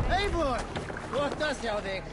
Hej bror! Borta ser jag dig.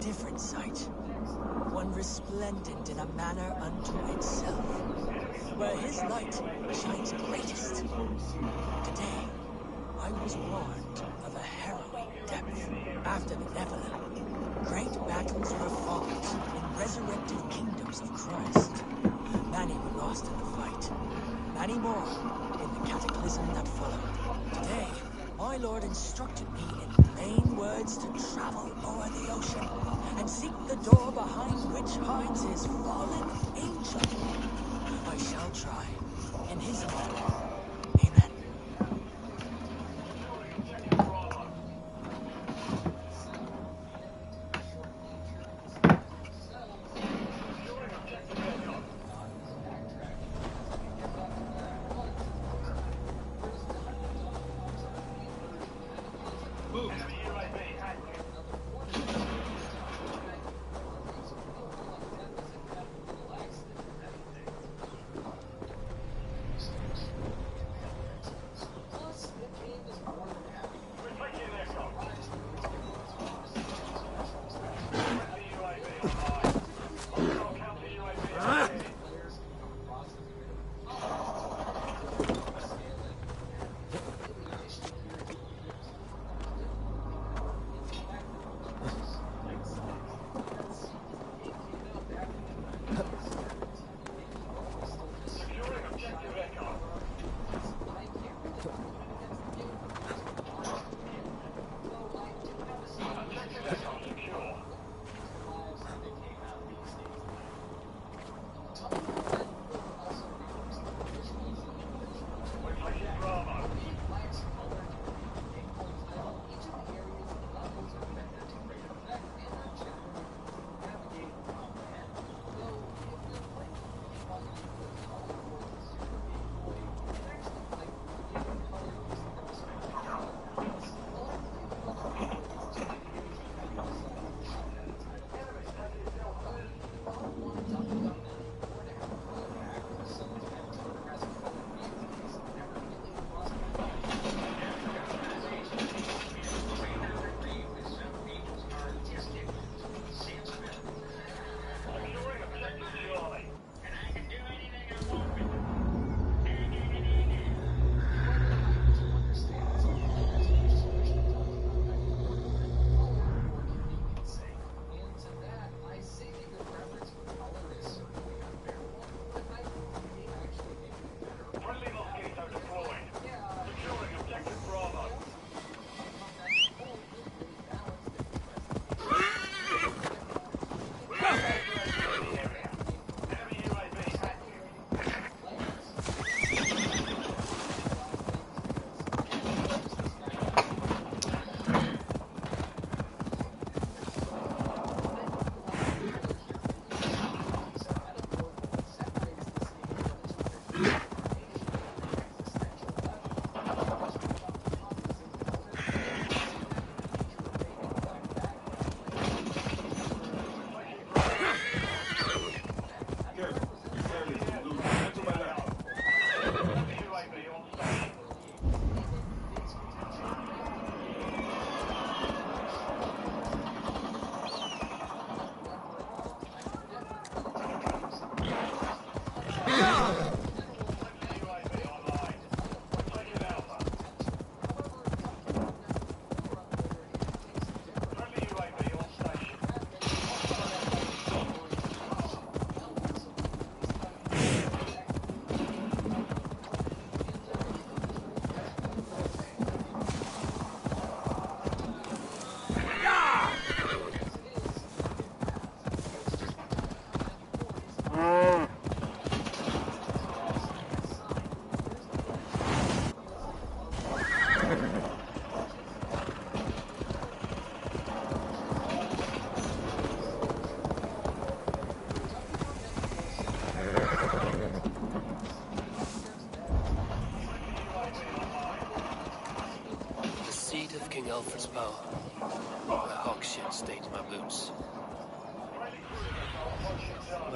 Different sight, one resplendent in a manner unto itself, where his light shines greatest. Today, I was warned of a harrowing depth. After the Nephilim, great battles were fought in resurrected kingdoms of Christ. Many were lost in the fight, many more in the cataclysm that followed. Today, my Lord instructed me in plain words to travel o'er the ocean and seek the door behind which hides his fallen angel. I shall try. In his name. Amen.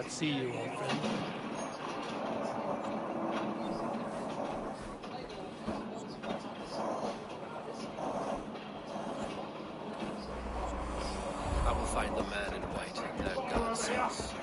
but see you, old friend. I will find the man in white, that God says.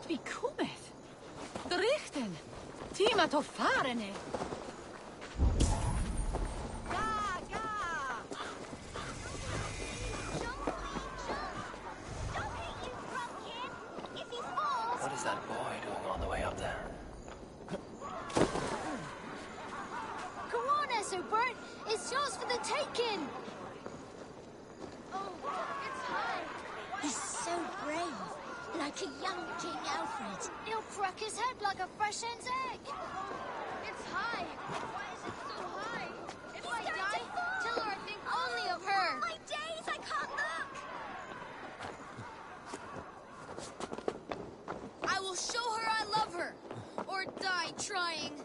Wie kommet? Berichten! Tima to farene! What is that boy doing all the way up there? Come on, Essobert! It's yours for the taking! Oh, it's high! He's so brave. Like a young King Alfred. He'll crack his head like a fresh hen's egg. It's high. Why is it so high? If I die, tell her I think only of her. Oh, my days, I can't look. I will show her I love her. Or die trying.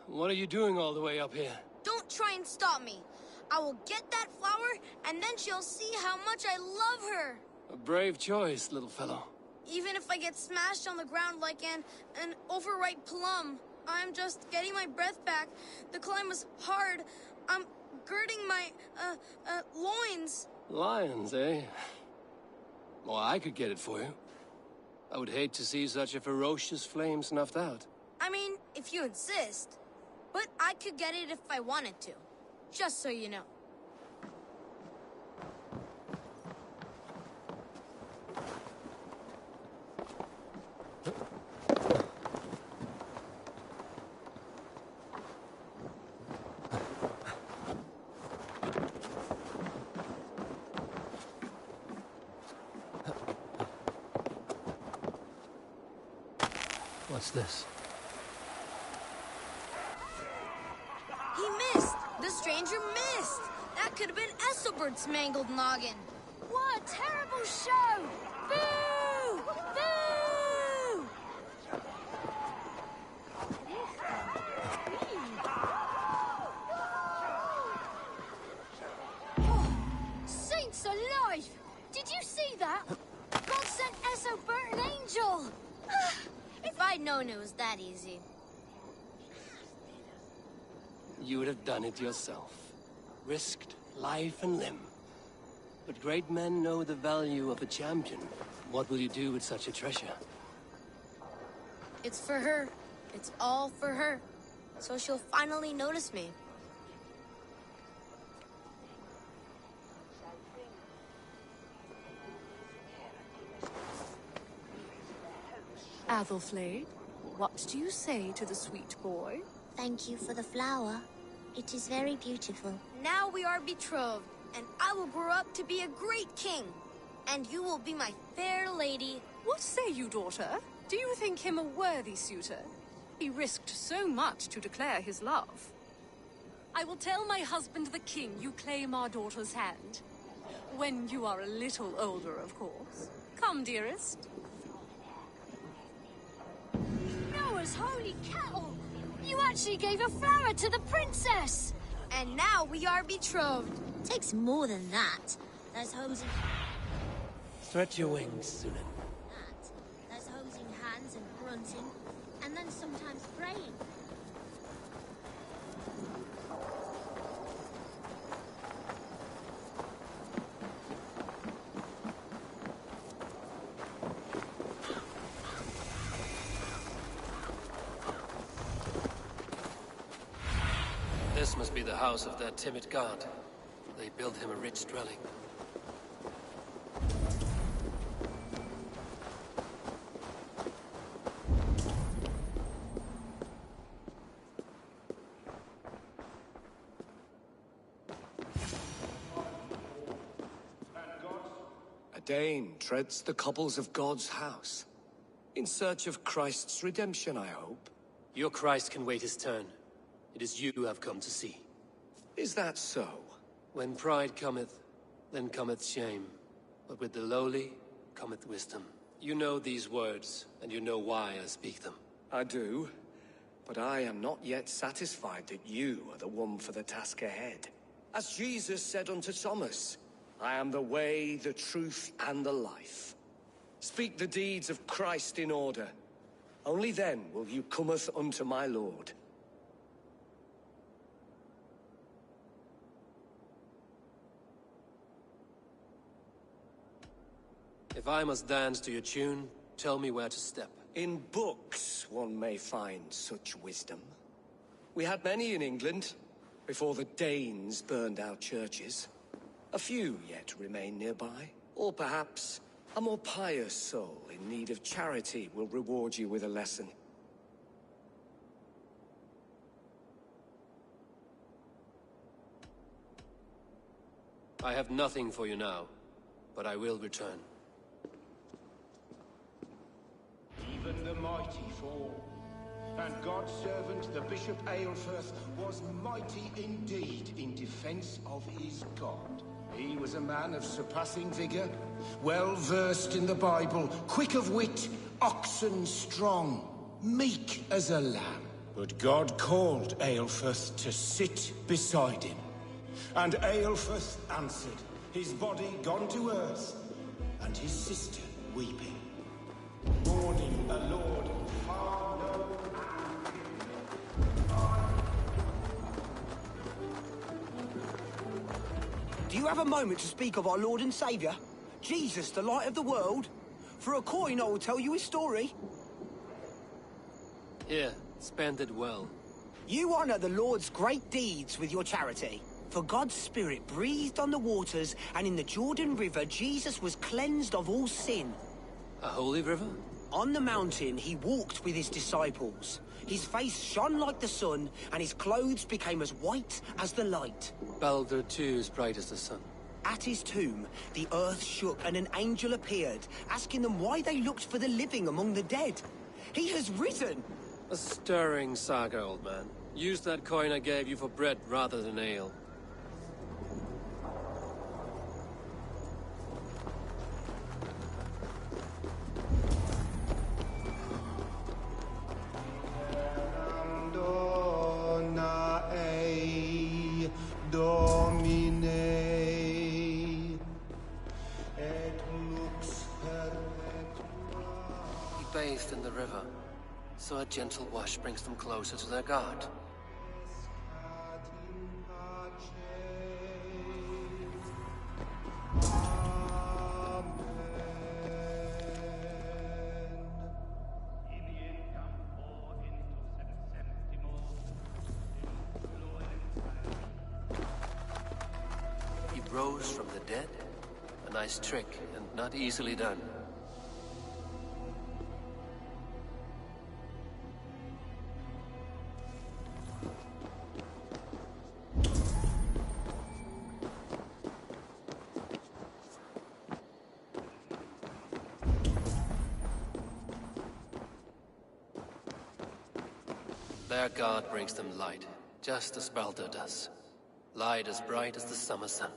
What are you doing all the way up here? Don't try and stop me. I will get that flower, and then she'll see how much I love her. A brave choice, little fellow. Even if I get smashed on the ground like an overripe plum, I'm just getting my breath back. The climb was hard. I'm girding my, loins. Lions, eh? Well, I could get it for you. I would hate to see such a ferocious flame snuffed out. I mean, if you insist. But I could get it if I wanted to. Just so you know. What's this? He missed! The stranger missed! That could have been Esselbert's mangled noggin. What a terrible show! Boo! Boo! Oh, saints alive! Did you see that? God sent Esselbert an angel! If I'd known it was that easy. You would have done it yourself. Risked life and limb. But great men know the value of a champion. What will you do with such a treasure? It's for her. It's all for her. So she'll finally notice me. Athelflaed, what do you say to the sweet boy? Thank you for the flower. It is very beautiful. Now we are betrothed, and I will grow up to be a great king. And you will be my fair lady. What say you, daughter? Do you think him a worthy suitor? He risked so much to declare his love. I will tell my husband the king you claim our daughter's hand. When you are a little older, of course. Come, dearest. Noah's holy cattle! You actually gave a flower to the princess! And now we are betrothed. Takes more than that. There's homes in Stretch your wings, Sunan. that. There's homes in hands and grunting, and then sometimes praying. This must be the house of that timid god. They built him a rich dwelling. A Dane treads the cobbles of God's house. In search of Christ's redemption, I hope. Your Christ can wait his turn. It is you who have come to see. Is that so? When pride cometh, then cometh shame. But with the lowly cometh wisdom. You know these words, and you know why I speak them. I do. But I am not yet satisfied that you are the one for the task ahead. As Jesus said unto Thomas, I am the way, the truth, and the life. Speak the deeds of Christ in order. Only then will you cometh unto my Lord. If I must dance to your tune, tell me where to step. In books one may find such wisdom. We had many in England, before the Danes burned our churches. A few yet remain nearby. Or perhaps a more pious soul in need of charity will reward you with a lesson. I have nothing for you now, but I will return. Even the mighty fall, and God's servant, the Bishop Aelfirth, was mighty indeed in defense of his God. He was a man of surpassing vigor, well versed in the Bible, quick of wit, oxen strong, meek as a lamb. But God called Aelfirth to sit beside him. And Aelfirth answered, his body gone to earth, and his sister weeping. Mourning a lord far known. Do you have a moment to speak of our Lord and Saviour? Jesus, the light of the world? For a coin I will tell you his story. Here, spend it well. You honour the Lord's great deeds with your charity. For God's Spirit breathed on the waters, and in the Jordan River Jesus was cleansed of all sin. A holy river? On the mountain he walked with his disciples. His face shone like the sun, and his clothes became as white as the light. Baldur too is bright as the sun. At his tomb, the earth shook and an angel appeared, asking them why they looked for the living among the dead. He has risen! A stirring saga, old man. Use that coin I gave you for bread rather than ale. Bathed in the river, so a gentle wash brings them closer to their God. He rose from the dead? A nice trick, and not easily done. Their God brings them light, just as Baldur does. Light as bright as the summer sun.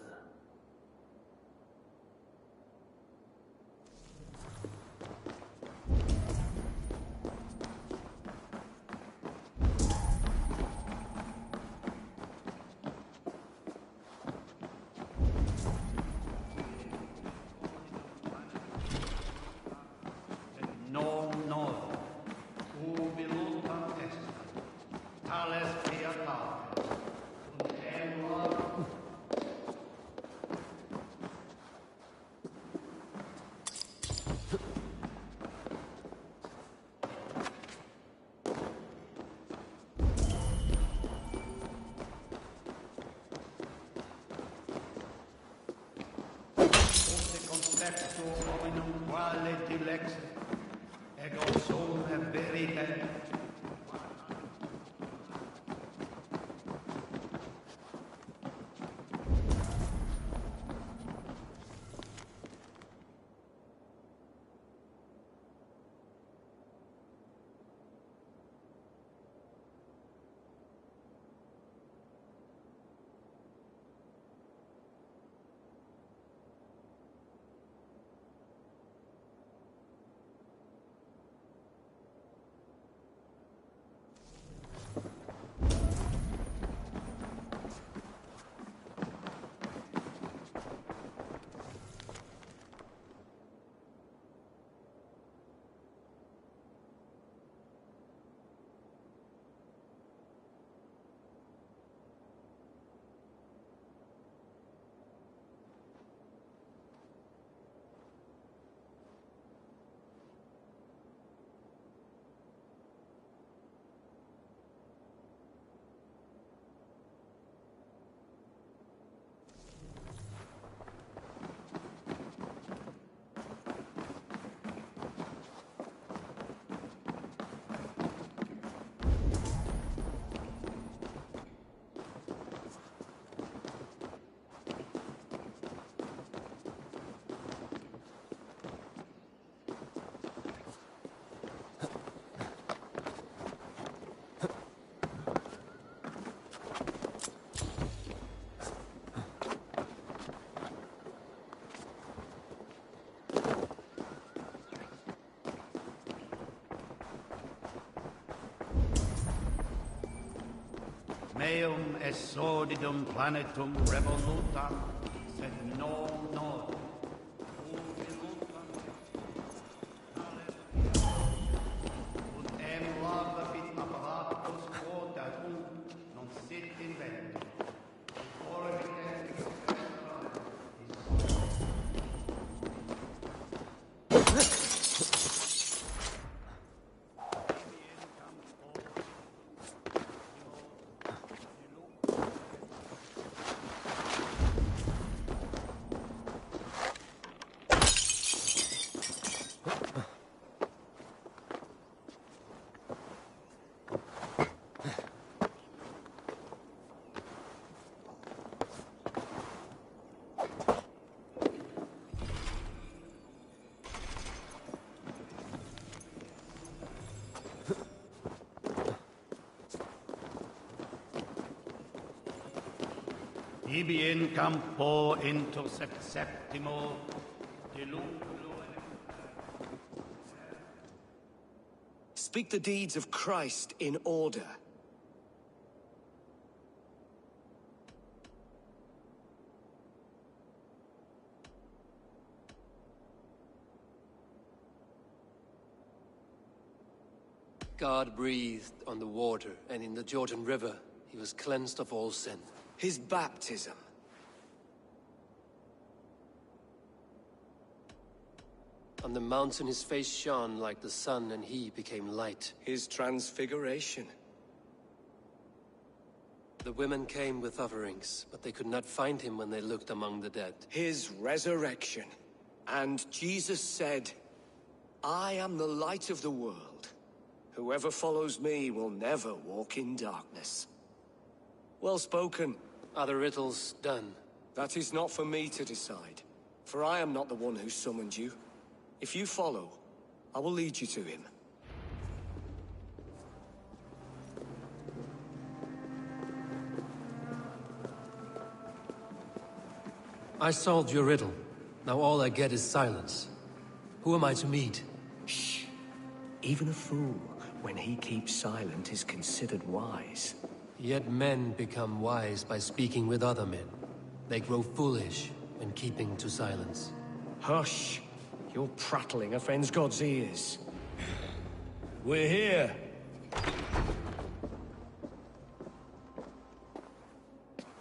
Meum est sordidum planetum revoluta, sed non nod. Ut em lava fit apparatus quota non sit invento. Ibi in campo intercept septimo Speak the deeds of Christ in order. God breathed on the water, and in the Jordan River, he was cleansed of all sin. His baptism. On the mountain his face shone like the sun, and he became light. His transfiguration. The women came with offerings, but they could not find him when they looked among the dead. His resurrection. And Jesus said, I am the light of the world. Whoever follows me will never walk in darkness. Well spoken. Are the riddles done? That is not for me to decide, for I am not the one who summoned you. If you follow, I will lead you to him. I solved your riddle. Now all I get is silence. Who am I to meet? Shh. Even a fool, when he keeps silent, is considered wise. Yet men become wise by speaking with other men. They grow foolish when keeping to silence. Hush! Your prattling offends God's ears. We're here.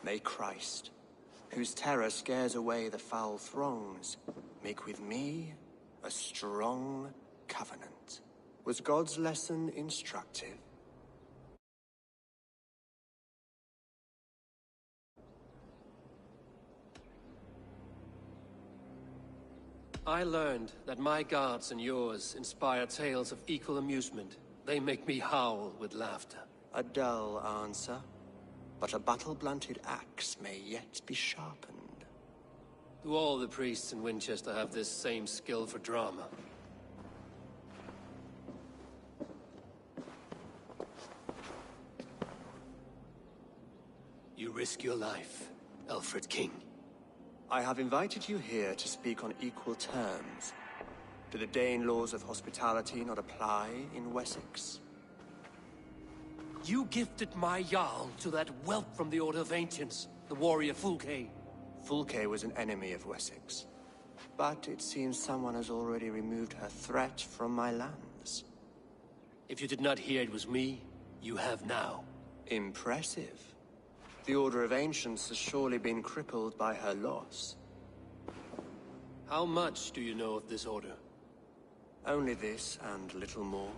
May Christ, whose terror scares away the foul throngs, make with me a strong covenant. Was God's lesson instructive? I learned that my gods and yours inspire tales of equal amusement. They make me howl with laughter. A dull answer, but a battle-blunted axe may yet be sharpened. Do all the priests in Winchester have this same skill for drama? You risk your life, Alfred King. I have invited you here to speak on equal terms. Do the Dane laws of hospitality not apply in Wessex? You gifted my Jarl to that whelp from the Order of Ancients, the warrior Fulke. Fulke was an enemy of Wessex. But it seems someone has already removed her threat from my lands. If you did not hear it was me, you have now. Impressive. The Order of Ancients has surely been crippled by her loss. How much do you know of this order? Only this and little more.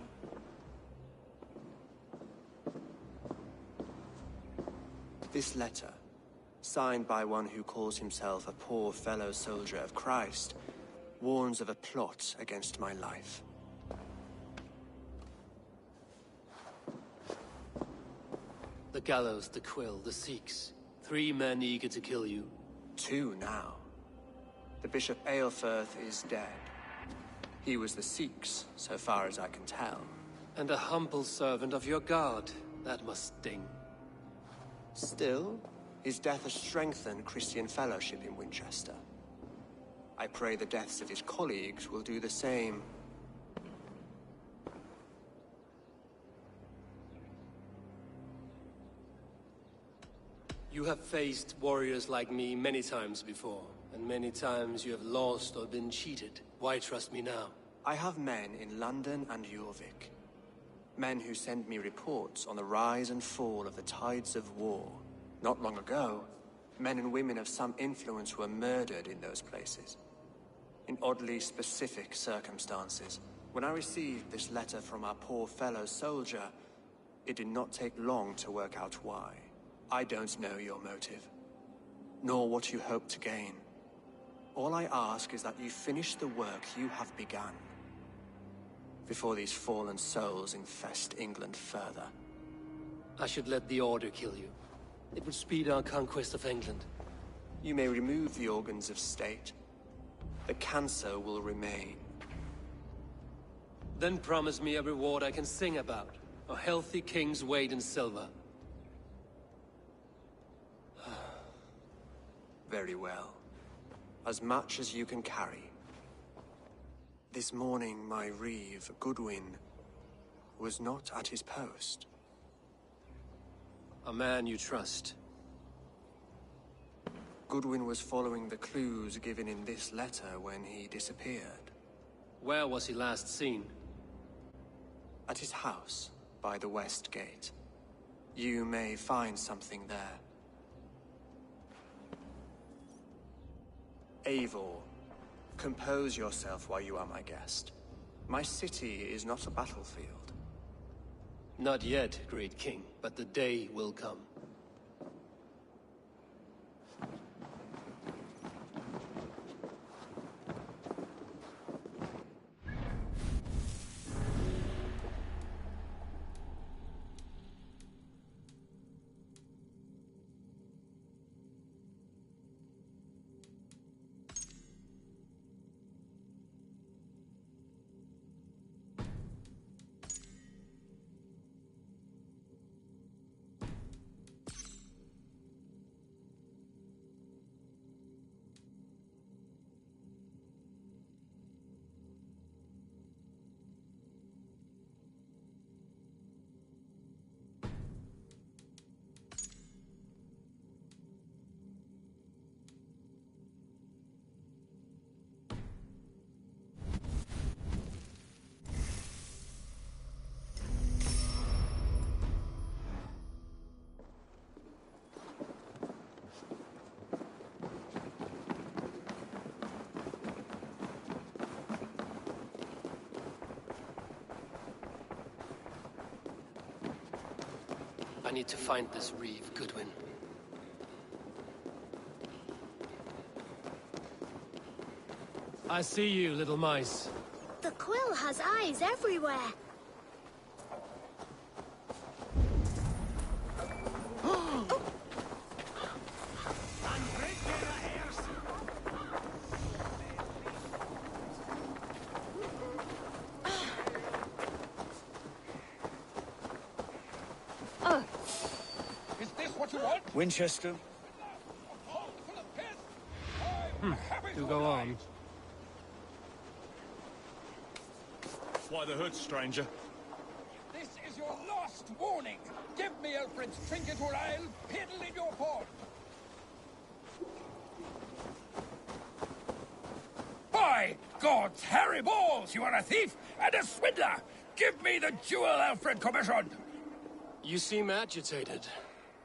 This letter, signed by one who calls himself a poor fellow soldier of Christ, warns of a plot against my life. The gallows, the quill, the Sikhs. 3 men eager to kill you. 2 now. The Bishop Aelfirth is dead. He was the Sikhs, so far as I can tell. And a humble servant of your god. That must sting. Still, his death has strengthened Christian fellowship in Winchester. I pray the deaths of his colleagues will do the same. You have faced warriors like me many times before, and many times you have lost or been cheated. Why trust me now? I have men in London and Jorvik. Men who send me reports on the rise and fall of the tides of war. Not long ago, men and women of some influence were murdered in those places. In oddly specific circumstances. When I received this letter from our poor fellow soldier, it did not take long to work out why. I don't know your motive, nor what you hope to gain. All I ask is that you finish the work you have begun, before these fallen souls infest England further. I should let the Order kill you. It would speed our conquest of England. You may remove the organs of state. The cancer will remain. Then promise me a reward I can sing about. A healthy king's weight in silver. Very well. As much as you can carry. This morning, my reeve, Goodwin, was not at his post. A man you trust. Goodwin was following the clues given in this letter when he disappeared. Where was he last seen? At his house, by the West Gate. You may find something there. Eivor, compose yourself while you are my guest. My city is not a battlefield. Not yet, great king, but the day will come. need to find this reeve, Goodwin. I see you, little mice. The quill has eyes everywhere. Is this what you want? Winchester? Do go on. Why the hood, stranger? This is your last warning. Give me Alfred's trinket or I'll piddle in your pond. By God's hairy balls, you are a thief and a swindler! Give me the jewel Alfred commissioned! You seem agitated.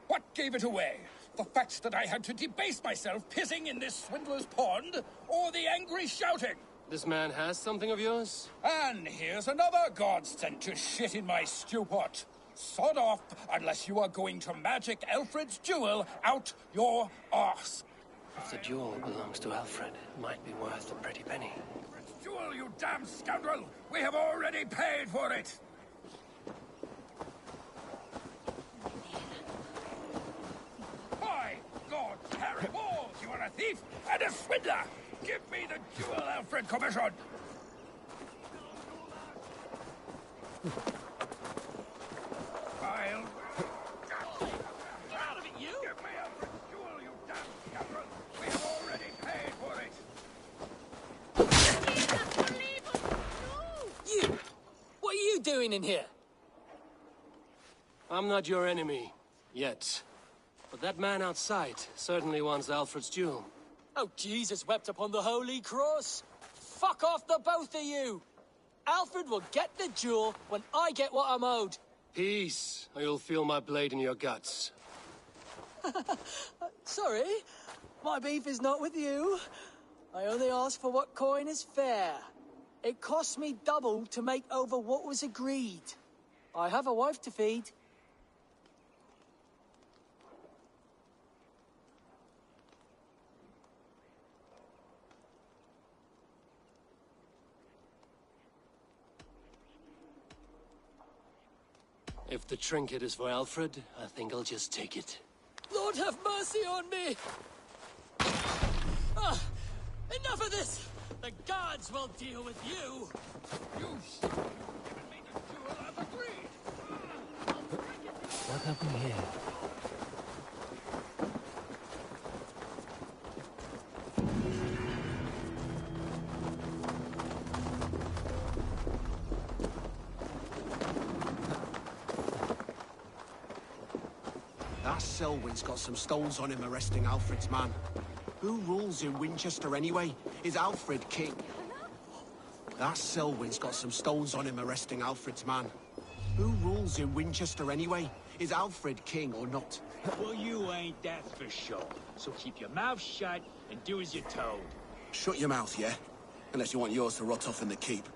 What gave it away? The fact that I had to debase myself pissing in this swindler's pond, or the angry shouting? This man has something of yours? And here's another god sent to shit in my stew pot. Sod off, unless you are going to magic Alfred's jewel out your arse. If the jewel belongs to Alfred, it might be worth a pretty penny. Alfred's jewel, you damn scoundrel! We have already paid for it! By God's hairy balls, you are a thief and a swindler! Give me the jewel Alfred commissioned! I'll... Out of it, you! Give me Alfred's jewel, you damn scoundrel! We have already paid for it! You! What are you doing in here? I'm not your enemy. Yet. But that man outside certainly wants Alfred's jewel. Oh, Jesus wept upon the holy cross. Fuck off, the both of you! Alfred will get the jewel when I get what I'm owed. Peace, or you'll feel my blade in your guts. Sorry, my beef is not with you. I only ask for what coin is fair. It cost me double to make over what was agreed. I have a wife to feed. If the trinket is for Alfred, I think I'll just take it. Lord have mercy on me! Enough of this! The gods will deal with you! You should have given me the jewel as agreed! What happened here? That Selwyn's got some stones on him arresting Alfred's man. Who rules in Winchester anyway? Is Alfred king? That Selwyn's got some stones on him arresting Alfred's man. Who rules in Winchester anyway? Is Alfred king or not? Well, you ain't, that's for sure. So keep your mouth shut and do as you're told. Shut your mouth, yeah? Unless you want yours to rot off in the keep.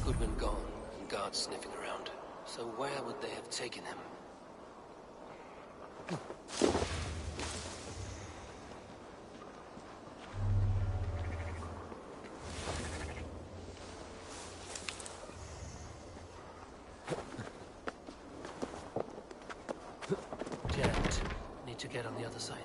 Goodwin gone, and guards sniffing around. So where would they have taken him? Jammed. Need to get on the other side.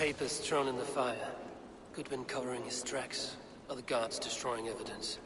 papers thrown in the fire. Goodwin covering his tracks. Other guards destroying evidence.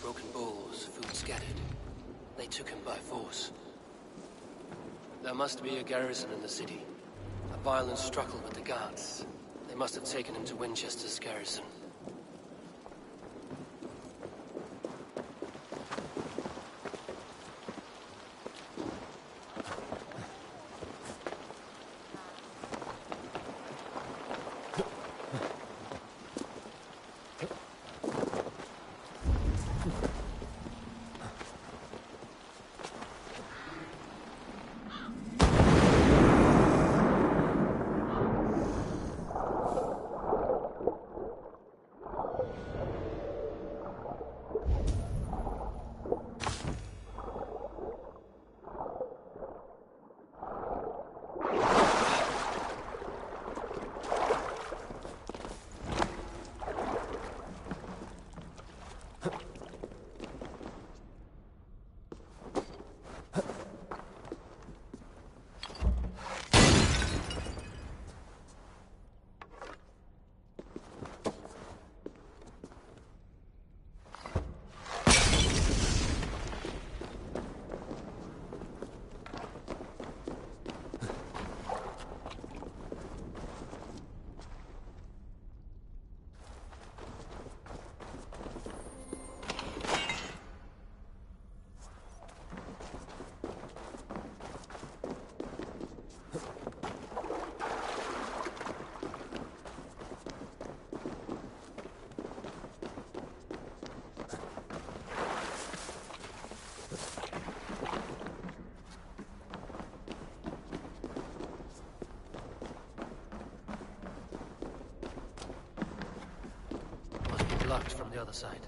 Broken bowls, food scattered. They took him by force. There must be a garrison in the city. A violent struggle with the guards. They must have taken him to Winchester's garrison. Locked from the other side.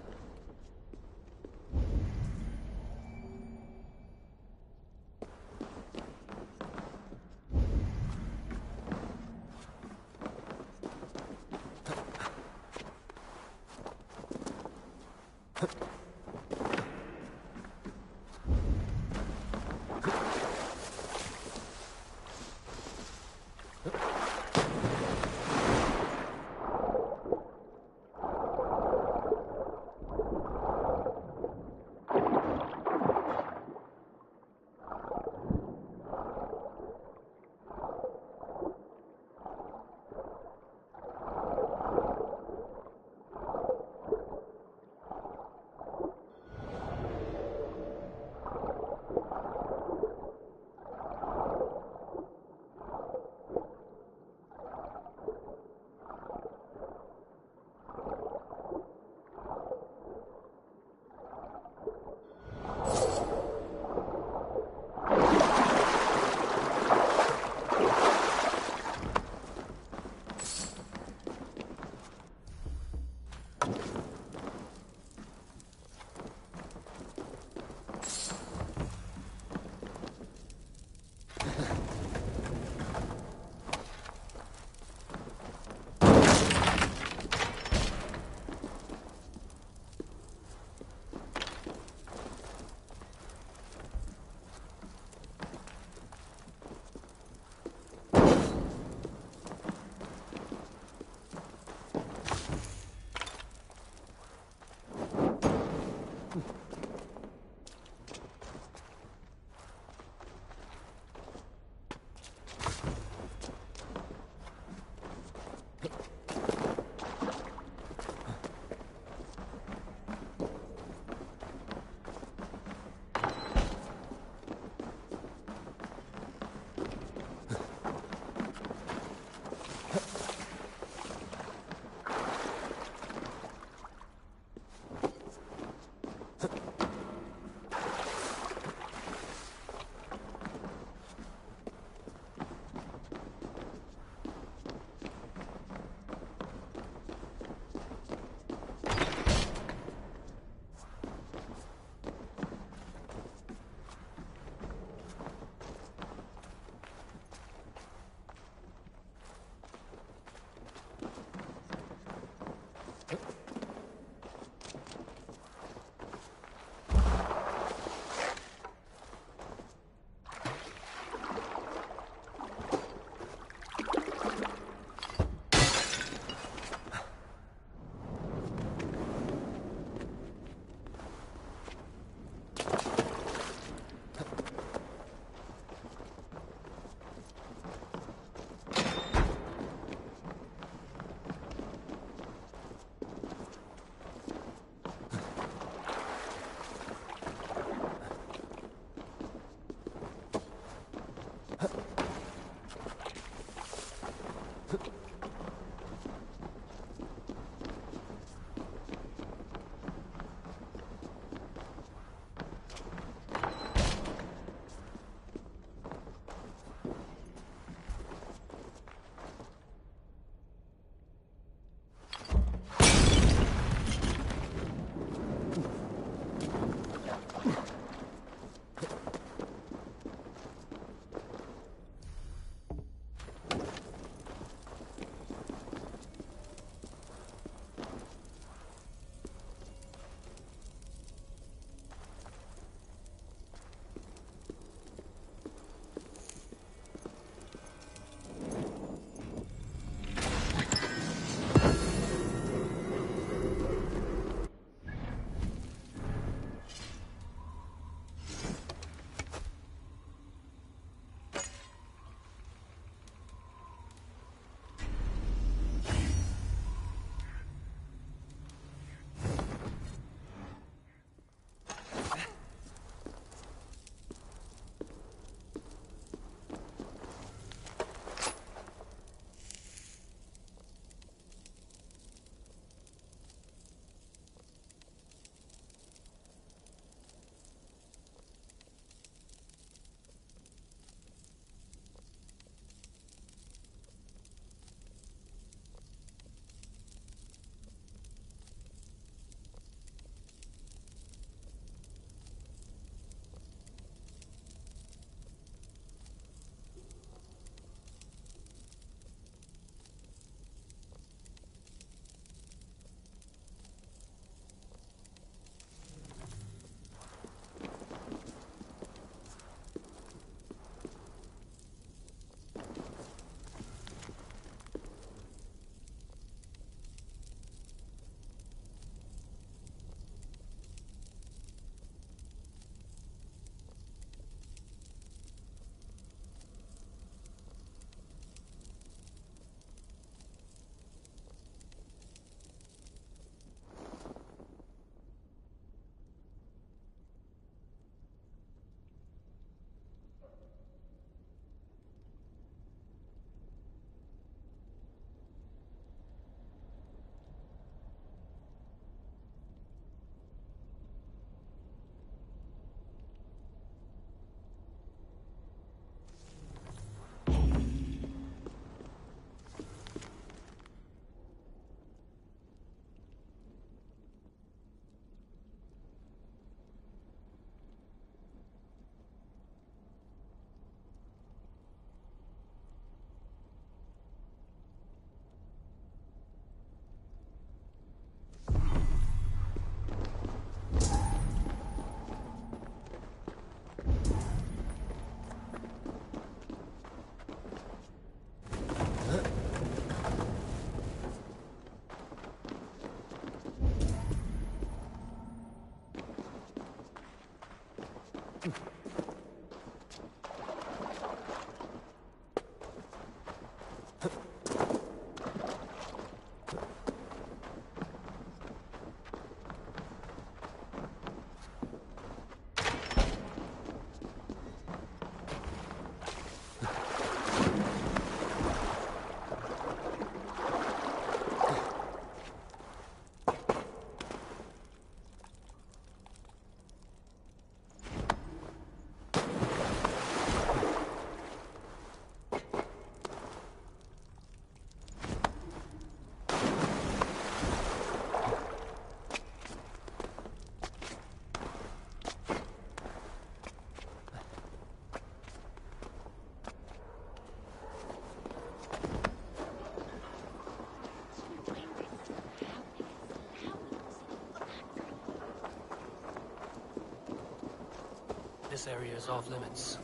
This area is off limits.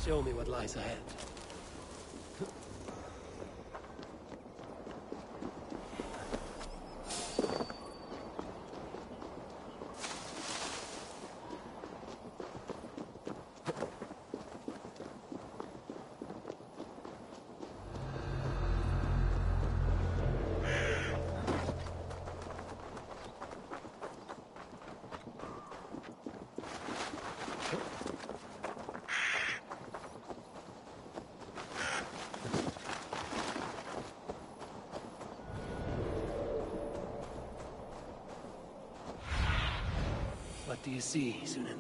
Show me what lies ahead. What do you see, Sunan?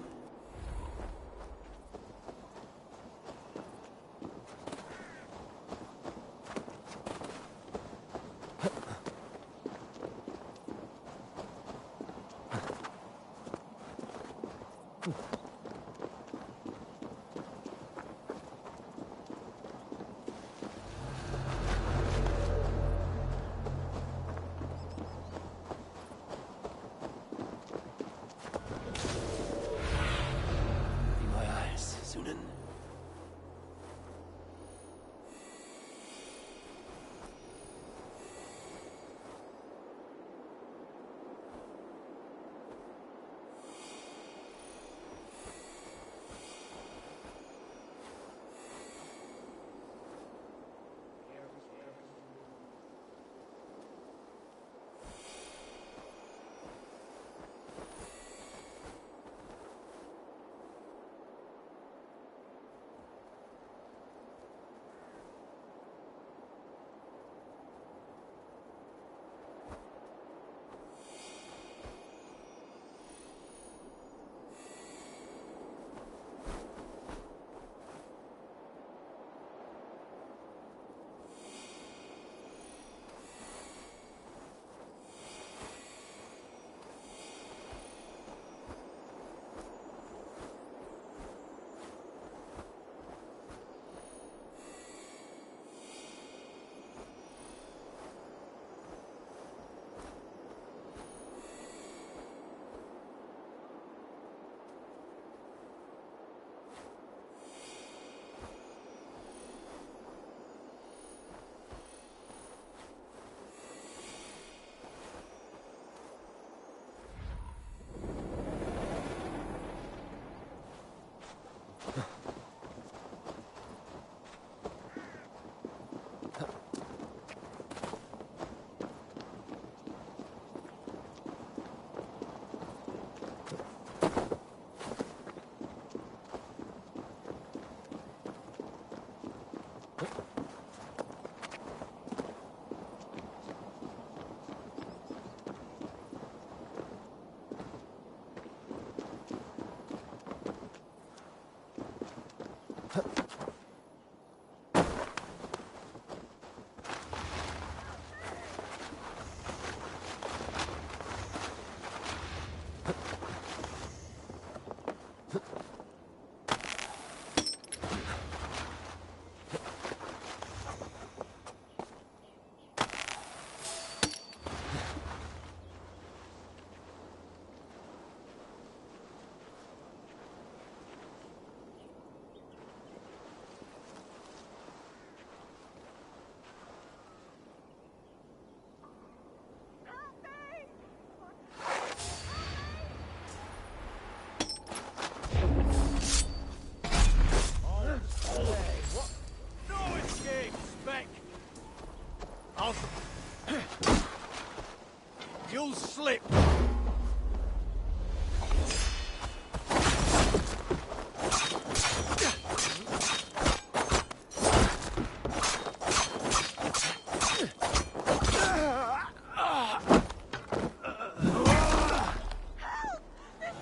You'll slip.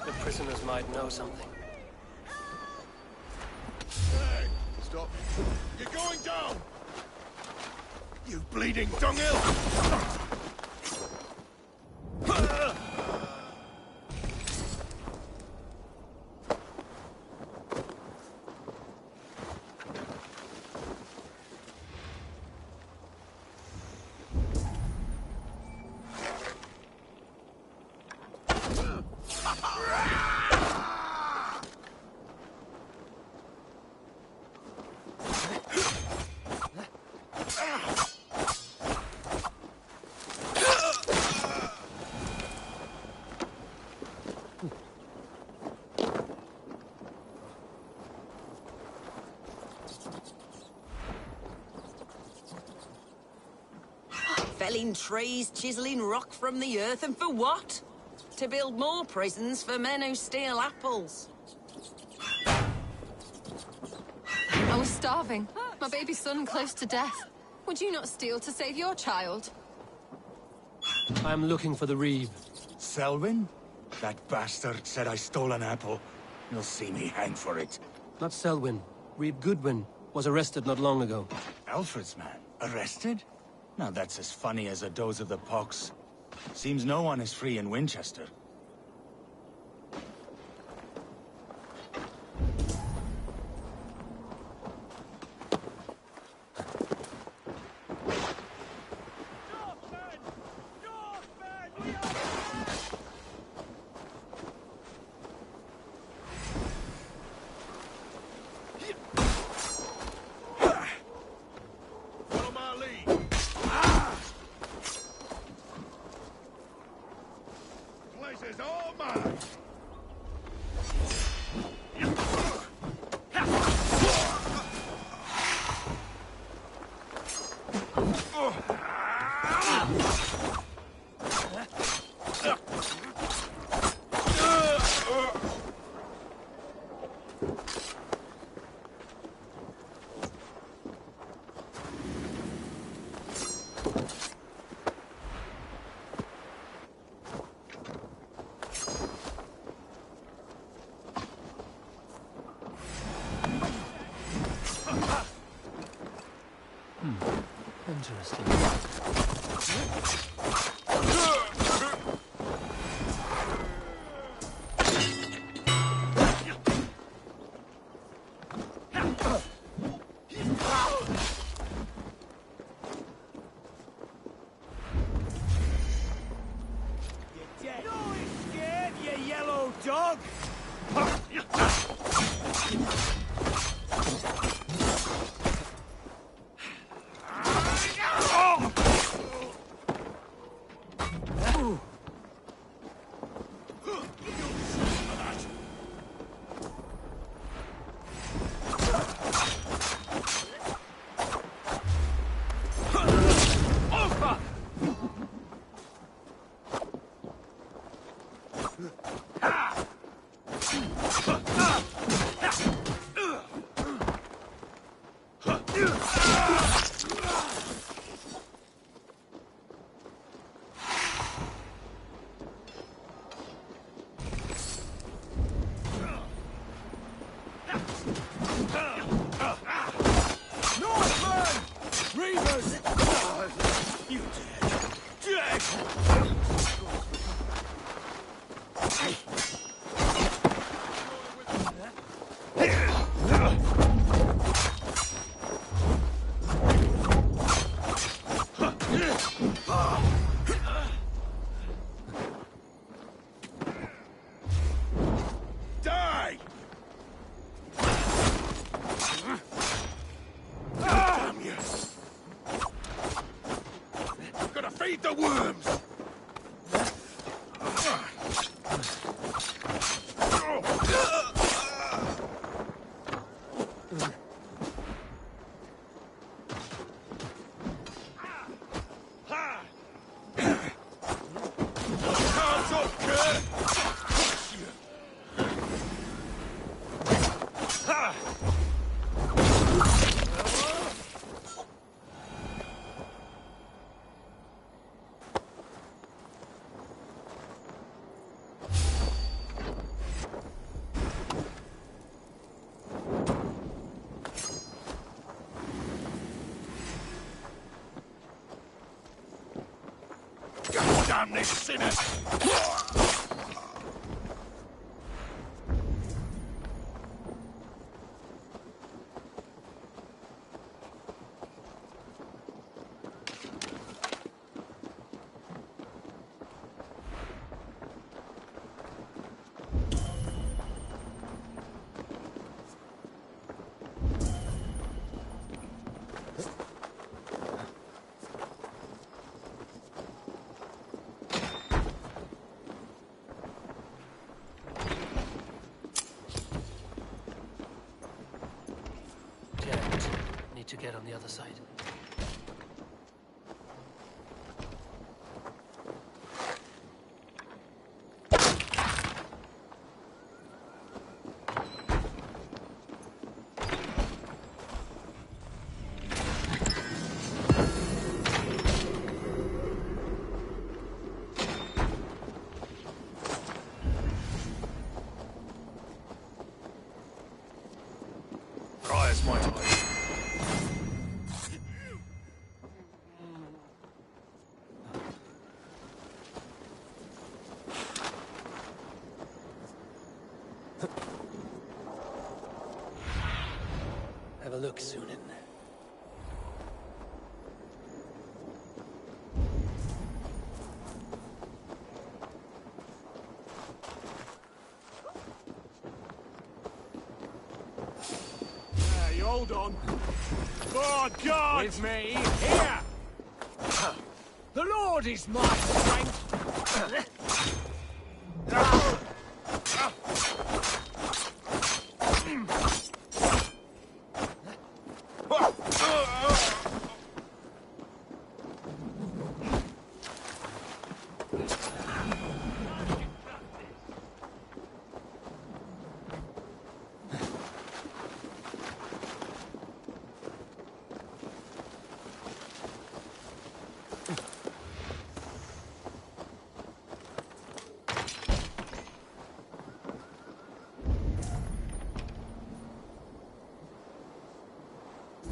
The prisoners might know something. Hey, stop. You're going down! You bleeding dunghill! Felling trees, chiseling rock from the earth, and for what? To build more prisons for men who steal apples. I was starving. My baby son close to death. Would you not steal to save your child? I'm looking for the Reeve. Selwyn? That bastard said I stole an apple. You'll see me hang for it. Not Selwyn. Reeve Goodwin was arrested not long ago. Alfred's man? Arrested? Now that's as funny as a dose of the pox. Seems no one is free in Winchester. Is all mine. Interesting. Dog! Feed the worms! Damn this sinner! To get on the other side. Briar's my time. Have a look, Sunan. Hey, hold on. Oh, God! With me, here! The Lord is my strength!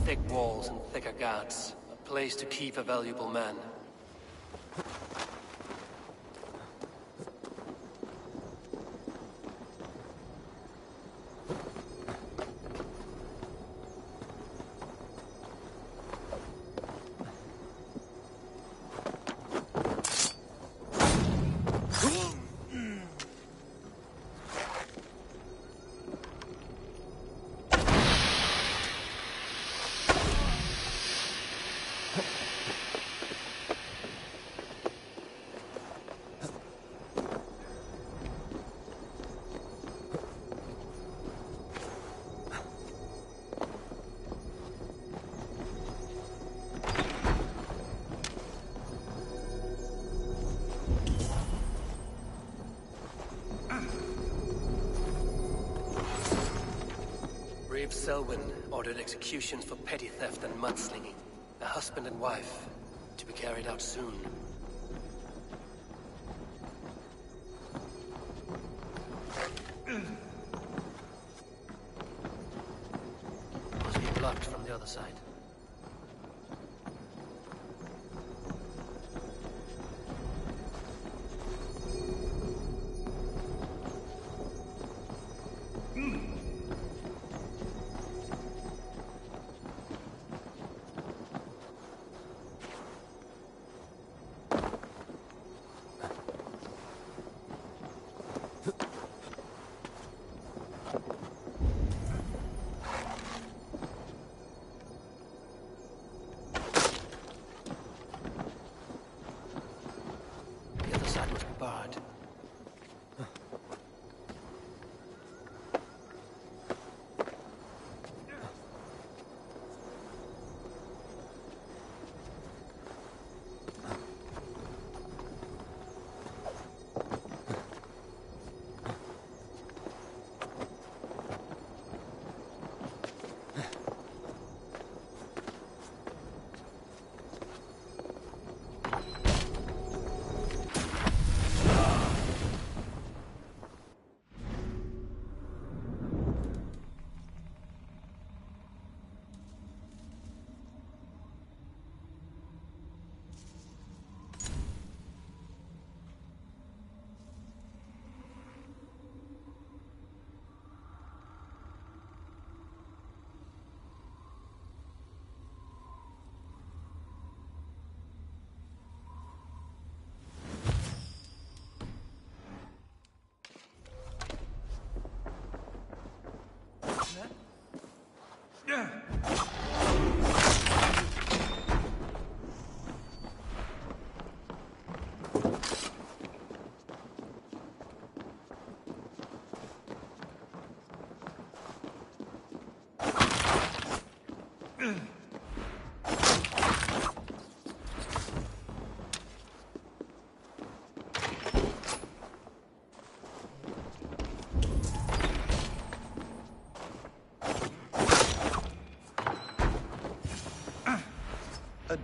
Thick walls and thicker guards. A place to keep a valuable man. Selwyn ordered executions for petty theft and mudslinging. A husband and wife, to be carried out soon. Must be blocked from the other side.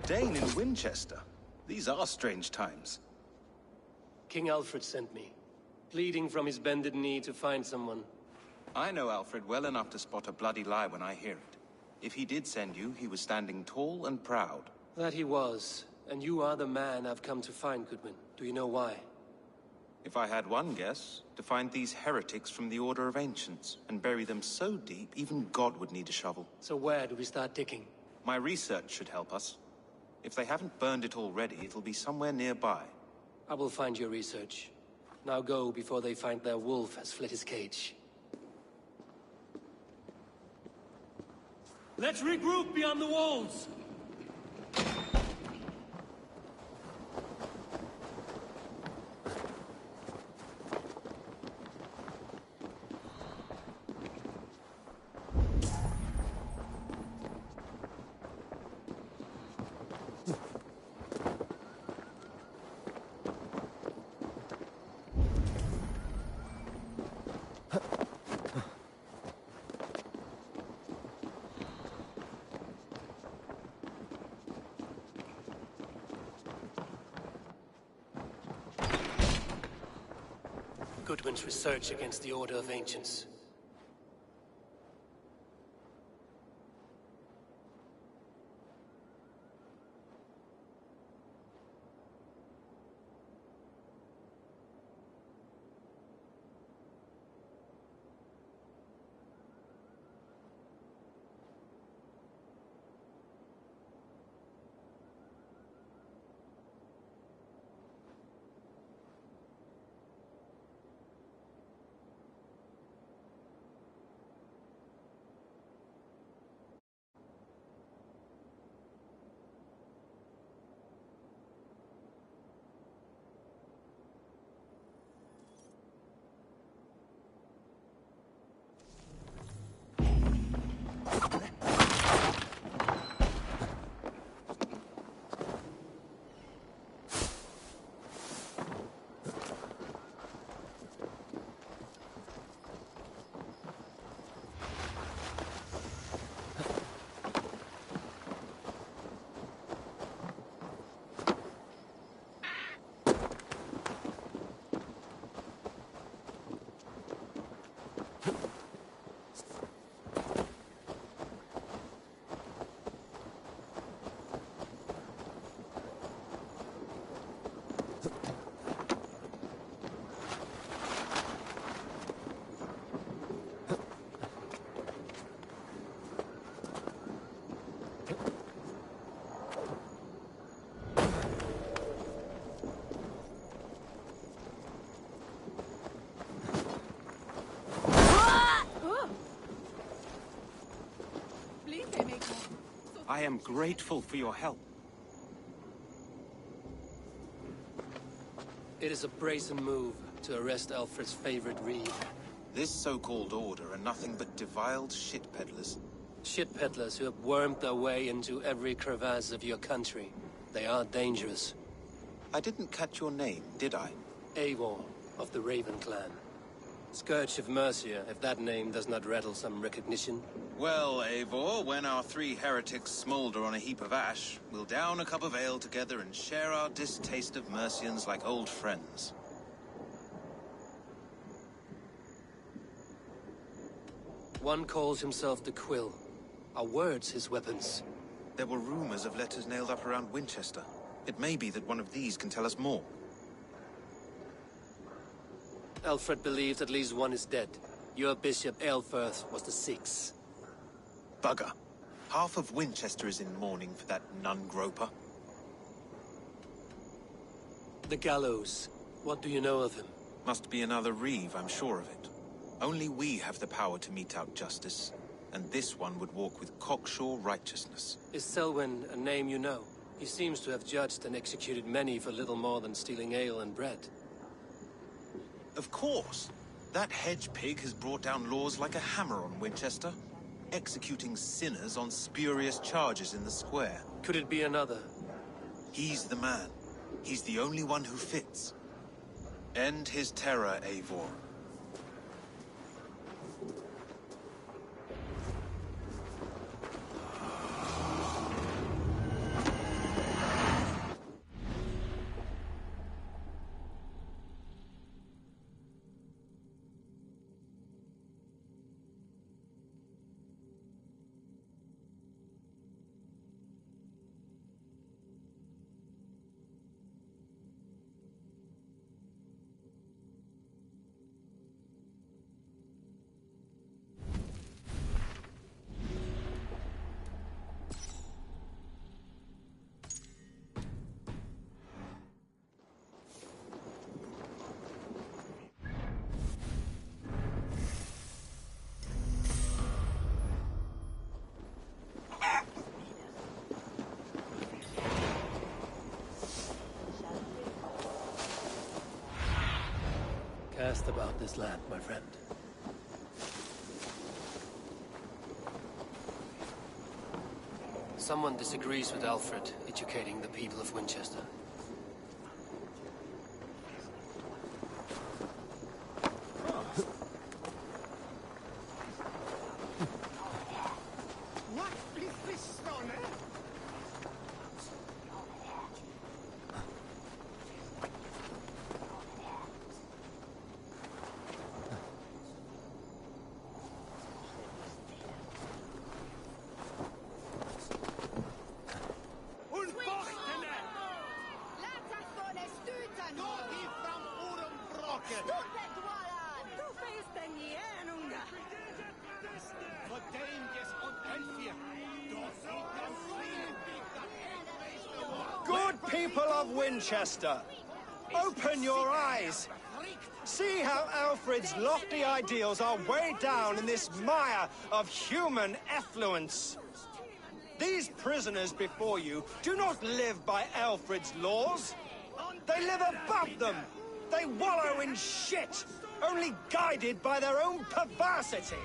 Dane in Winchester. These are strange times. King Alfred sent me, pleading from his bended knee to find someone. I know Alfred well enough to spot a bloody lie when I hear it. If he did send you, he was standing tall and proud. That he was, and you are the man I've come to find, Goodwin. Do you know why? If I had one guess, to find these heretics from the Order of Ancients, and bury them so deep, even God would need a shovel. So where do we start digging? My research should help us. If they haven't burned it already, it'll be somewhere nearby. I will find your research. Now go before they find their wolf has fled his cage. Let's regroup beyond the walls! Goodwin's research against the Order of Ancients. I am grateful for your help. It is a brazen move to arrest Alfred's favorite reed. This so-called order are nothing but deviled shit peddlers. Shit peddlers who have wormed their way into every crevasse of your country. They are dangerous. I didn't catch your name, did I? Eivor, of the Raven clan. Scourge of Mercia, if that name does not rattle some recognition. Well, Eivor, when our three heretics smolder on a heap of ash, we'll down a cup of ale together and share our distaste of Mercians like old friends. One calls himself the Quill. Are words his weapons? There were rumors of letters nailed up around Winchester. It may be that one of these can tell us more. Alfred believes at least one is dead. Your Bishop Aelfirth was the sixth. Bugger. Half of Winchester is in mourning for that nun-groper. The gallows. What do you know of him? Must be another Reeve, I'm sure of it. Only we have the power to mete out justice, and this one would walk with cocksure righteousness. Is Selwyn a name you know? He seems to have judged and executed many for little more than stealing ale and bread. Of course. That hedge pig has brought down laws like a hammer on Winchester, executing sinners on spurious charges in the square. Could it be another? He's the man. He's the only one who fits. End his terror, Eivor. asked about this land, my friend. Someone disagrees with Alfred educating the people of Winchester. Good people of Winchester, open your eyes. See how Alfred's lofty ideals are weighed down in this mire of human effluence. These prisoners before you do not live by Alfred's laws. They live above them. They wallow in shit, only guided by their own perversity.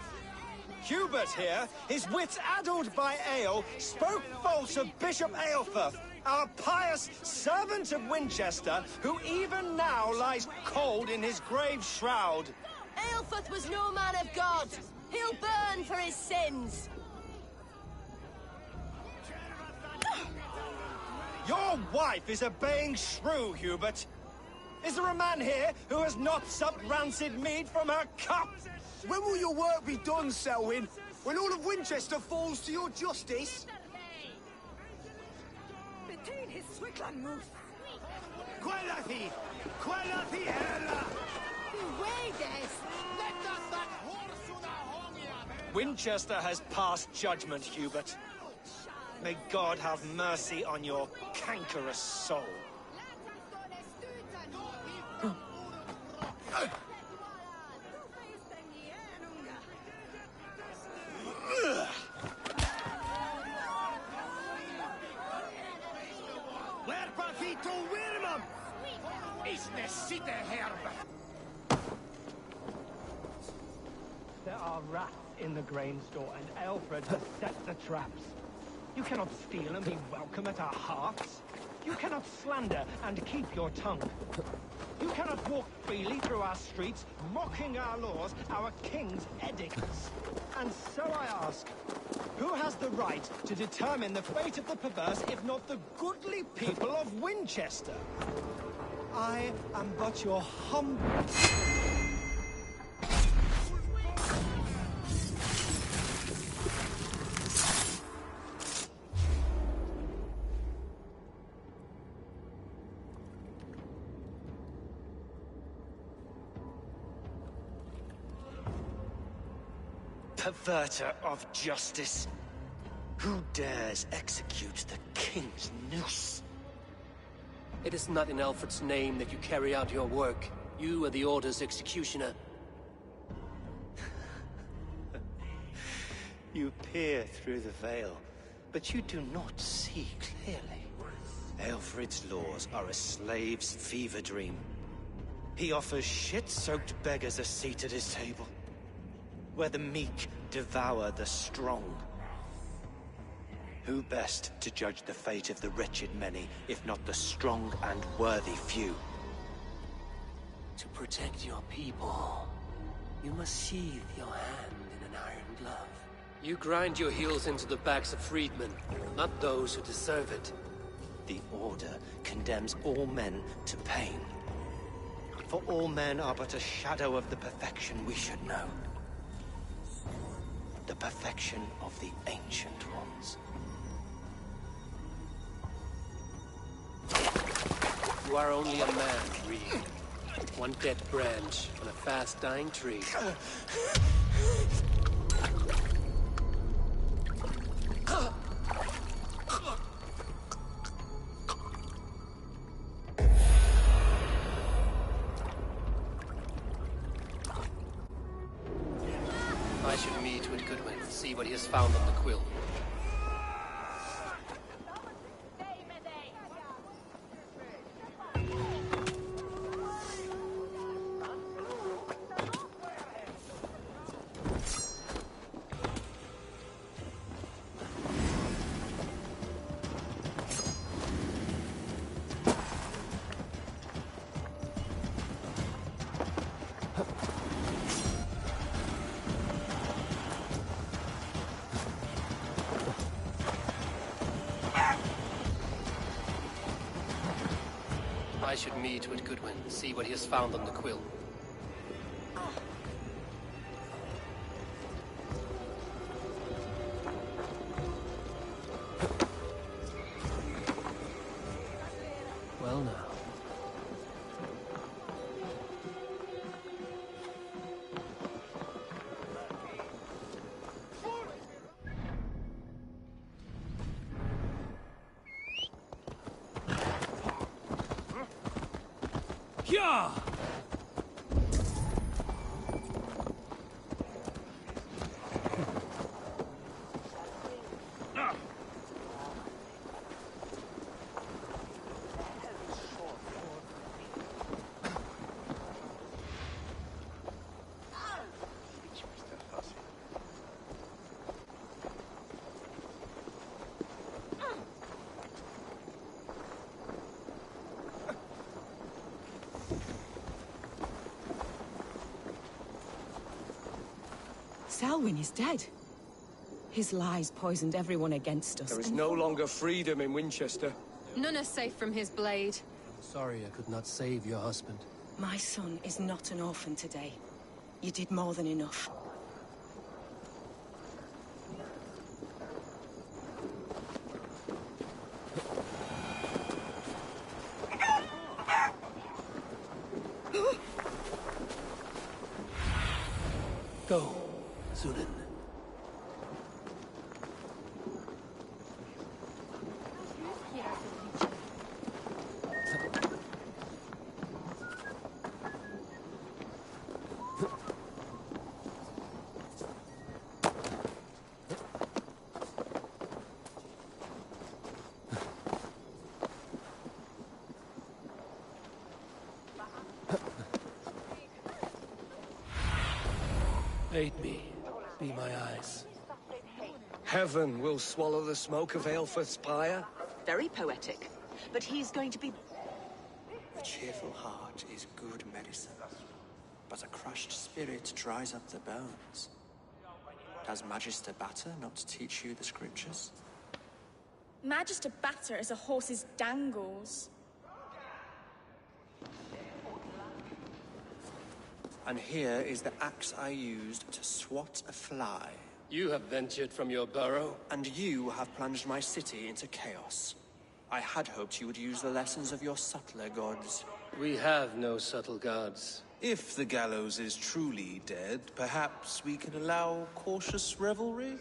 Hubert here, his wits addled by ale, spoke false of Bishop Aelfirth, our pious servant of Winchester, who even now lies cold in his grave shroud. Aelfirth was no man of God. He'll burn for his sins. Your wife is a baying shrew, Hubert. Is there a man here who has not supped rancid mead from her cup? When will your work be done, Selwyn? When all of Winchester falls to your justice? Between his Swickland moose. Quellati! Quellati, Hella! Winchester has passed judgment, Hubert. May God have mercy on your cankerous soul. There are rats in the grain store, and Alfred has set the traps. You cannot steal and be welcome at our hearths. You cannot slander and keep your tongue. You cannot walk freely through our streets, mocking our laws, our king's edicts. And so I ask, who has the right to determine the fate of the perverse, if not the goodly people of Winchester? I am but your humble... Perverter of justice. Who dares execute the king's noose? It is not in Alfred's name that you carry out your work. You are the Order's executioner. You peer through the veil, but you do not see clearly. Alfred's laws are a slave's fever dream. He offers shit-soaked beggars a seat at his table, where the meek devour the strong. Who best to judge the fate of the wretched many, if not the strong and worthy few? To protect your people, you must sheathe your hand in an iron glove. You grind your heels into the backs of freedmen, not those who deserve it. The Order condemns all men to pain. For all men are but a shadow of the perfection we should know. The perfection of the Ancient Ones. You are only a man, Reed. One dead branch on a fast-dying tree. I should meet with Goodwin, see what he has found on the quill. I should meet with Goodwin, see what he has found on the quill. Well now. Yeah! Selwyn is dead. His lies poisoned everyone against us. There is no longer freedom in Winchester. None are safe from his blade. Sorry I could not save your husband. My son is not an orphan today. You did more than enough. Go, Zulin. Aid me. Be my eyes. Heaven will swallow the smoke of Aelfred's pyre. Very poetic. But he's going to be... A cheerful heart is good medicine, but a crushed spirit dries up the bones. Does Magister Batter not teach you the scriptures? Magister Batter is a horse's dangles. And here is the axe I used to swat a fly. You have ventured from your burrow. And you have plunged my city into chaos. I had hoped you would use the lessons of your subtler gods. We have no subtle gods. If the gallows is truly dead, perhaps we can allow cautious revelry?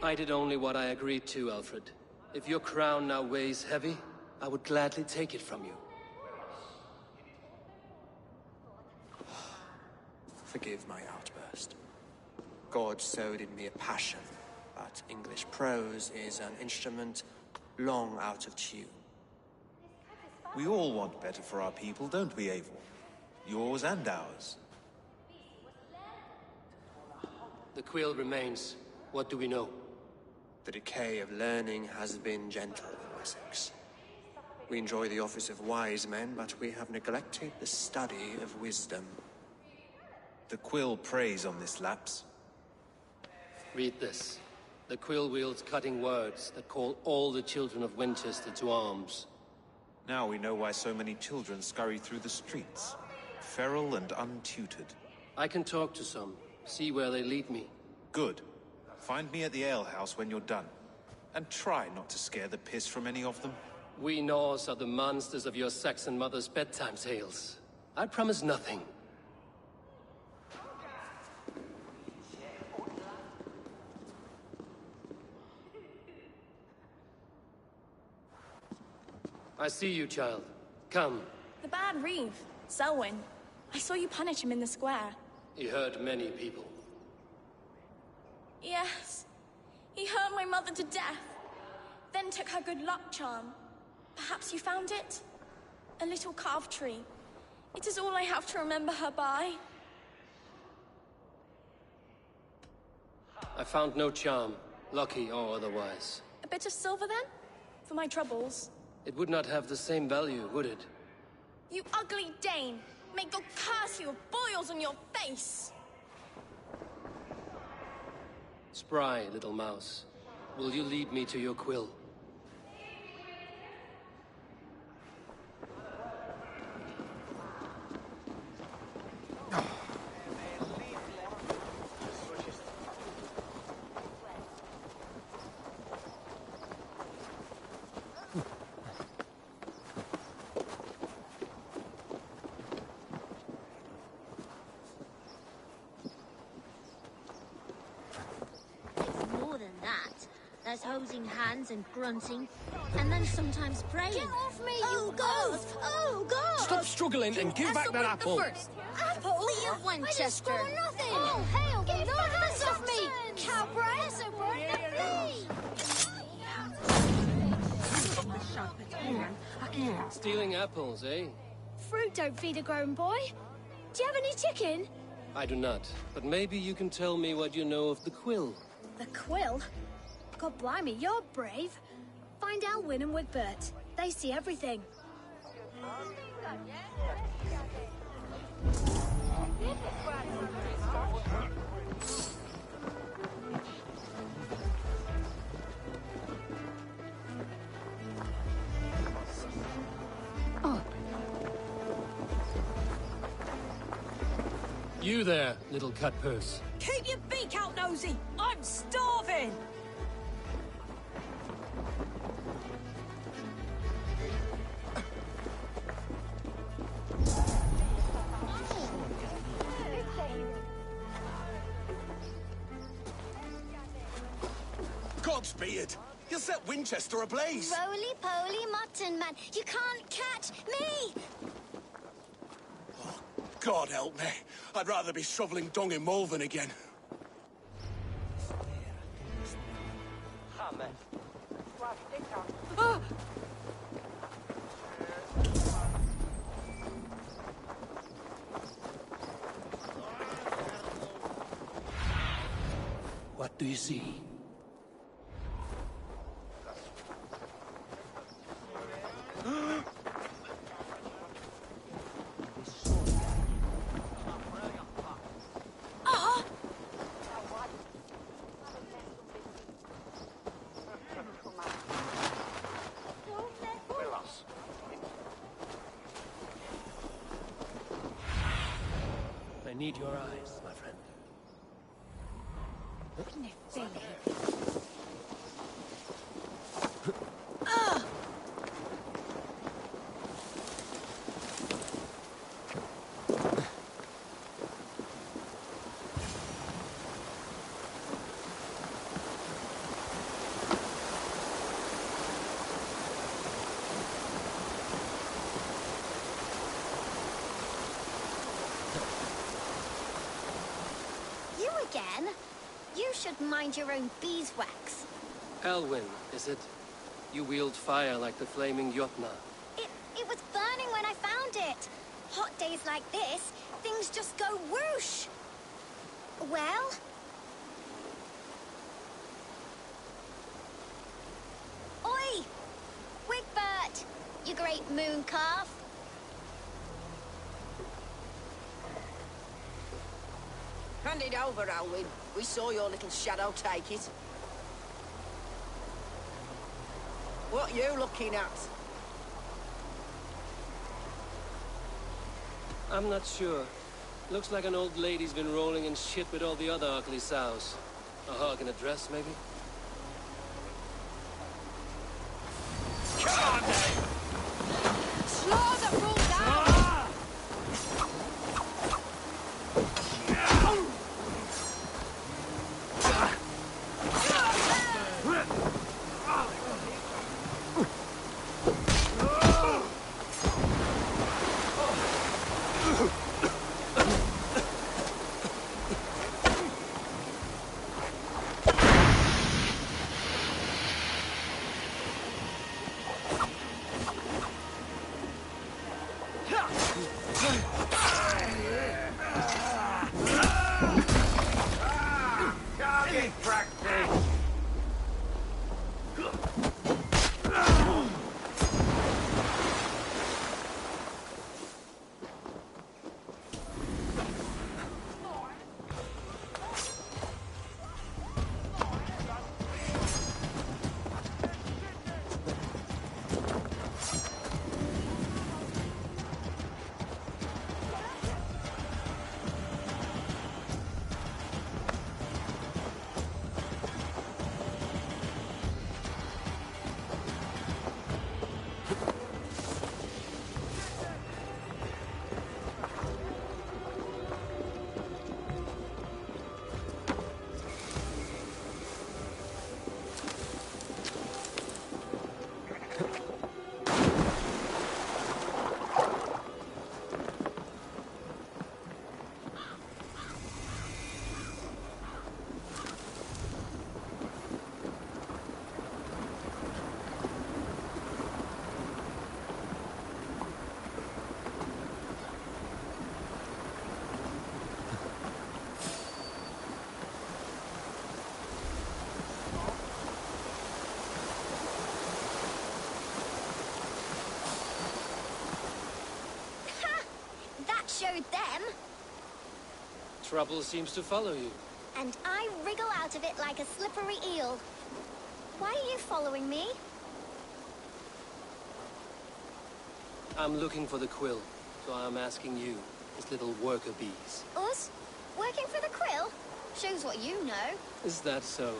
I did only what I agreed to, Alfred. If your crown now weighs heavy, I would gladly take it from you. Forgive my outburst. God sowed in me a passion, but English prose is an instrument long out of tune. We all want better for our people, don't we, Eivor? Yours and ours. The quill remains. What do we know? The decay of learning has been gentle in Wessex. We enjoy the office of wise men, but we have neglected the study of wisdom. The quill preys on this lapse. Read this. The quill wields cutting words that call all the children of Winchester to arms. Now we know why so many children scurry through the streets, feral and untutored. I can talk to some, see where they lead me. Good. Find me at the alehouse when you're done. And try not to scare the piss from any of them. We Norse are the monsters of your Saxon mother's bedtime tales. I promise nothing. I see you, child. Come. The bad Reeve, Selwyn. I saw you punish him in the square. He hurt many people. Yes. He hurt my mother to death. Then took her good luck charm. Perhaps you found it? A little carved tree. It is all I have to remember her by. I found no charm, lucky or otherwise. A bit of silver, then? For my troubles. It would not have the same value, would it? You ugly Dane! May God curse you with boils on your face! Spry, little mouse. Will you lead me to your quill? More than that. There's hosing hands and grunting, and then sometimes praying. Get off me, you God! Oh, God! Stop struggling and give back that apple. Apple? Of Winchester. I just nothing. Oh, hell, get your hands off me, cowbrain! So burn the Stealing apples, eh? Fruit don't feed a grown boy. Do you have any chicken? I do not, but maybe you can tell me what you know of the quill. The quill? God blimey, you're brave. Find Alwyn and Wigbert. They see everything. You there, little cut purse. Keep your beak out, Nosy! I'm starving! Godspeed! You set Winchester ablaze! Roly-poly mutton man, you can't catch me! God help me. I'd rather be shoveling dung in Malvern again. Ah! What do you see? I need your eyes, my friend. You again? You should mind your own beeswax. Alwyn, is it? You wield fire like the flaming Jotna. It was burning when I found it. Hot days like this, things just go whoosh. Well? Oi! Wigbert! You great moon calf. Hand it over, Alwyn. We saw your little shadow take it. What you looking at? I'm not sure. Looks like an old lady's been rolling in shit with all the other ugly sows. A hog and a dress, maybe? Come on, Dave! Slow the bull down! Trouble seems to follow you. And I wriggle out of it like a slippery eel. Why are you following me? I'm looking for the quill, so I'm asking you, as little worker bees. Us? Working for the quill? Shows what you know. Is that so?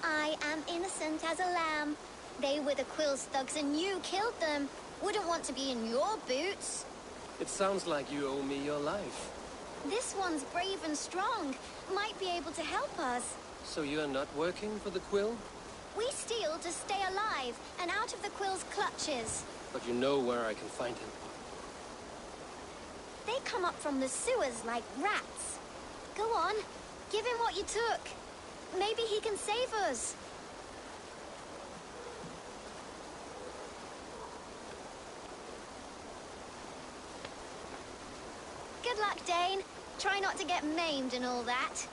I am innocent as a lamb. They were the quill's thugs and you killed them. Wouldn't want to be in your boots. It sounds like you owe me your life. This one's brave and strong. Might be able to help us. So you're not working for the quill? We steal to stay alive and out of the quill's clutches. But you know where I can find him. They come up from the sewers like rats. Go on, give him what you took. Maybe he can save us. Good luck, Dane. Try not to get maimed and all that.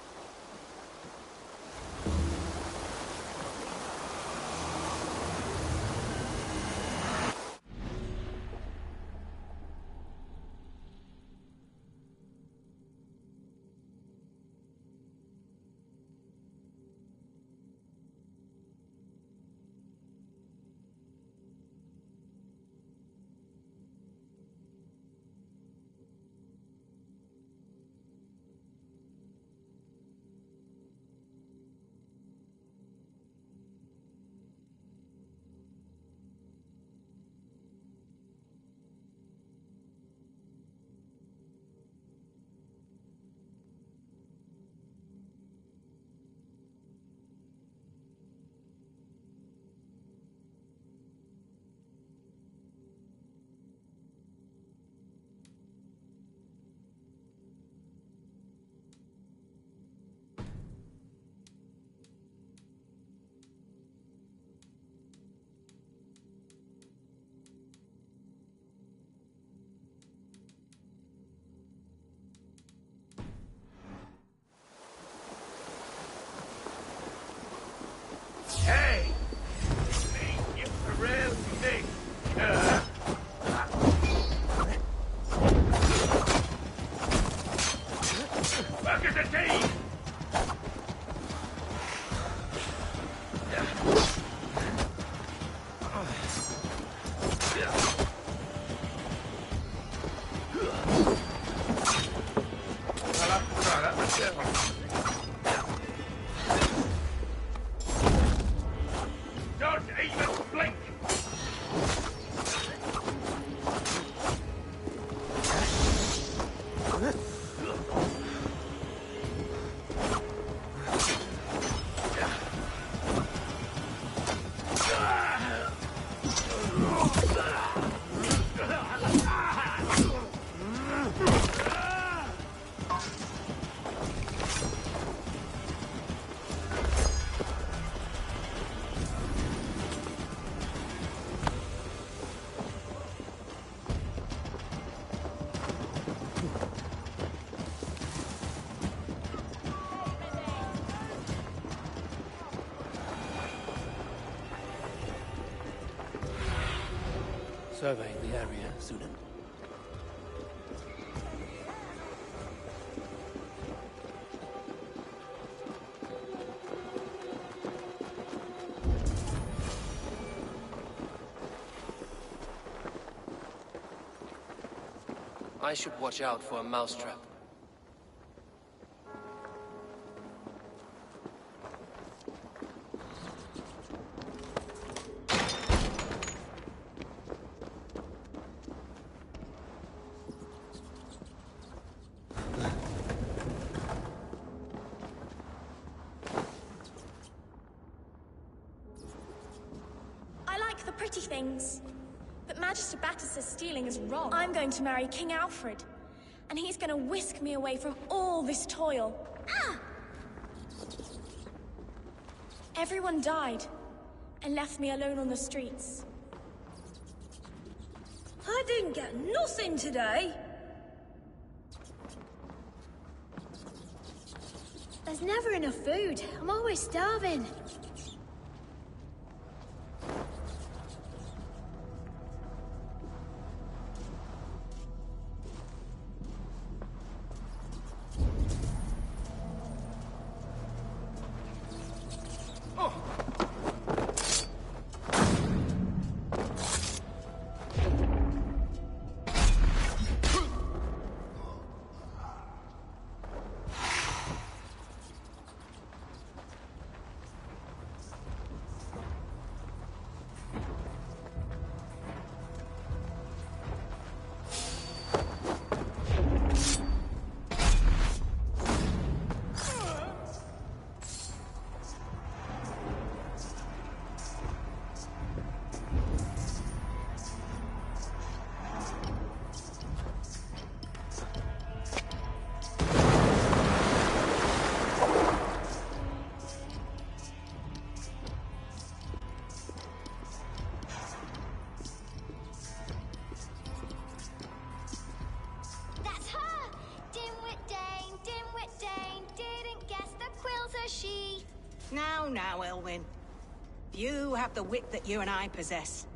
Hey! It's me, it's the real thing. Work as a team! Don't even blink! Surveying the area, Sunan. I should watch out for a mousetrap. I like the pretty things. But Magister Battus' stealing is wrong. I'm going to marry King Alfred. And he's going to whisk me away from all this toil. Ah! Everyone died. And left me alone on the streets. I didn't get nothing today. There's never enough food. I'm always starving. she... Now, Elwyn. You have the wit that you and I possess.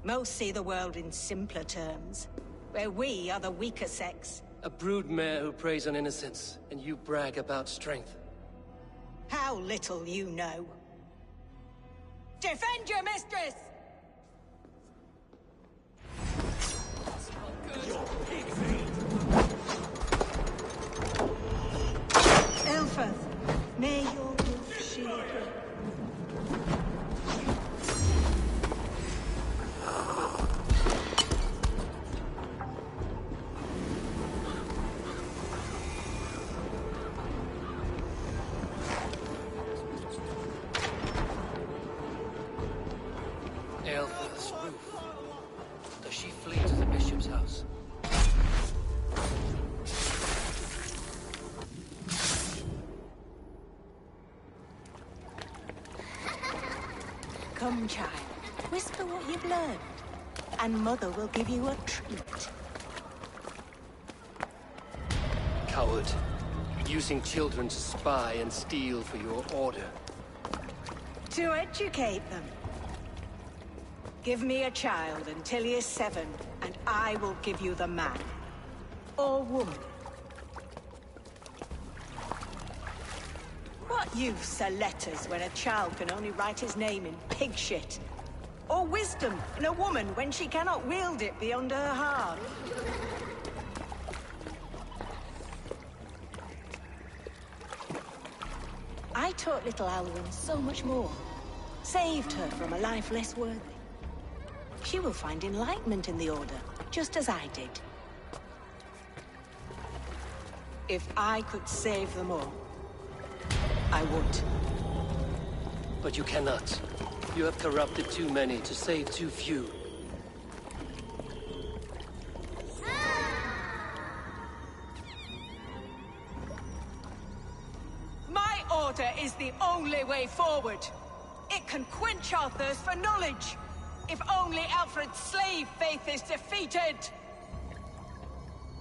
Most see the world in simpler terms, where we are the weaker sex. A broodmare who preys on innocence, and you brag about strength. How little you know. Defend your mistress! Elfeth, may your wolf shield you. Aelfirth's roof. Does she flee to the bishop's house? Come, child. Whisper what you've learned, and Mother will give you a treat. Coward. Using children to spy and steal for your order. To educate them. Give me a child until he is 7, and I will give you the man. Or woman. What use are letters when a child can only write his name in pig shit? Or wisdom in a woman when she cannot wield it beyond her heart? I taught little Alwyn so much more. Saved her from a life less worthy. She will find enlightenment in the Order, just as I did. If I could save them all, I would. But you cannot. You have corrupted too many to save too few. My order is the only way forward. It can quench our thirst for knowledge. If only Alfred's slave faith is defeated!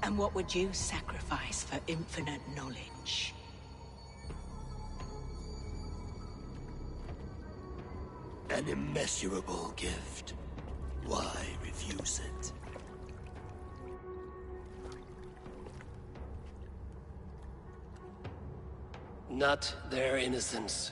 And what would you sacrifice for infinite knowledge? An immeasurable gift. Why refuse it? Not their innocence.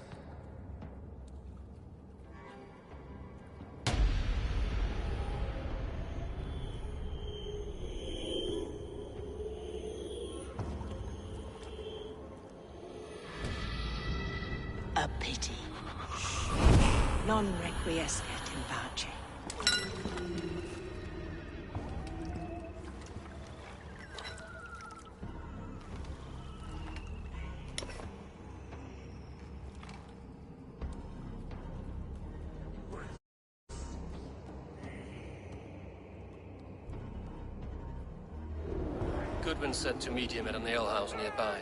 A pity. Non requiescat in pace. Goodwin said to meet him at an alehouse nearby.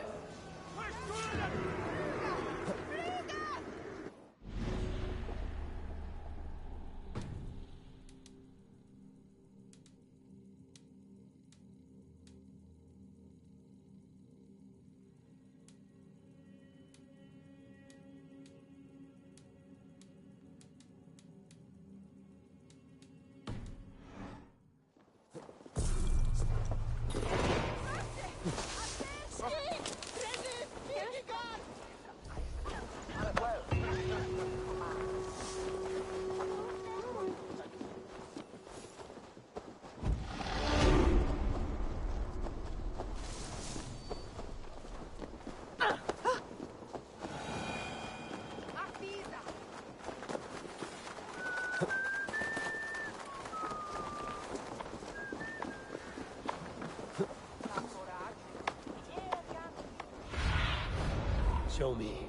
Show me.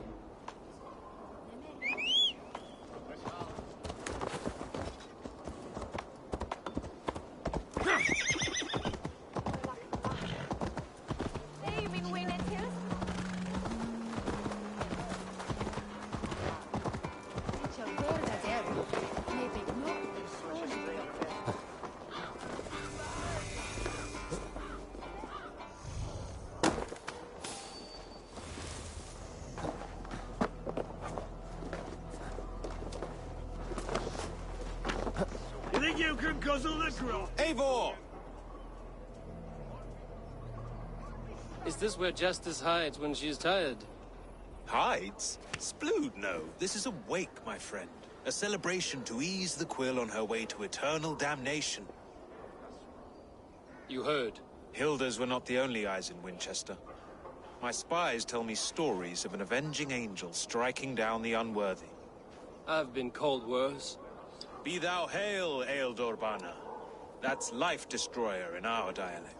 guzzle the grot. Eivor! Is this where Justice hides when she's tired? Hides? Splood, no. This is a wake, my friend. A celebration to ease the quill on her way to eternal damnation. You heard. Hilda's were not the only eyes in Winchester. My spies tell me stories of an avenging angel striking down the unworthy. I've been called worse. Be thou hail, Ealdor. That's Life Destroyer in our dialect.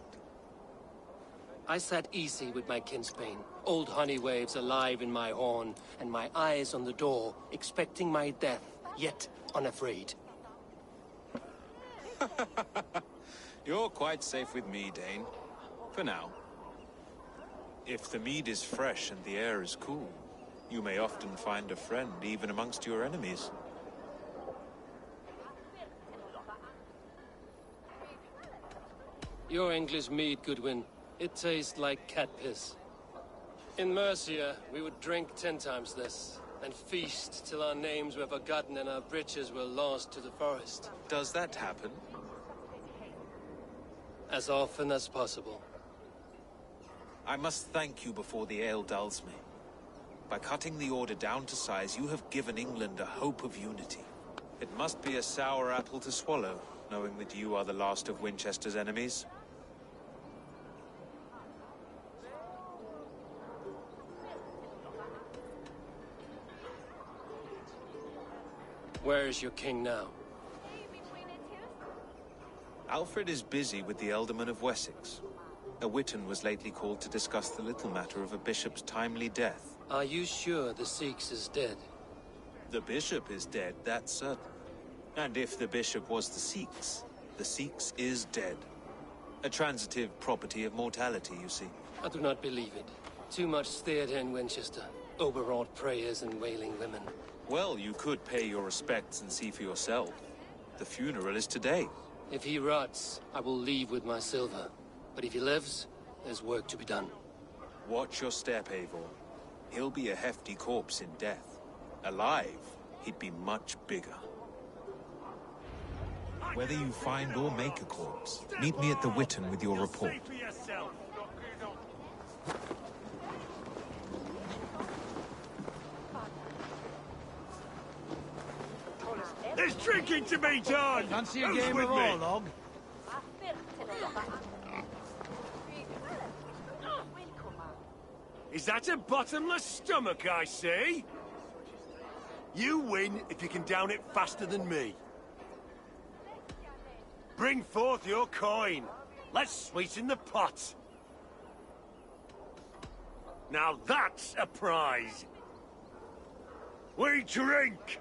I sat easy with my kinsbane, old honey waves alive in my horn, and my eyes on the door, expecting my death, yet unafraid. You're quite safe with me, Dane. For now. If the mead is fresh and the air is cool, you may often find a friend even amongst your enemies. Your English mead, Goodwin. It tastes like cat piss. In Mercia, we would drink 10 times this, and feast till our names were forgotten and our britches were lost to the forest. Does that happen? As often as possible. I must thank you before the ale dulls me. By cutting the order down to size, you have given England a hope of unity. It must be a sour apple to swallow, knowing that you are the last of Winchester's enemies. Where is your king now? Alfred is busy with the Ealdorman of Wessex. A Witten was lately called to discuss the little matter of a bishop's timely death. Are you sure the Sikhs is dead? The bishop is dead, that's certain. And if the bishop was the Sikhs is dead. A transitive property of mortality, you see. I do not believe it. Too much theatre in Winchester. Overwrought prayers and wailing women. Well, you could pay your respects and see for yourself. The funeral is today. If he rots, I will leave with my silver. But if he lives, there's work to be done. Watch your step, Eivor. He'll be a hefty corpse in death. Alive, he'd be much bigger. Whether you find or make a corpse, meet me at the Witten with your report. There's drinking to be done! Fancy a Who's game with of me? Orlog? Is that a bottomless stomach I see? You win if you can down it faster than me. Bring forth your coin. Let's sweeten the pot. Now that's a prize. We drink!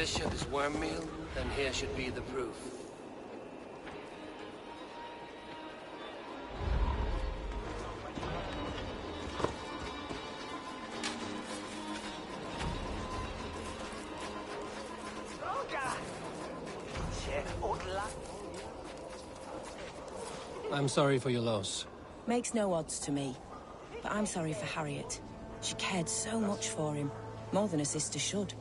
bishop is worm meal, then here should be the proof. I'm sorry for your loss. Makes no odds to me. But I'm sorry for Harriet. She cared so much for him. More than a sister should.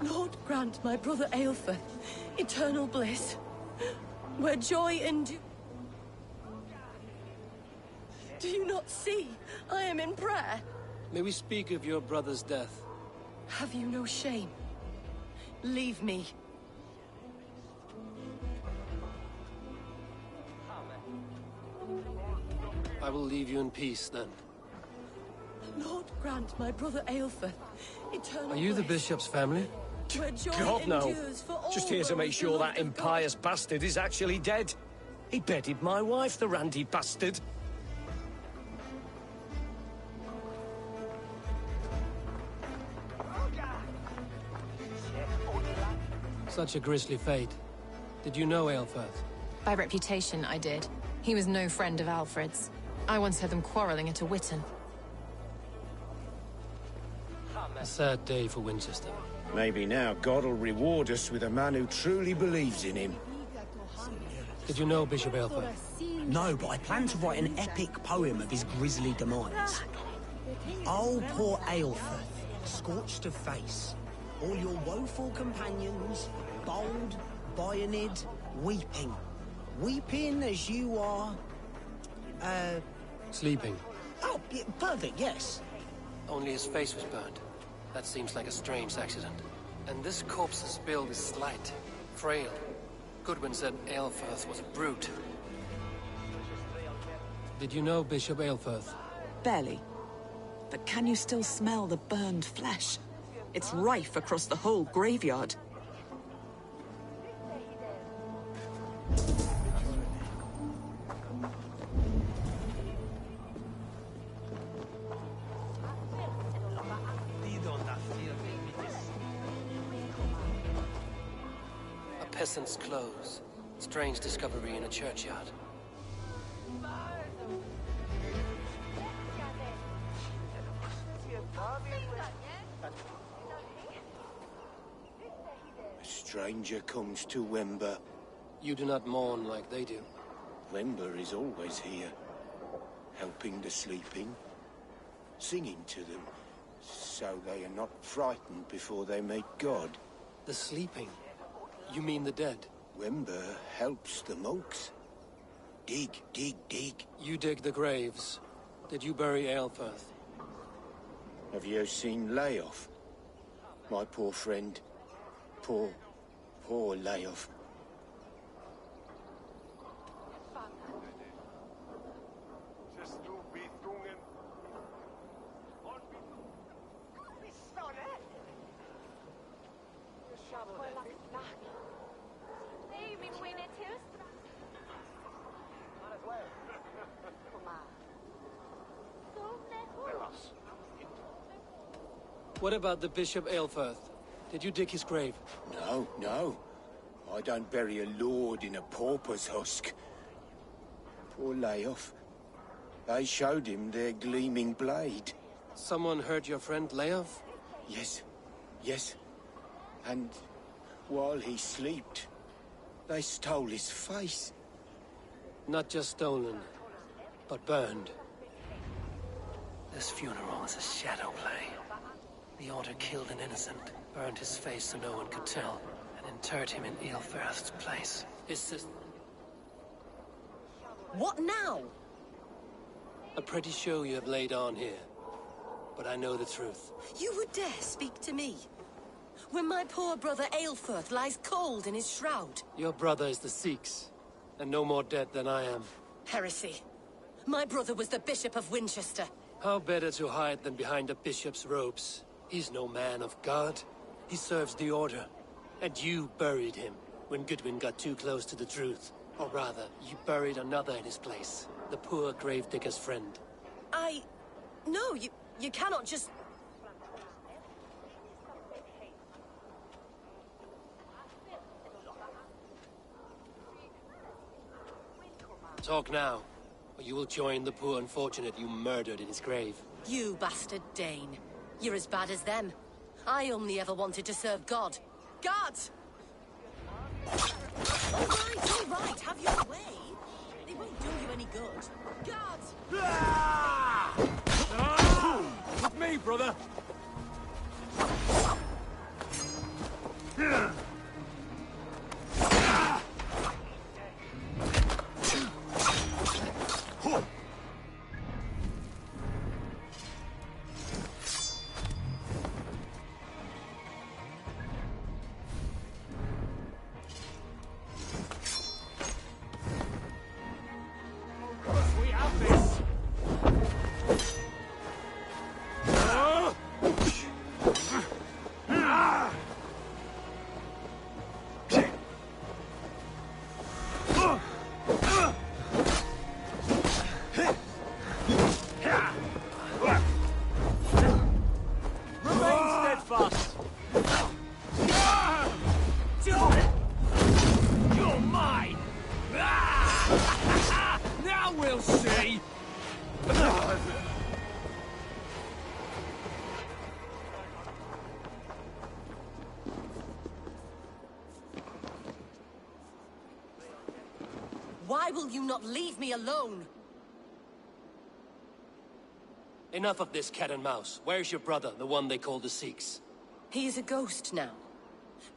Lord grant my brother Aelfir eternal bliss, where joy and... Do you not see? I am in prayer. May we speak of your brother's death? Have you no shame? Leave me. I will leave you in peace, then. Lord grant my brother Aelfir eternal Are you the bliss, bishop's family? where joy God, no. endures for all Just here to make those sure that beloved of God. impious bastard is actually dead. He bedded my wife, the randy bastard. Such a grisly fate. Did you know Aelfirth? By reputation, I did. He was no friend of Alfred's. I once heard them quarreling at a Witten. A sad day for Winchester. Maybe now God will reward us with a man who truly believes in him. Did you know Bishop Aelfirth? No, but I plan to write an epic poem of his grisly demise. Oh, poor Aelfirth, scorched of face. All your woeful companions, bold, Bionid, weeping. Weeping as you are... Sleeping. Oh, yeah, perfect, yes. Only his face was burned. That seems like a strange accident. And this corpse's build is slight, frail. Goodwin said Aelfirth was a brute. Did you know Bishop Aelfirth? Barely. But can you still smell the burned flesh? It's rife across the whole graveyard. A peasant's clothes. Strange discovery in a churchyard. A stranger comes to Wember. You do not mourn like they do. Wember is always here, helping the sleeping, singing to them, so they are not frightened before they meet God. The sleeping? You mean the dead? Wember helps the monks. Dig, dig, dig. You dig the graves. Did you bury Aelfirth? Have you seen Layoff? My poor friend. Poor Layoff. What about the Bishop Aelfirth? Did you dig his grave? No, no. I don't bury a lord in a pauper's husk. Poor Layoff. They showed him their gleaming blade. Someone hurt your friend Layoff? Yes, yes. And while he slept, they stole his face. Not just stolen, but burned. This funeral is a shadow play. The Order killed an innocent, burned his face so no one could tell, and interred him in Aelfirth's place. His sister... What now? A pretty show you have laid on here. But I know the truth. You would dare speak to me? When my poor brother Aelfirth lies cold in his shroud. Your brother is the Sikhs, and no more dead than I am. Heresy. My brother was the Bishop of Winchester. How better to hide than behind a bishop's robes? He's no man of God. He serves the Order. And you buried him when Goodwin got too close to the truth. Or rather, you buried another in his place. The poor gravedigger's friend. No, you cannot just... Talk now, or you will join the poor unfortunate you murdered in his grave. You bastard Dane. You're as bad as them. I only ever wanted to serve God. Guards! All right, have your way. They won't do you any good. Guards! With me, brother! Why will you not leave me alone? Enough of this cat and mouse. Where's your brother, the one they call the Sikhs? He is a ghost now.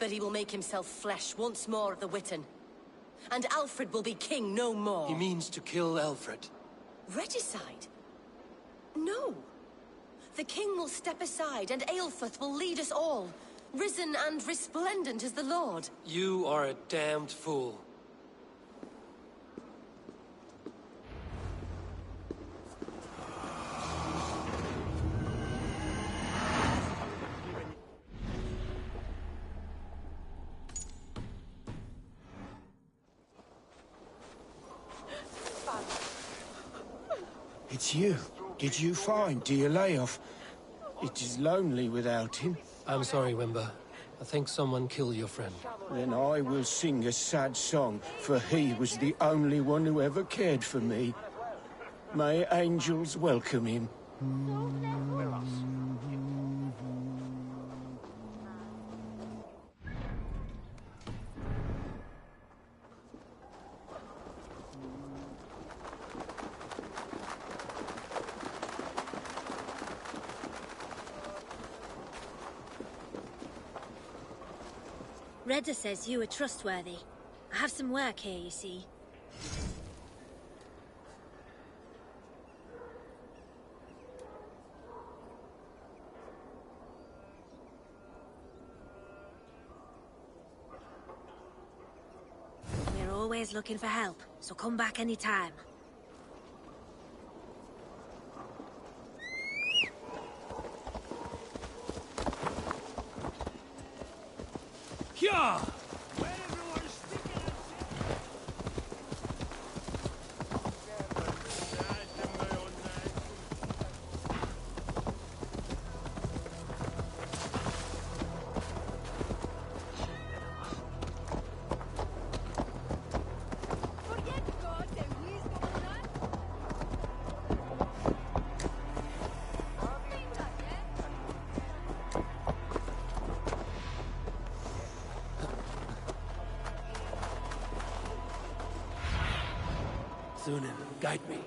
But he will make himself flesh once more of the Witten. And Alfred will be king no more. He means to kill Alfred. Regicide? No. The king will step aside and Aelfrith will lead us all. Risen and resplendent as the Lord. You are a damned fool. It's you. Did you find dear Layoff? It is lonely without him. I'm sorry, Wimber. I think someone killed your friend. Then I will sing a sad song, for he was the only one who ever cared for me. May angels welcome him. Redda says you are trustworthy. I have some work here, you see. We're always looking for help, so come back anytime. Yeah! Zunin, guide me.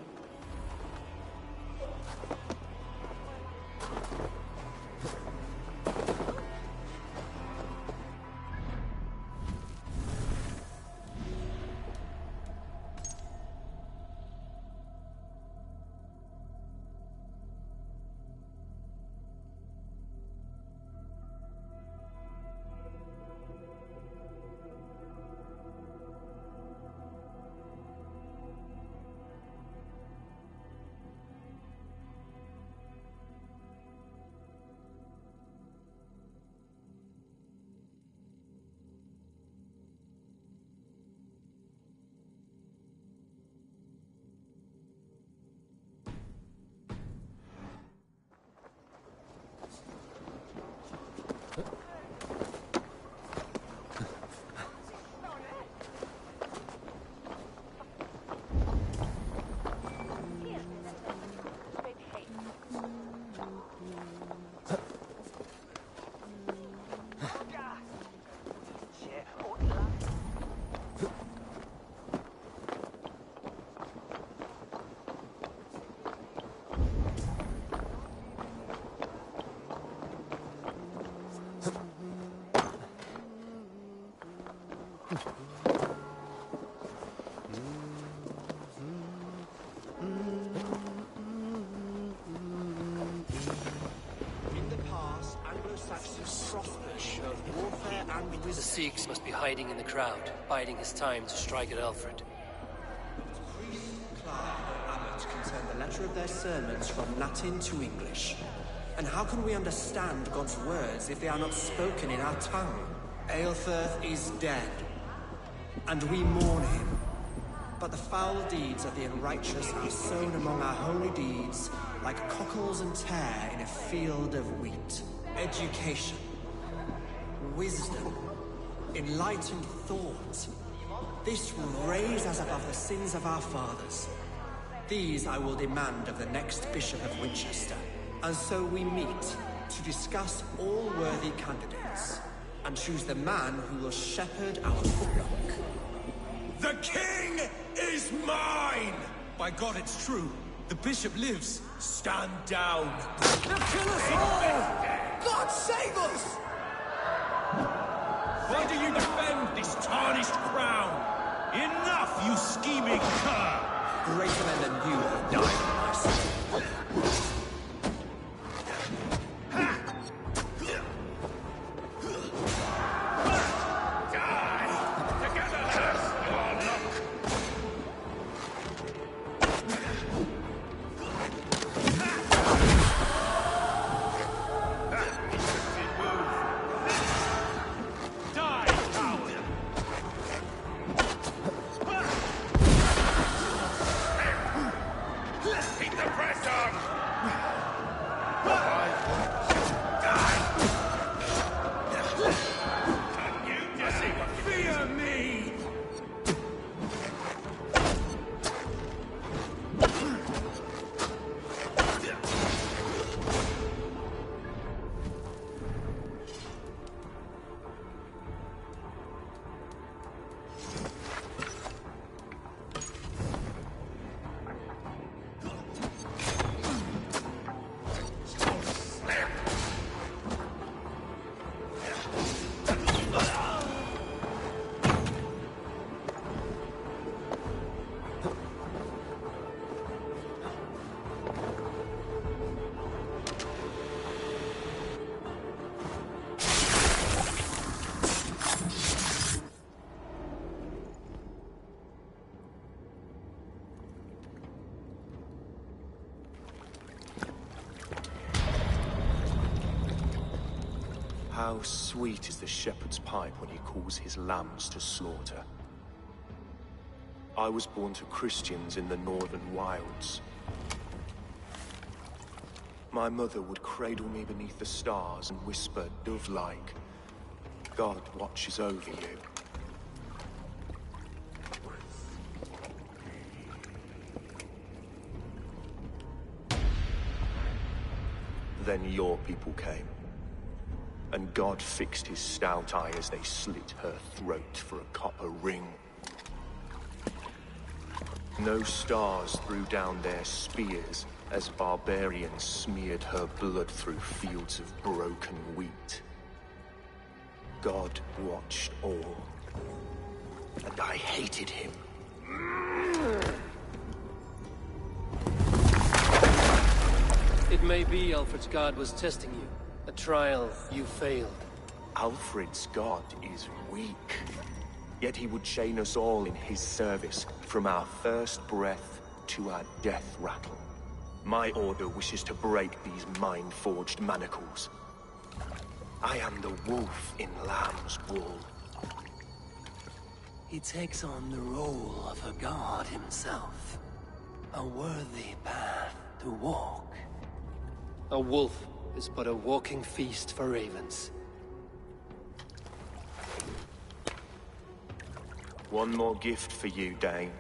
The Sikhs must be hiding in the crowd, biding his time to strike at Alfred. Priest, clerk, or abbot can turn the letter of their sermons from Latin to English. And how can we understand God's words if they are not spoken in our tongue? Aelfirth is dead, and we mourn him. But the foul deeds of the unrighteous are sown among our holy deeds, like cockles and tare in a field of wheat. Education, wisdom, enlightened thought. This will raise us above the sins of our fathers. These I will demand of the next Bishop of Winchester. And so we meet to discuss all worthy candidates and choose the man who will shepherd our flock. The king is mine! By God, it's true. The bishop lives. Stand down. They'll kill us all! God save us! Why do you defend this tarnished crown? Enough, you scheming cur! Greater men than you have died on my side. How sweet is the shepherd's pipe when he calls his lambs to slaughter. I was born to Christians in the northern wilds. My mother would cradle me beneath the stars and whisper, dove-like, God watches over you. Then your people came. And God fixed his stout eye as they slit her throat for a copper ring. No stars threw down their spears as barbarians smeared her blood through fields of broken wheat. God watched all, and I hated him. It may be Alfred's God was testing you. A trial you failed. Alfred's God is weak. Yet he would chain us all in his service, from our first breath to our death rattle. My order wishes to break these mind-forged manacles. I am the wolf in lamb's wool. He takes on the role of a god himself. A worthy path to walk. A wolf is but a walking feast for ravens. One more gift for you, Dane.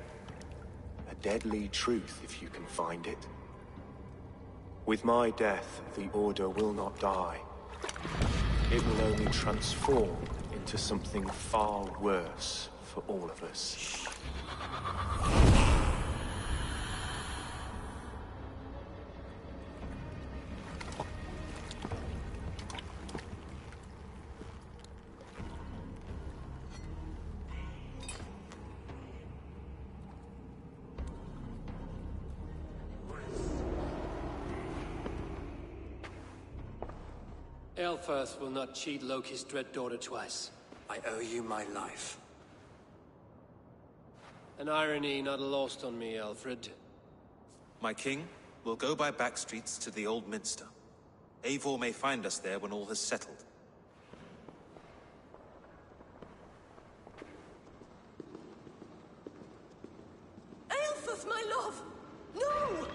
A deadly truth, if you can find it. With my death, the Order will not die. It will only transform into something far worse for all of us. Aelfirth will not cheat Loki's dread daughter twice. I owe you my life. An irony not lost on me, Alfred. My king, we'll go by back streets to the Old Minster. Eivor may find us there when all has settled. Aelfrith, my love! No!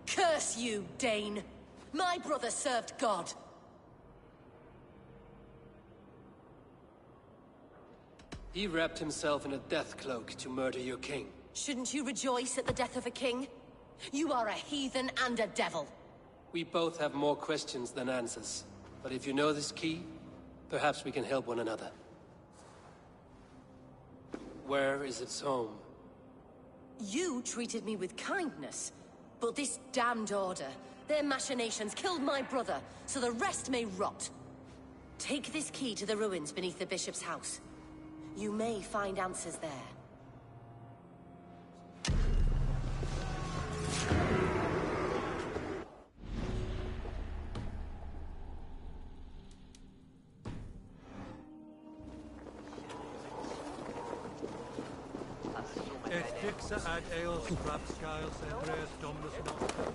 Curse you, Dane! My brother served God. He wrapped himself in a death cloak to murder your king. Shouldn't you rejoice at the death of a king? You are a heathen and a devil. We both have more questions than answers. But if you know this key, perhaps we can help one another. Where is its home? You treated me with kindness, but this damned order, their machinations killed my brother, so the rest may rot. Take this key to the ruins beneath the bishop's house. You may find answers there. Et fixa ad eos rapscales Andreas Dominus Nostrum.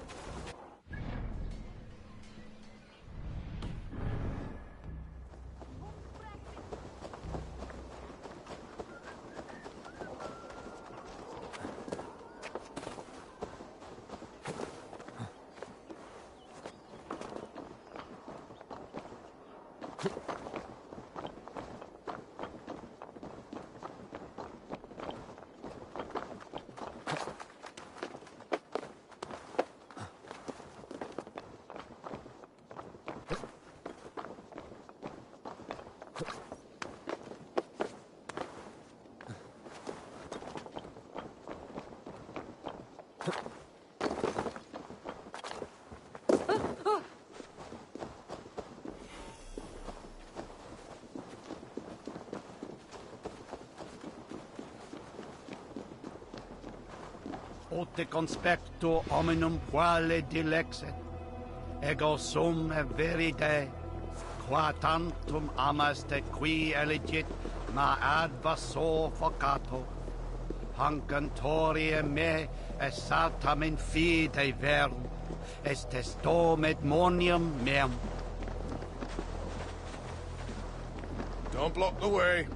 Ote conspecto hominum quale dilexet, ego sum veride, qua tantum amaste qui elegit ma adversor focato, hancantorie me es sartam in fide verum, est testum et monium meum. Don't block the way.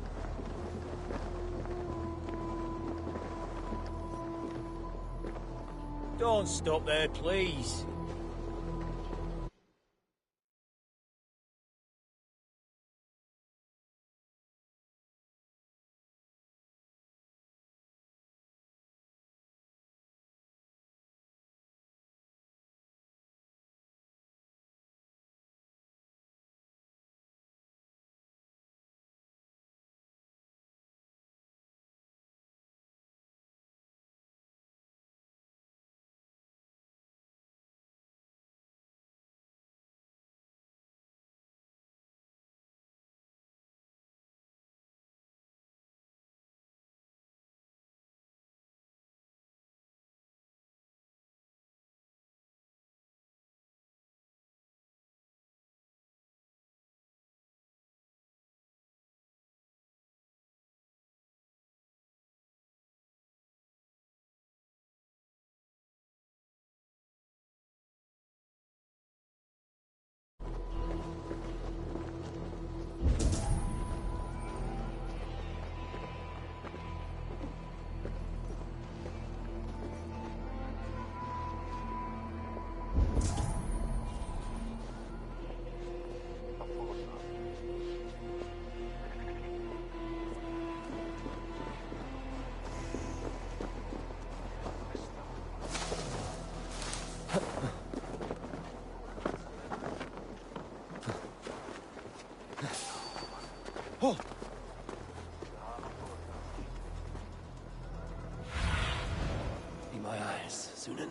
Don't stop there, please. Oh! Be my eyes, Sunan.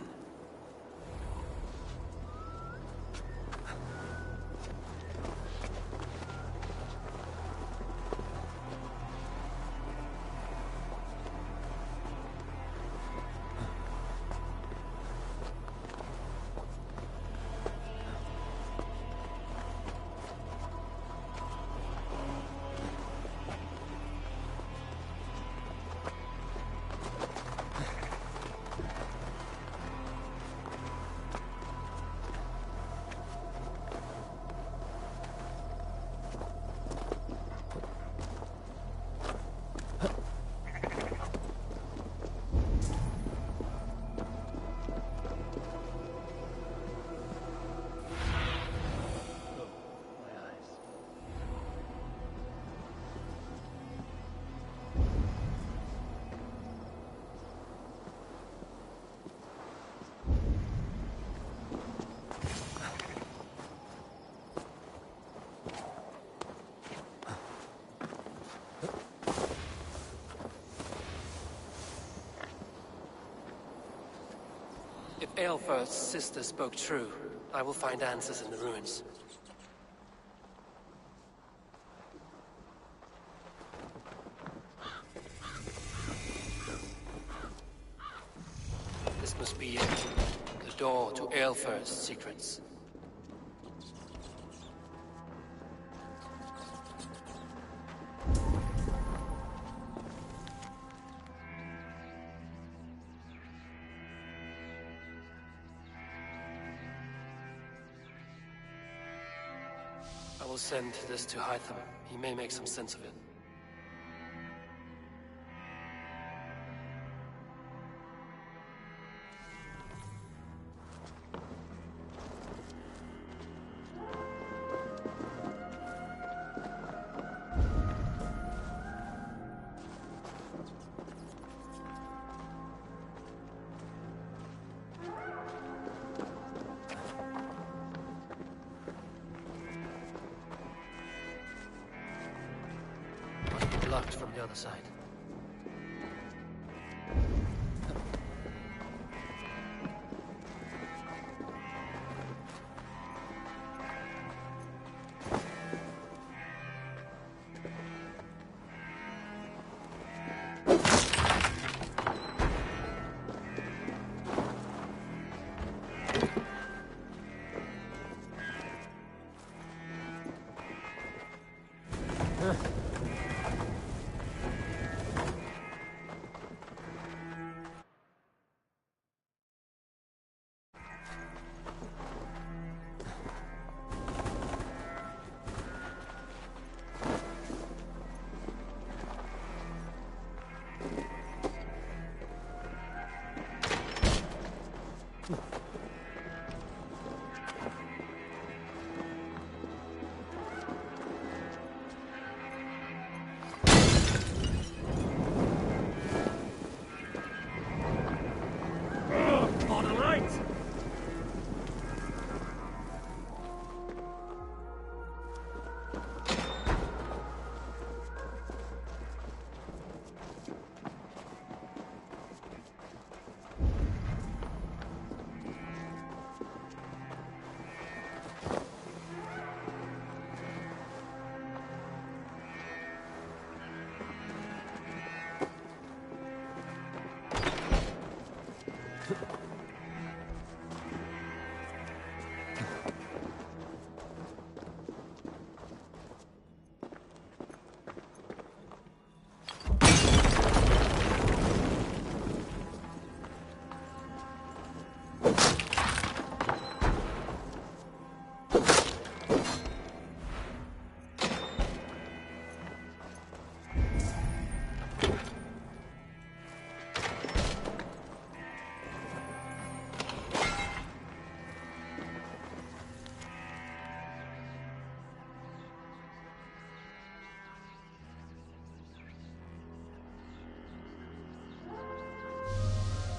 Aelfirth's sister spoke true, I will find answers in the ruins. This must be it. The door to Aelfirth's secrets. I will send this to Hytham. He may make some sense of it. Locked from the other side.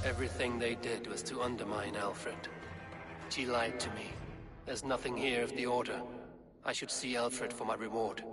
Everything they did was to undermine Alfred. She lied to me. There's nothing here of the Order. I should see Alfred for my reward.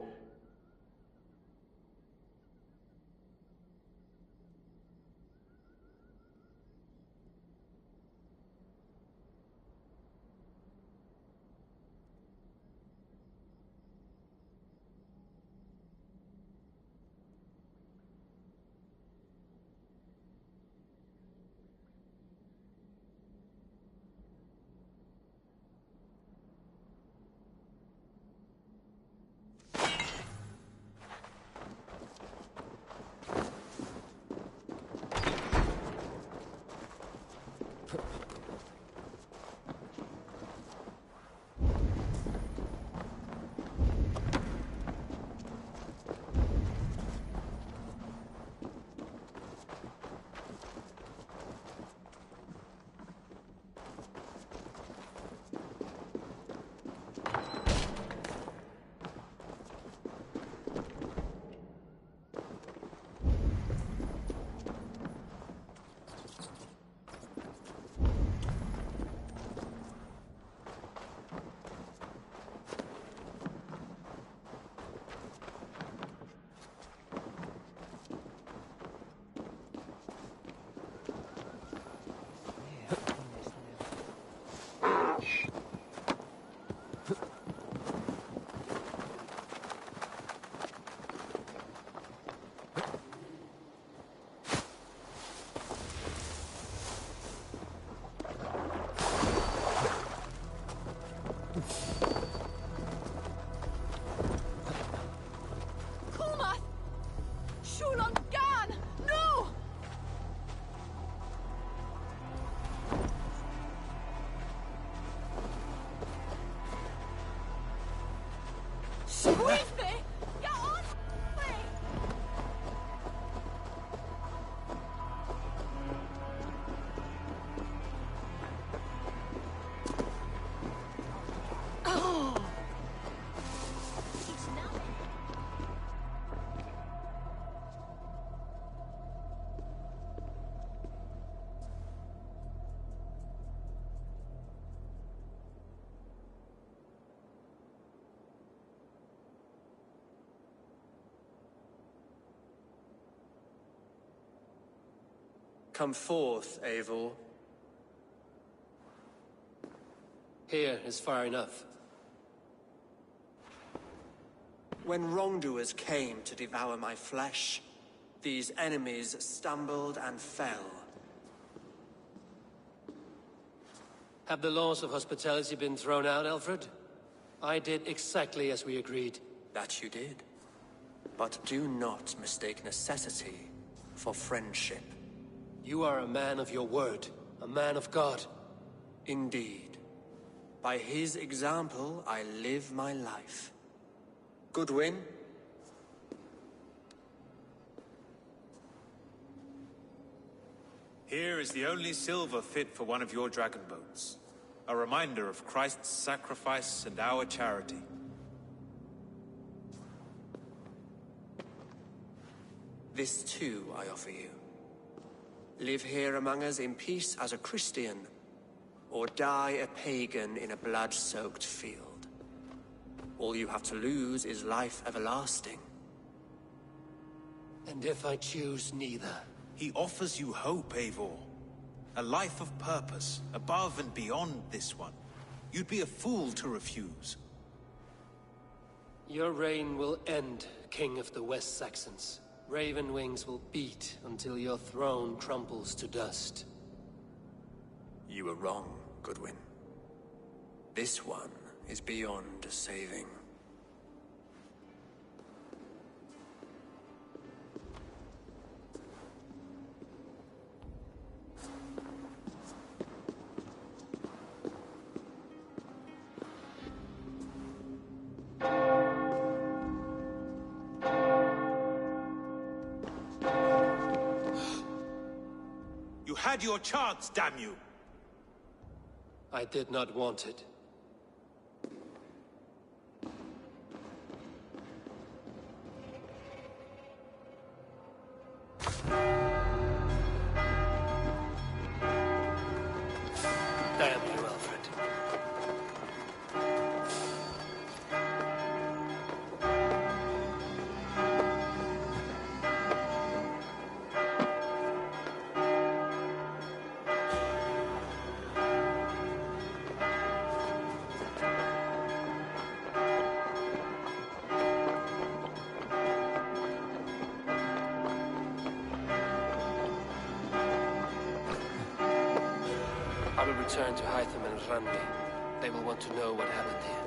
Come forth, Eivor. Here is far enough. When wrongdoers came to devour my flesh, these enemies stumbled and fell. Have the laws of hospitality been thrown out, Alfred? I did exactly as we agreed. That you did. But do not mistake necessity for friendship. You are a man of your word, a man of God. Indeed. By his example, I live my life. Goodwin? Here is the only silver fit for one of your dragon boats. A reminder of Christ's sacrifice and our charity. This too I offer you. Live here among us in peace as a Christian, or die a pagan in a blood-soaked field. All you have to lose is life everlasting. And if I choose neither? He offers you hope, Eivor. A life of purpose, above and beyond this one. You'd be a fool to refuse. Your reign will end, King of the West Saxons. Raven wings will beat until your throne crumbles to dust. You were wrong, Goodwin. This one is beyond saving. You had your chance, damn you! I did not want it. Damn you, Alfred. I will return to Hytham and Randi. They will want to know what happened here.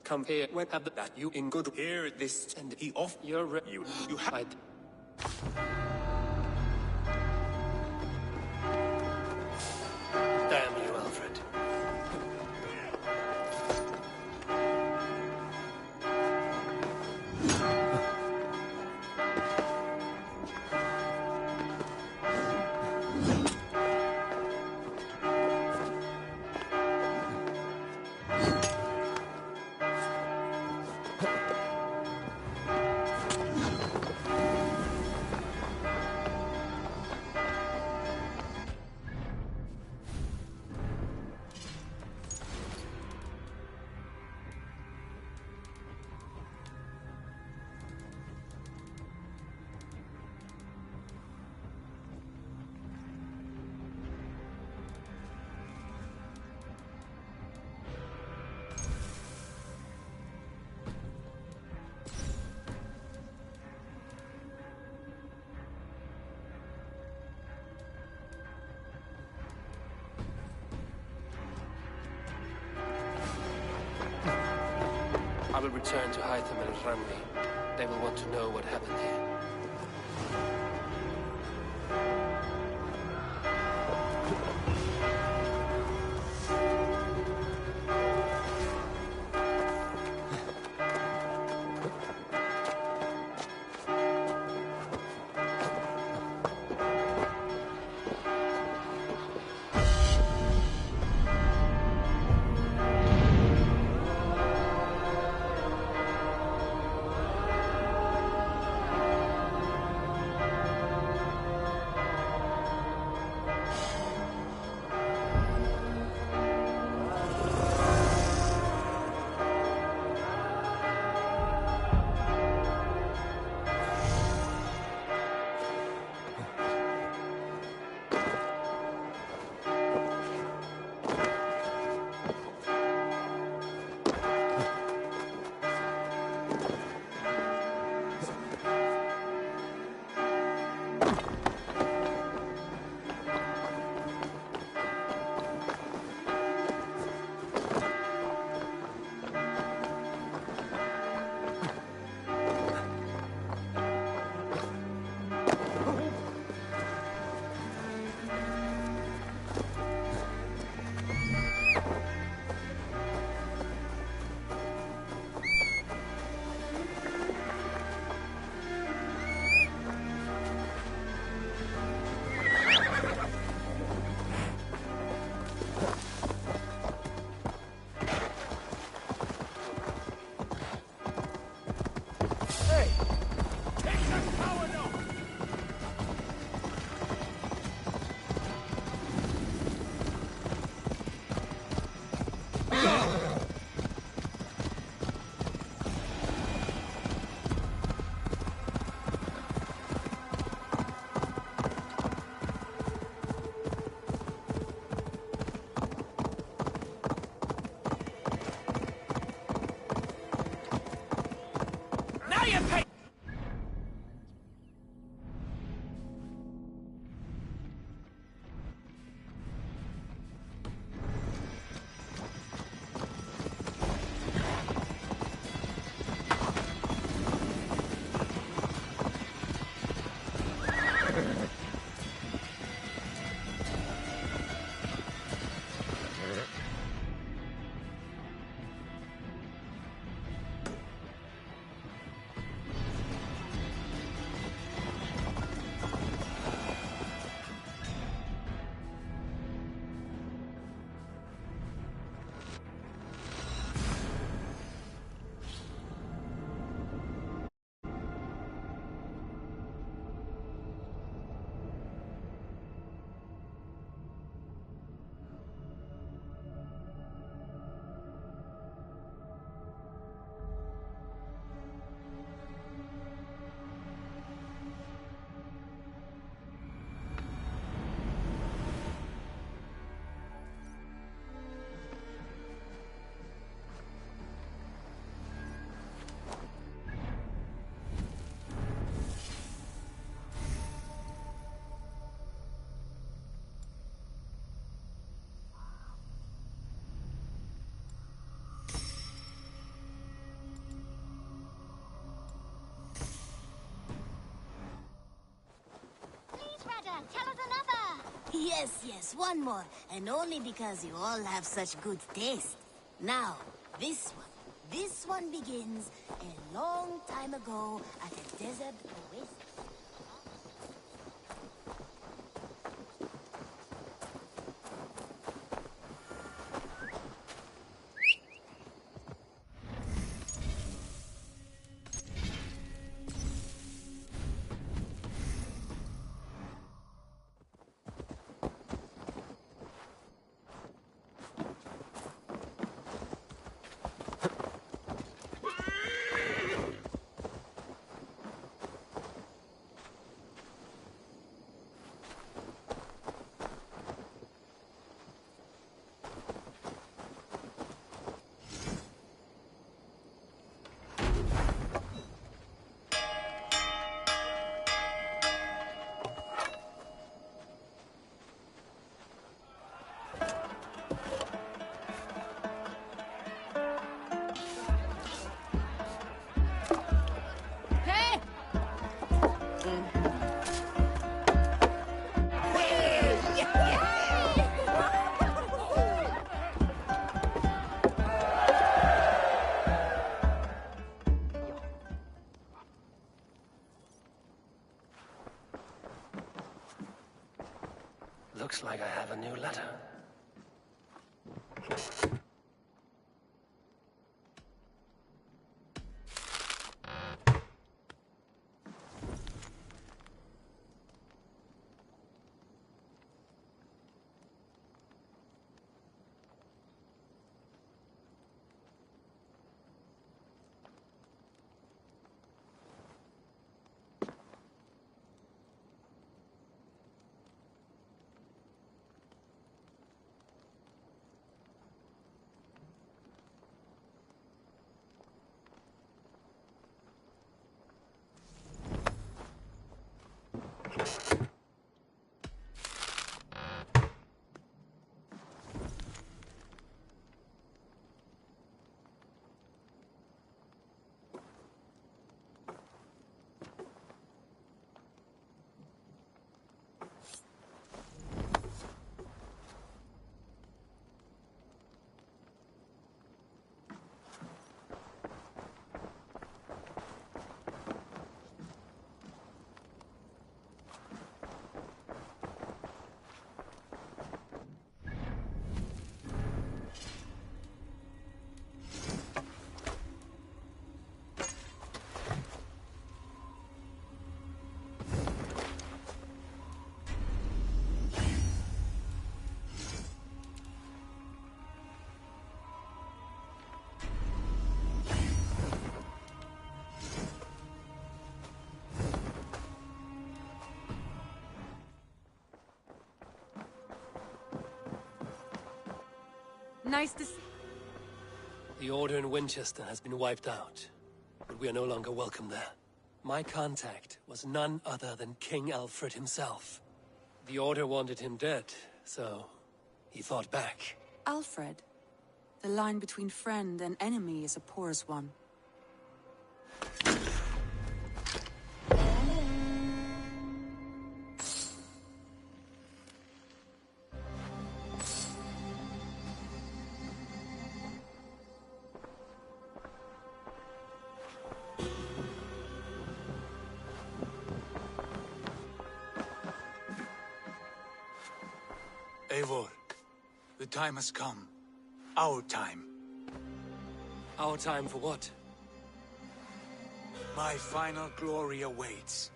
Come here when have that you in good here this and he off your you had Damn you, Alfred. will return to Hytham and Ranvi. They will want to know what happened here. Tell us another! Yes, one more. And only because you all have such good taste. Now, this one. This one begins a long time ago at a desert oasis. Looks like I have a new letter. Nice to see. The Order in Winchester has been wiped out, but we are no longer welcome there. My contact was none other than King Alfred himself. The Order wanted him dead, so he fought back. Alfred? The line between friend and enemy is a porous one. Eivor, the time has come. Our time. Our time for what? My final glory awaits.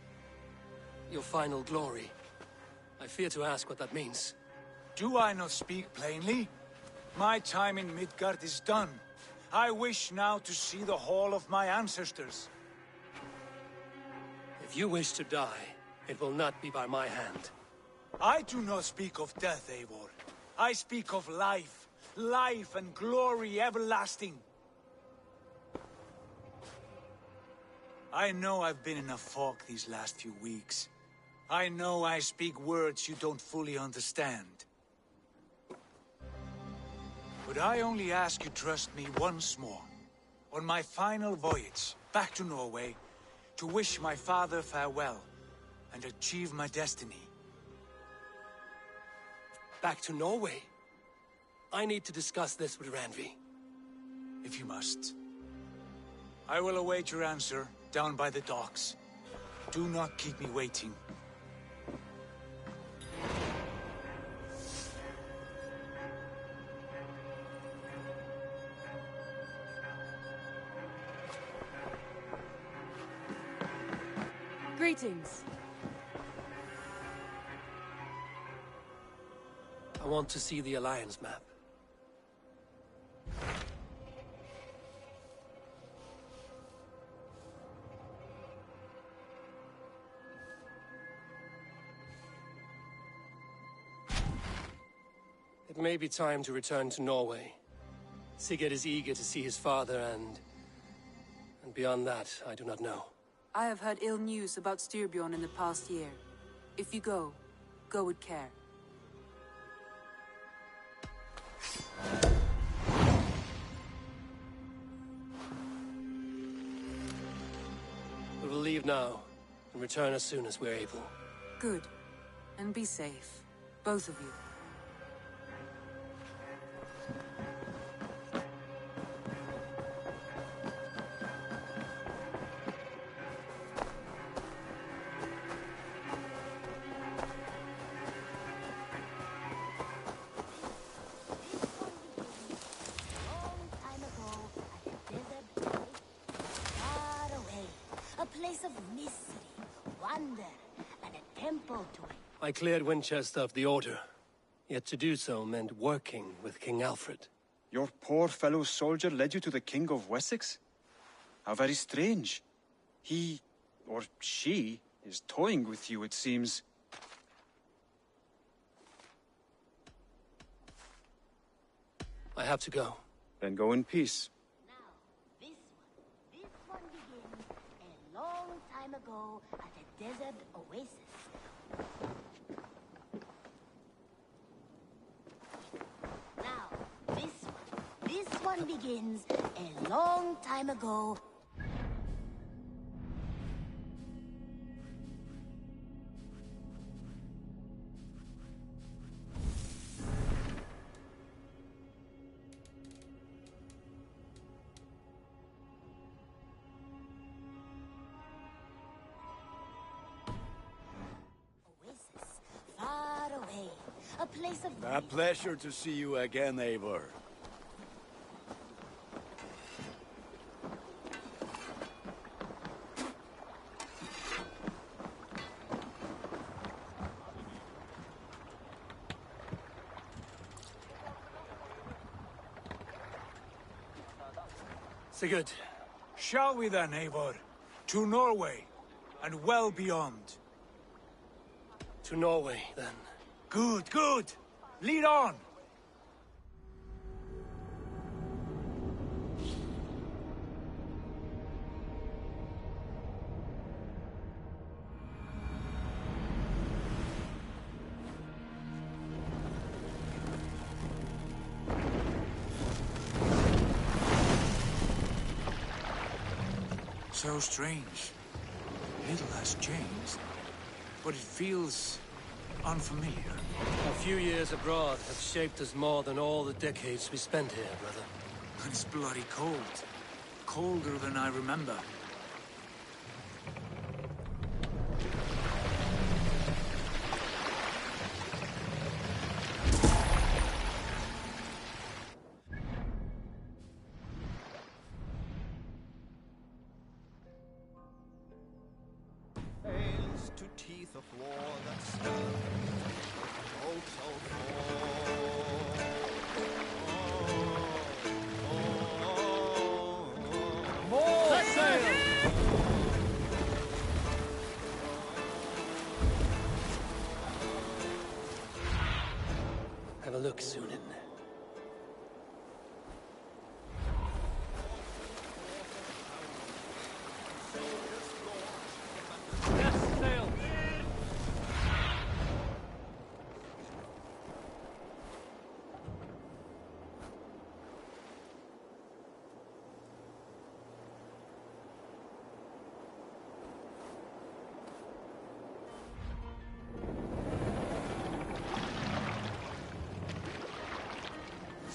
Your final glory? I fear to ask what that means. Do I not speak plainly? My time in Midgard is done. I wish now to see the hall of my ancestors. If you wish to die, it will not be by my hand. I do not speak of death, Eivor. I speak of life. Life and glory everlasting. I know I've been in a fog these last few weeks. I know I speak words you don't fully understand. But I only ask you trust me once more. On my final voyage back to Norway, to wish my father farewell and achieve my destiny. Back to Norway? I need to discuss this with Randvi. If you must. I will await your answer down by the docks. Do not keep me waiting. Greetings. I want to see the Alliance map. It may be time to return to Norway. Sigurd is eager to see his father and beyond that, I do not know. I have heard ill news about Styrbjorn in the past year. If you go, go with care. We will leave now, and return as soon as we're able. Good. And be safe. Both of you. place of mystery, wonder, and a temple to it. I cleared Winchester of the Order. Yet to do so meant working with King Alfred. Your poor fellow soldier led you to the King of Wessex? How very strange. He, or she, is toying with you, it seems. I have to go. Then go in peace. This one begins a long time ago at a desert oasis. Now, this one begins a long time ago. Far away, a place of... A pleasure to see you again, Eivor. Sigurd. Shall we then, Eivor? To Norway, and well beyond. To Norway, then. Good, good! Lead on! So strange. Little has changed, but it feels unfamiliar. A few years abroad have shaped us more than all the decades we spent here, brother. And it's bloody cold. Colder than I remember. Hails to teeth of war that stir. More sail! Have a look, Sunan.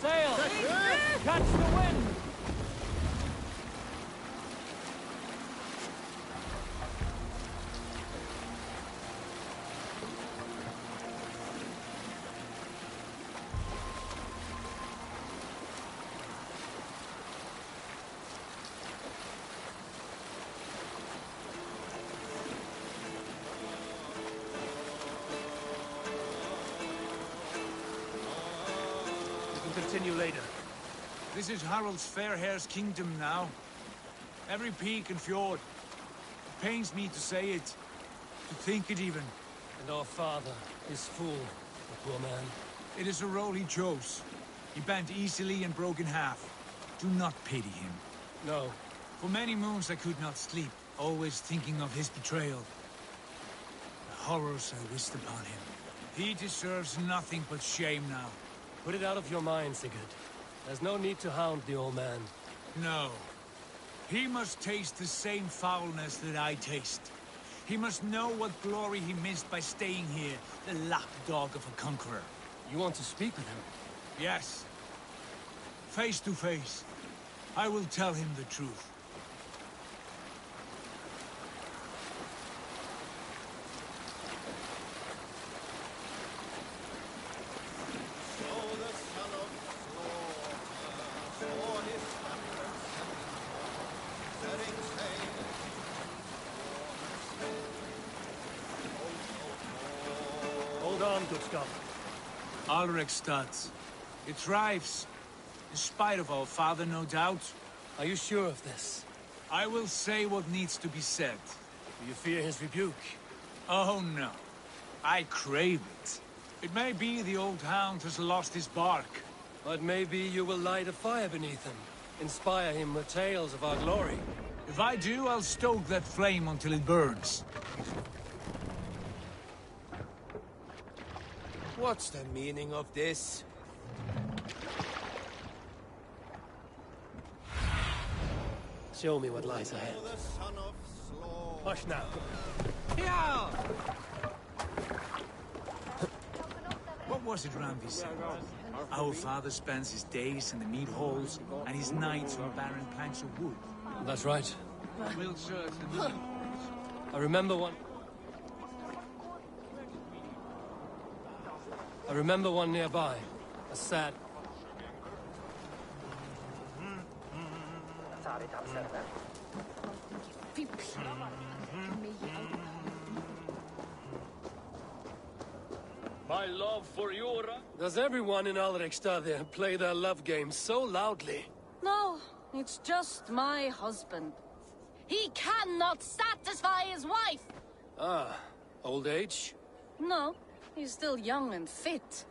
Sail! Catch the wind! Continue later. This is Harald's fair hair's kingdom now. Every peak and fjord. It pains me to say it, to think it even. And our father is fool, the poor man. It is a role he chose. He bent easily and broke in half. Do not pity him. No. For many moons I could not sleep, always thinking of his betrayal. The horrors I wished upon him. He deserves nothing but shame now. Put it out of your mind, Sigurd. There's no need to hound the old man. No. He must taste the same foulness that I taste. He must know what glory he missed by staying here, the lapdog of a conqueror. You want to speak with him? Yes. Face to face. I will tell him the truth. on, Gustav? Alrekstad. It thrives. In spite of our father, no doubt. Are you sure of this? I will say what needs to be said. Do you fear his rebuke? Oh no. I crave it. It may be the old hound has lost his bark. But maybe you will light a fire beneath him. Inspire him with tales of our glory. If I do, I'll stoke that flame until it burns. What's the meaning of this? Show me what lies ahead. Hush now. Yeah! What was it Randvi said? Our father spends his days in the mead halls and his nights on barren planks of wood. That's right. We'll search the mead halls. I remember one nearby. A sad... My love for you... Does everyone in Alrekstad play their love game so loudly? No, it's just my husband. He cannot satisfy his wife! Ah, old age? No, he's still young and fit.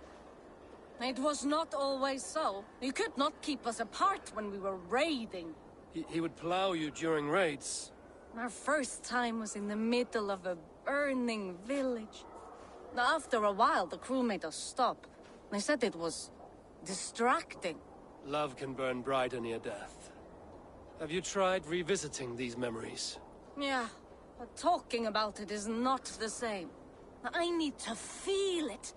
It was not always so. You could not keep us apart when we were raiding. He would plow you during raids. Our first time was in the middle of a burning village. After a while, the crew made us stop. They said it was distracting. Love can burn brighter near death. Have you tried revisiting these memories? Yeah, but talking about it is not the same. I need to feel it,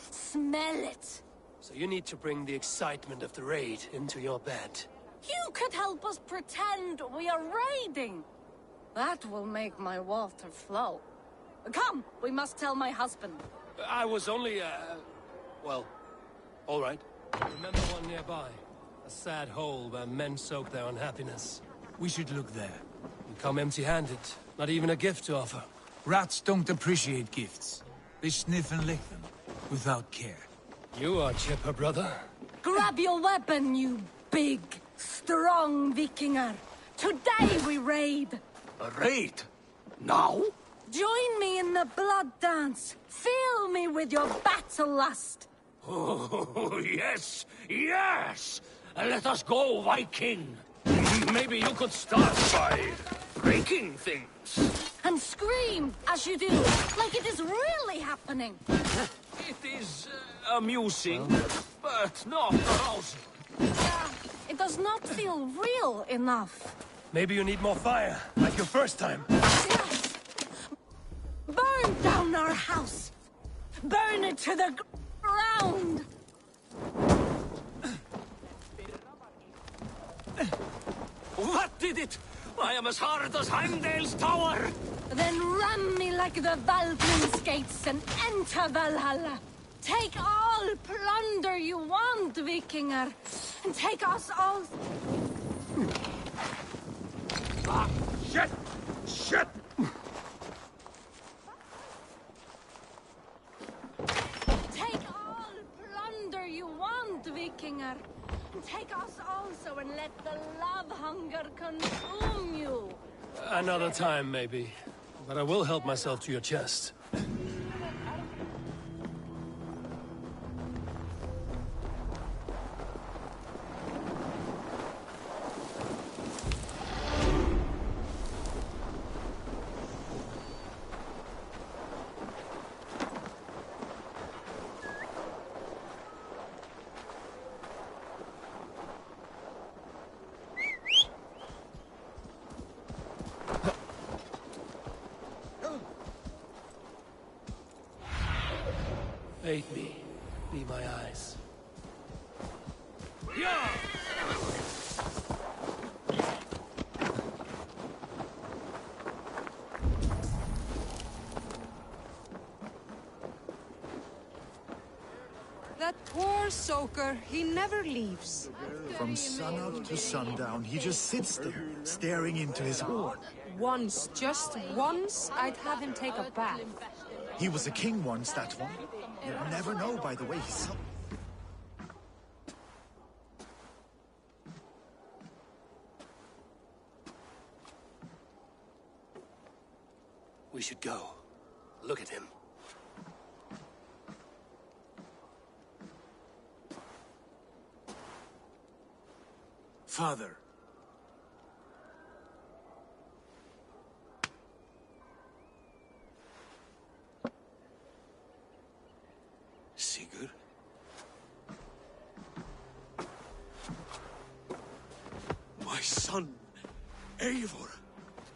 smell it. So you need to bring the excitement of the raid into your bed. You could help us pretend we are raiding. That will make my water flow. Come, we must tell my husband. I was only, well, all right. Remember one nearby. A sad hole where men soak their unhappiness. We should look there. You come empty-handed. Not even a gift to offer. Rats don't appreciate gifts. They sniff and lick them, without care. You are chipper, brother. Grab your weapon, you big, strong Vikinger. Today we raid. A raid? Now? Join me in the blood dance. Fill me with your battle lust. Oh, yes, yes! Let us go, Viking. Maybe you could start by breaking things. And scream, as you do, like it is really happening. It is amusing, but not arousing. It does not feel real enough. Maybe you need more fire, like your first time. Yes. Burn down our house. Burn it to the ground. What did it? I am as hard as Heimdall's tower. Then ram me like the Valkyrie skates and enter Valhalla. Take all plunder you want, Vikinger, and take us all. Ah, shit! Shit! Take all plunder you want, Vikinger. Take us also and let the love hunger consume you. Another time, maybe. But I will help myself to your chest. Aid me. Be my eyes. Yeah! That poor soaker, he never leaves. From sunup to sundown, he just sits there, staring into his horn. Once, just once, I'd have him take a bath. He was a king once, that one. You'd never know by the way he saw. We should go. Look at him. Father. Sigurd? My son, Eivor.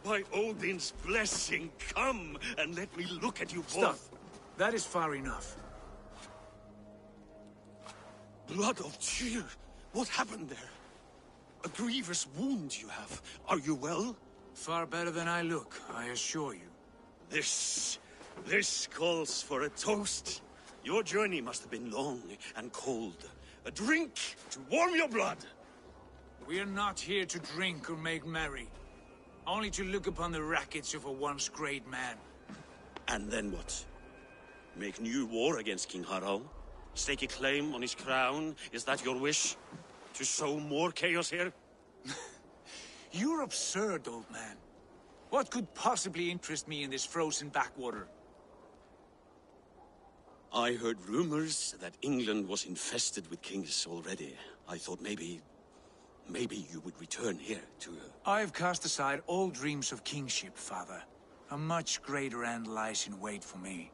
By Odin's blessing, come and let me look at you both. Stop. That is far enough. Blood of Tyr. What happened there? A grievous wound you have. Are you well? Far better than I look, I assure you. This calls for a toast. Your journey must have been long and cold. A drink to warm your blood. We are not here to drink or make merry. Only to look upon the rackets of a once great man. And then what? Make new war against King Harald? Stake a claim on his crown? Is that your wish? To sow more chaos here? You're absurd, old man. What could possibly interest me in this frozen backwater? I heard rumors that England was infested with kings already. I thought maybe you would return here to... I've cast aside all dreams of kingship, father. A much greater end lies in wait for me.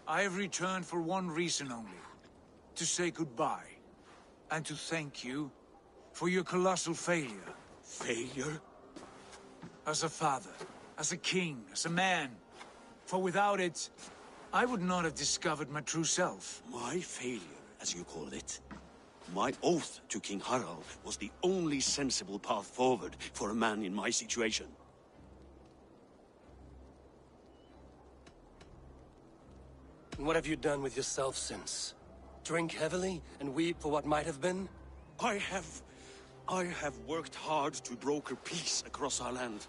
I have returned for one reason only. To say goodbye. And to thank you for your colossal failure. Failure? As a father, as a king, as a man. For without it, I would not have discovered my true self. My failure, as you call it. My oath to King Harald was the only sensible path forward for a man in my situation. And what have you done with yourself since? Drink heavily and weep for what might have been? I have worked hard to broker peace across our land.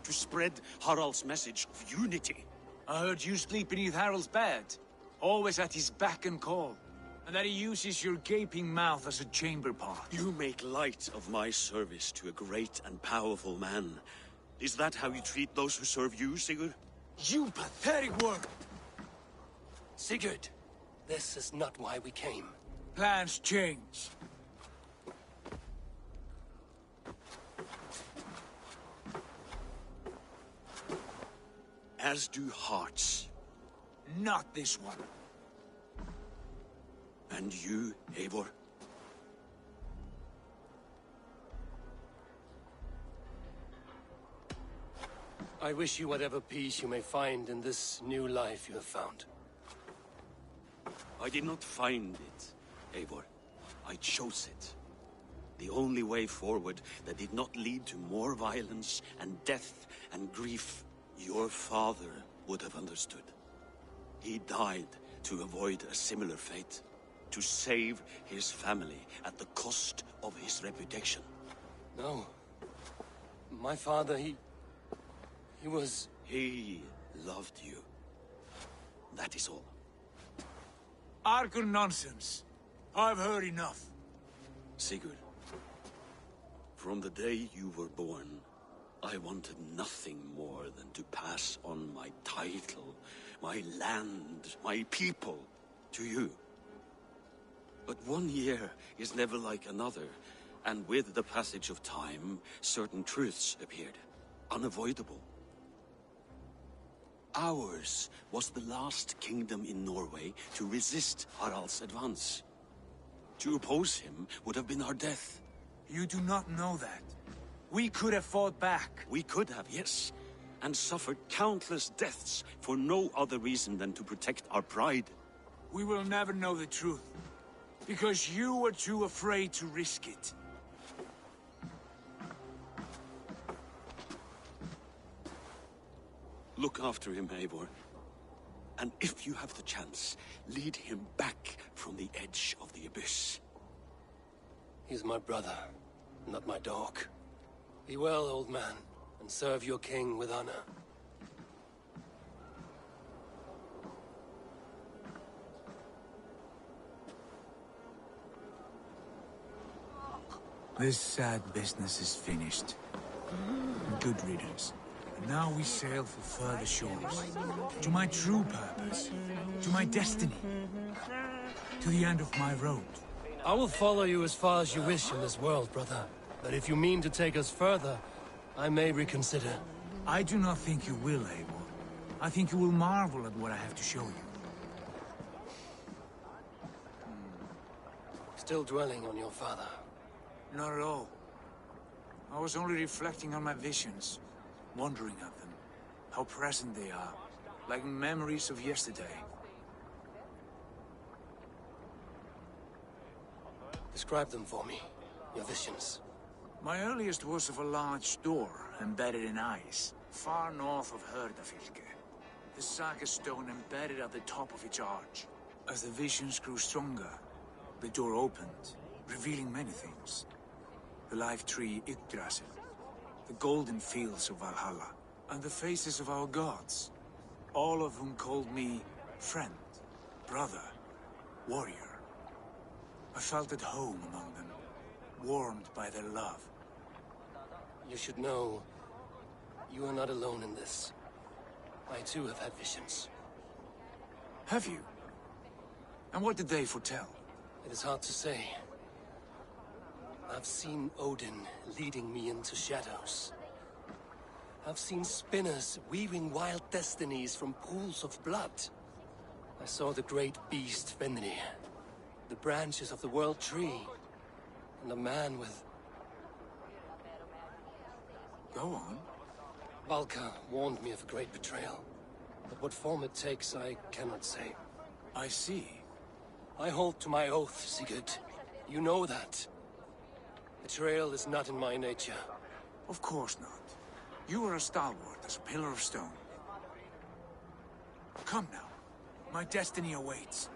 To spread Harald's message of unity. I heard you sleep beneath Harald's bed. Always at his beck and call. And that he uses your gaping mouth as a chamber pot. You make light of my service to a great and powerful man. Is that how you treat those who serve you, Sigurd? You pathetic worm! Sigurd, this is not why we came. Plans change. As do hearts. Not this one. And you, Eivor? I wish you whatever peace you may find in this new life you have found. I did not find it, Eivor. I chose it. The only way forward that did not lead to more violence and death and grief. Your father would have understood. He died to avoid a similar fate. To save his family at the cost of his reputation. No. My father, he was... He loved you. That is all. Archer nonsense. I've heard enough. Sigurd, from the day you were born, I wanted nothing more than to pass on my title, my land, my people, to you. But 1 year is never like another, and with the passage of time, certain truths appeared, unavoidable. Ours was the last kingdom in Norway to resist Harald's advance. To oppose him would have been our death. You do not know that. We could have fought back. We could have, yes, and suffered countless deaths for no other reason than to protect our pride. We will never know the truth. Because you were too afraid to risk it. Look after him, Eivor. And if you have the chance, lead him back from the edge of the abyss. He's my brother. not my dog. Be well, old man, and serve your king with honor. This sad business is finished. Good riddance. And now we sail for further shores. To my true purpose. To my destiny. To the end of my road. I will follow you as far as you wish in this world, brother. But if you mean to take us further, I may reconsider. I do not think you will, Eivor. I think you will marvel at what I have to show you. Still dwelling on your father? Not at all. I was only reflecting on my visions, wondering at them, how present they are, like memories of yesterday. Describe them for me, your visions. My earliest was of a large door embedded in ice, far north of Herdafylke. The saga stone embedded at the top of its arch. As the visions grew stronger, the door opened, revealing many things. The life tree Yggdrasil, the golden fields of Valhalla, and the faces of our gods, all of whom called me friend, brother, warrior. I felt at home among them, warmed by their love. You should know, you are not alone in this. I too have had visions. Have you? And what did they foretell? It is hard to say. I've seen Odin leading me into shadows. I've seen spinners weaving wild destinies from pools of blood. I saw the great beast Fenrir, the branches of the world tree, and a man with... Go on. Valka warned me of a great betrayal. But what form it takes, I cannot say. I see. I hold to my oath, Sigurd. You know that. Betrayal is not in my nature. Of course not. You are a stalwart as a pillar of stone. Come now. My destiny awaits.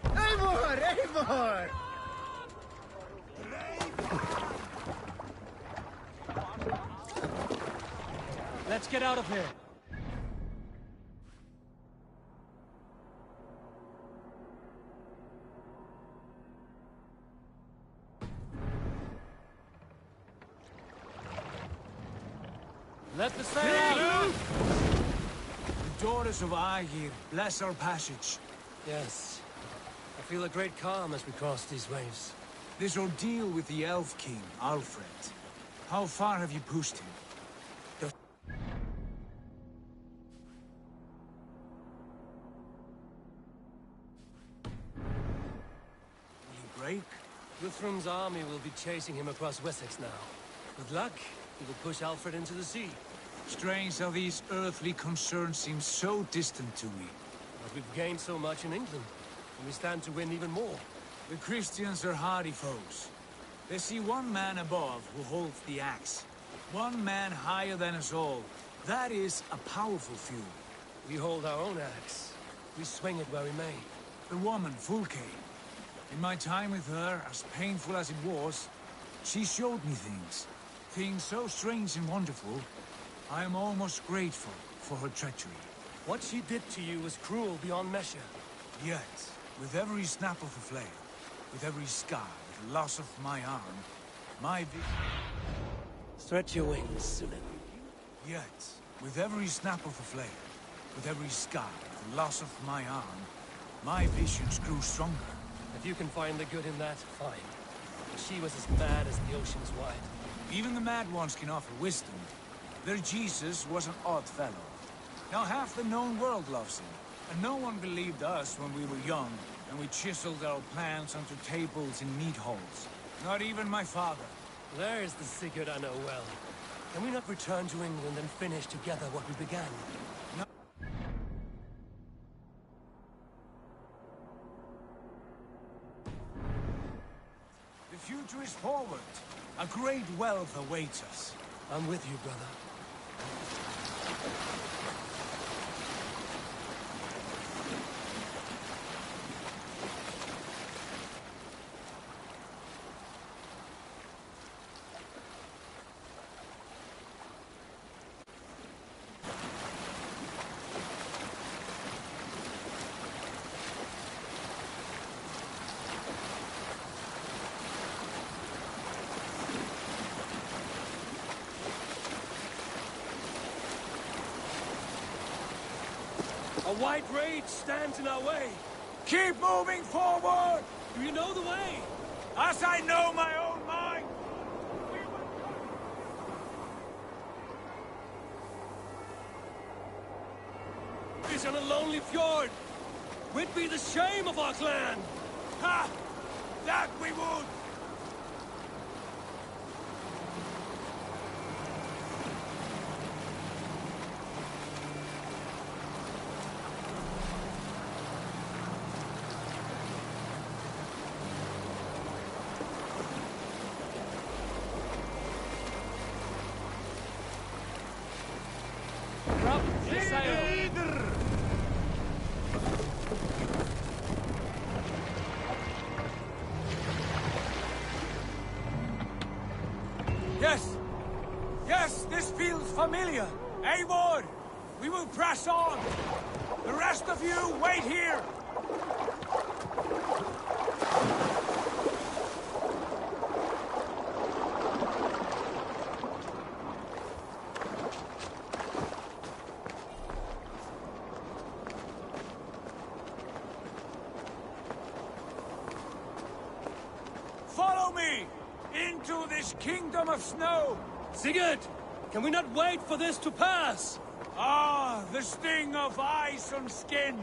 Eivor! Eivor! Let's get out of here. Let the sail out! The daughters of Aegir, bless our passage. Yes. I feel a great calm as we cross these waves. This ordeal with the Elf King, Alfred. How far have you pushed him? Will he break? Guthrum's army will be chasing him across Wessex now. With luck, he will push Alfred into the sea. Strange how these earthly concerns seem so distant to me. But we've gained so much in England, and we stand to win even more. The Christians are hardy foes. They see one man above who holds the axe. One man higher than us all. That is a powerful few. We hold our own axe. We swing it where we may. The woman, Fulke. In my time with her, as painful as it was, she showed me things. Things so strange and wonderful, I am almost grateful for her treachery. What she did to you was cruel beyond measure. Yet, with every snap of the flame, with every scar, with the loss of my arm, my Stretch your wings, Sunan. Yet, with every snap of the flame, with every scar, with the loss of my arm, my visions grew stronger. If you can find the good in that, fine. But she was as mad as the ocean's wide. Even the mad ones can offer wisdom. Their Jesus was an odd fellow. Now half the known world loves him. And no one believed us when we were young, and we chiseled our plans onto tables in meat halls. Not even my father. There's the Sigurd I know well. Can we not return to England and finish together what we began? No. The future is forward. A great wealth awaits us. I'm with you, brother. A white rage stands in our way. Keep moving forward! Do you know the way? As I know my own mind! Is on a lonely fjord. We'd be the shame of our clan. Ha! That we would! Yes! Yes, this feels familiar! Eivor! We will press on! The rest of you, wait here! Follow me! Into this kingdom of snow! Sigurd! Can we not wait for this to pass? Ah, the sting of ice on skin!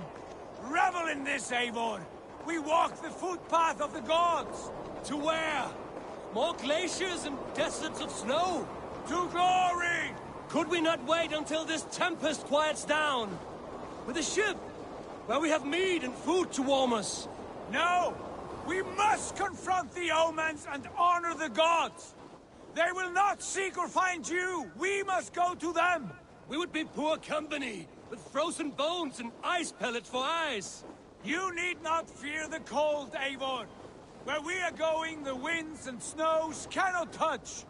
Revel in this, Eivor! We walk the footpath of the gods! To where? More glaciers and deserts of snow? To glory! Could we not wait until this tempest quiets down? With a ship, where we have meat and food to warm us? No! We must confront the omens and honor the gods! They will not seek or find you! We must go to them! We would be poor company, with frozen bones and ice pellets for eyes. You need not fear the cold, Eivor. Where we are going, the winds and snows cannot touch.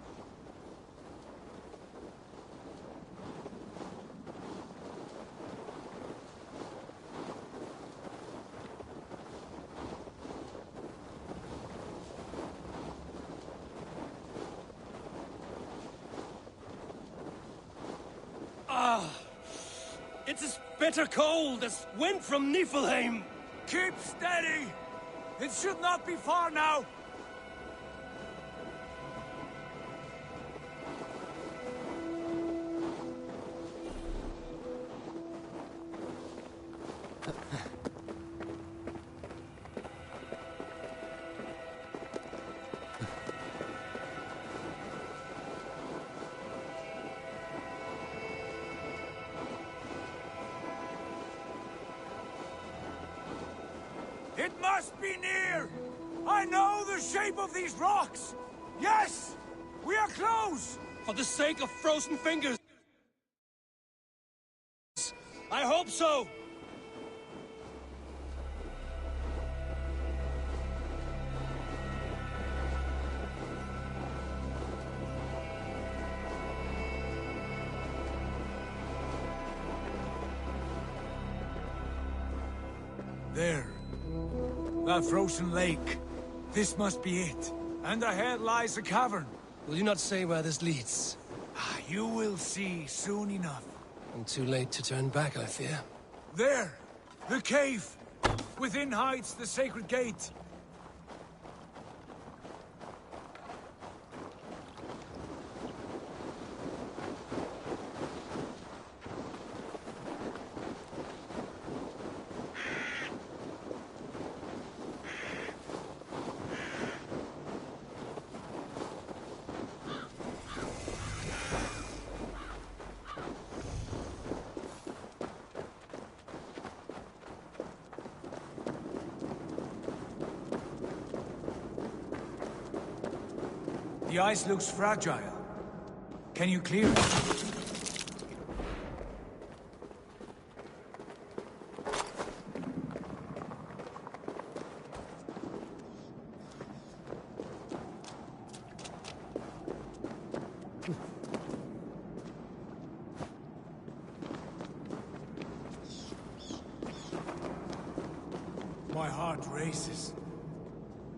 It's as bitter cold as wind from Niflheim. Keep steady! It should not be far now! It must be near! I know the shape of these rocks! Yes! We are close! For the sake of frozen fingers! I hope so! There. That frozen lake. This must be it. And ahead lies a cavern. Will you not say where this leads? You will see soon enough. And too late to turn back, I fear. There! The cave! Within hides the sacred gate. The ice looks fragile. Can you clear it? My heart races.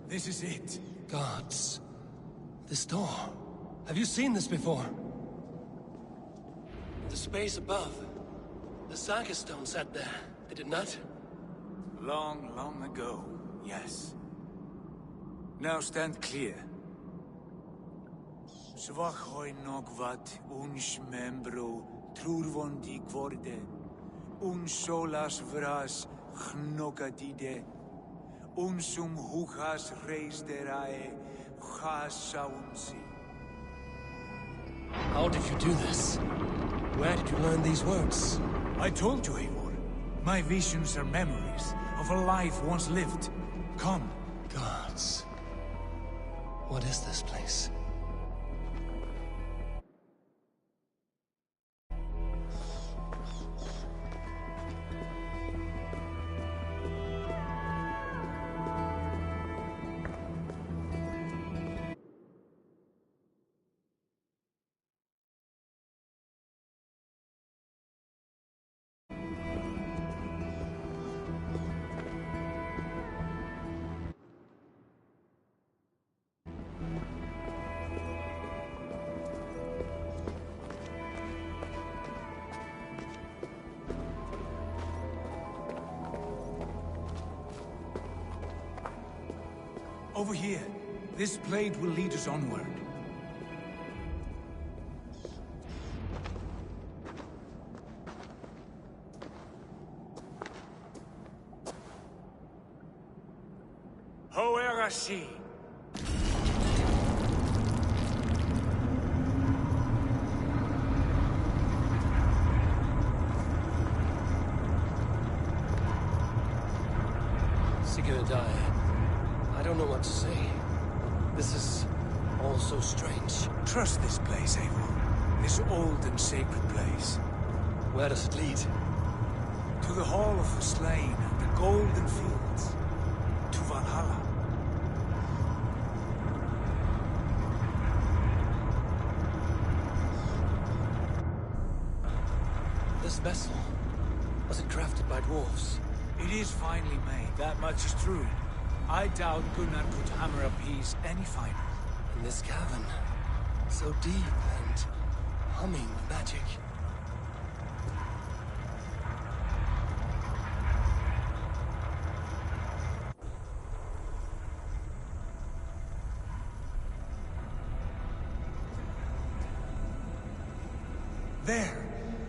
This is it. Gods. This door. Have you seen this before? The space above. The saga stone sat there, did it not? Long, long ago, yes. Now stand clear. Svachoi nogvat uns membro trurvondi gvorde, solas vras gnokadide, huchas reisderae chasaunsi. How did you do this? Where did you learn these words? I told you, Eivor. My visions are memories of a life once lived. Come. Gods. What is this place? Over here. This blade will lead us onward. Hoerasi. I don't know what to say. This is all so strange. Trust this place, Eivor. This old and sacred place. Where does it lead? To the Hall of the Slain and the Golden Fields. To Valhalla. This vessel, was it crafted by dwarves? It is finely made, that much is true. I doubt Gunnar could hammer a piece any finer. In this cavern, so deep and humming with magic. There!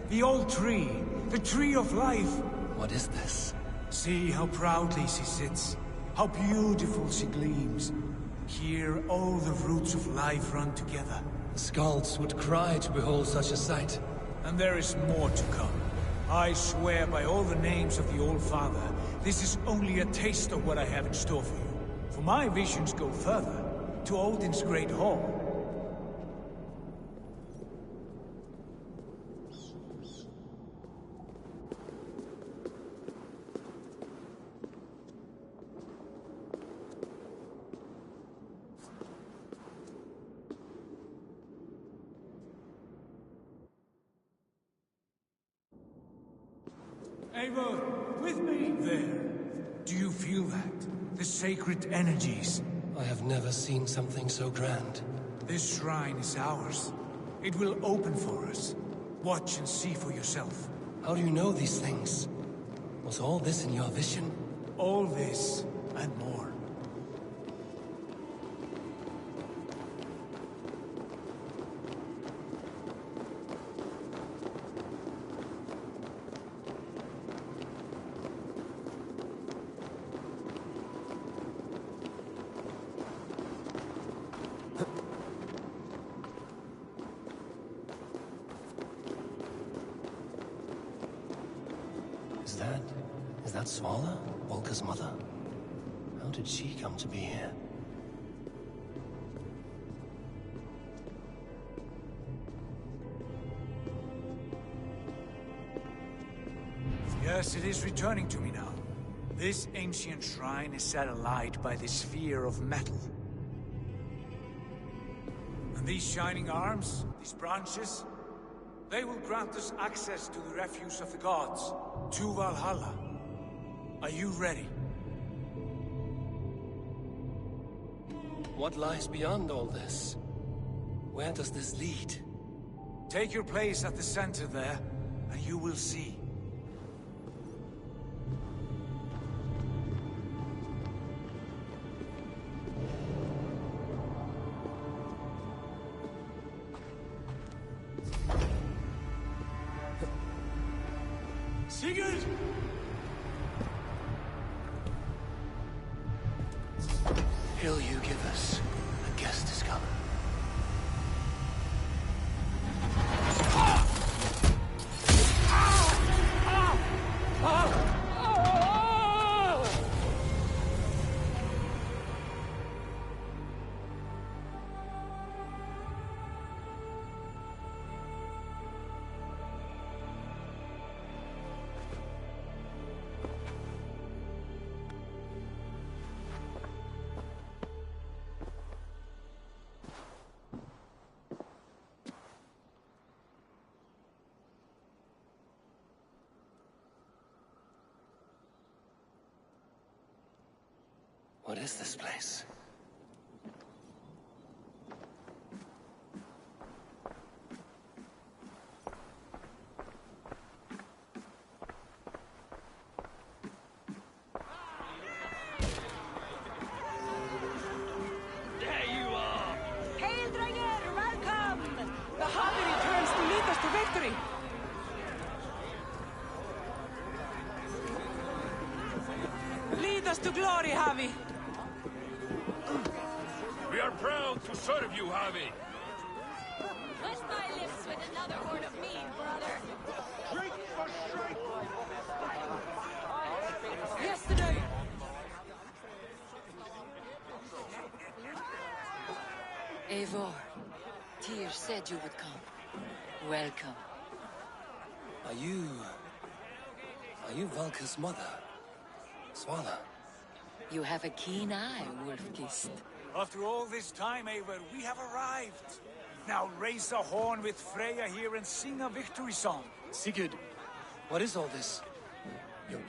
The old tree! The tree of life! What is this? See how proudly she sits. How beautiful she gleams. Here all the roots of life run together. The Skalds would cry to behold such a sight. And there is more to come. I swear by all the names of the Old Father, this is only a taste of what I have in store for you. For my visions go further, to Odin's Great Hall. Eivor, with me there. Do you feel that? The sacred energies. I have never seen something so grand. This shrine is ours. It will open for us. Watch and see for yourself. How do you know these things? Was all this in your vision? All this, and more. Is that Svala, Volka's mother? How did she come to be here? Yes, it is returning to me now. This ancient shrine is set alight by the sphere of metal. And these shining arms, these branches, they will grant us access to the refuse of the gods, to Valhalla. Are you ready? What lies beyond all this? Where does this lead? Take your place at the center there, and you will see. Sigurd! Hill you give us, a guest is come. What is this place? There you are! Hail, Dranger! Welcome! The Harvey returns to lead us to victory! Lead us to glory, Harvey! We are proud to serve you, Javi. Bless thy lips with another word of me, brother! Drink for strength! Yesterday! Eivor, Tyr said you would come. Welcome. Are you Valka's mother? Svala? You have a keen eye, Wolf-Kissed. After all this time, Eivor, we have arrived. Now raise a horn with Freya here and sing a victory song. Sigurd, what is all this?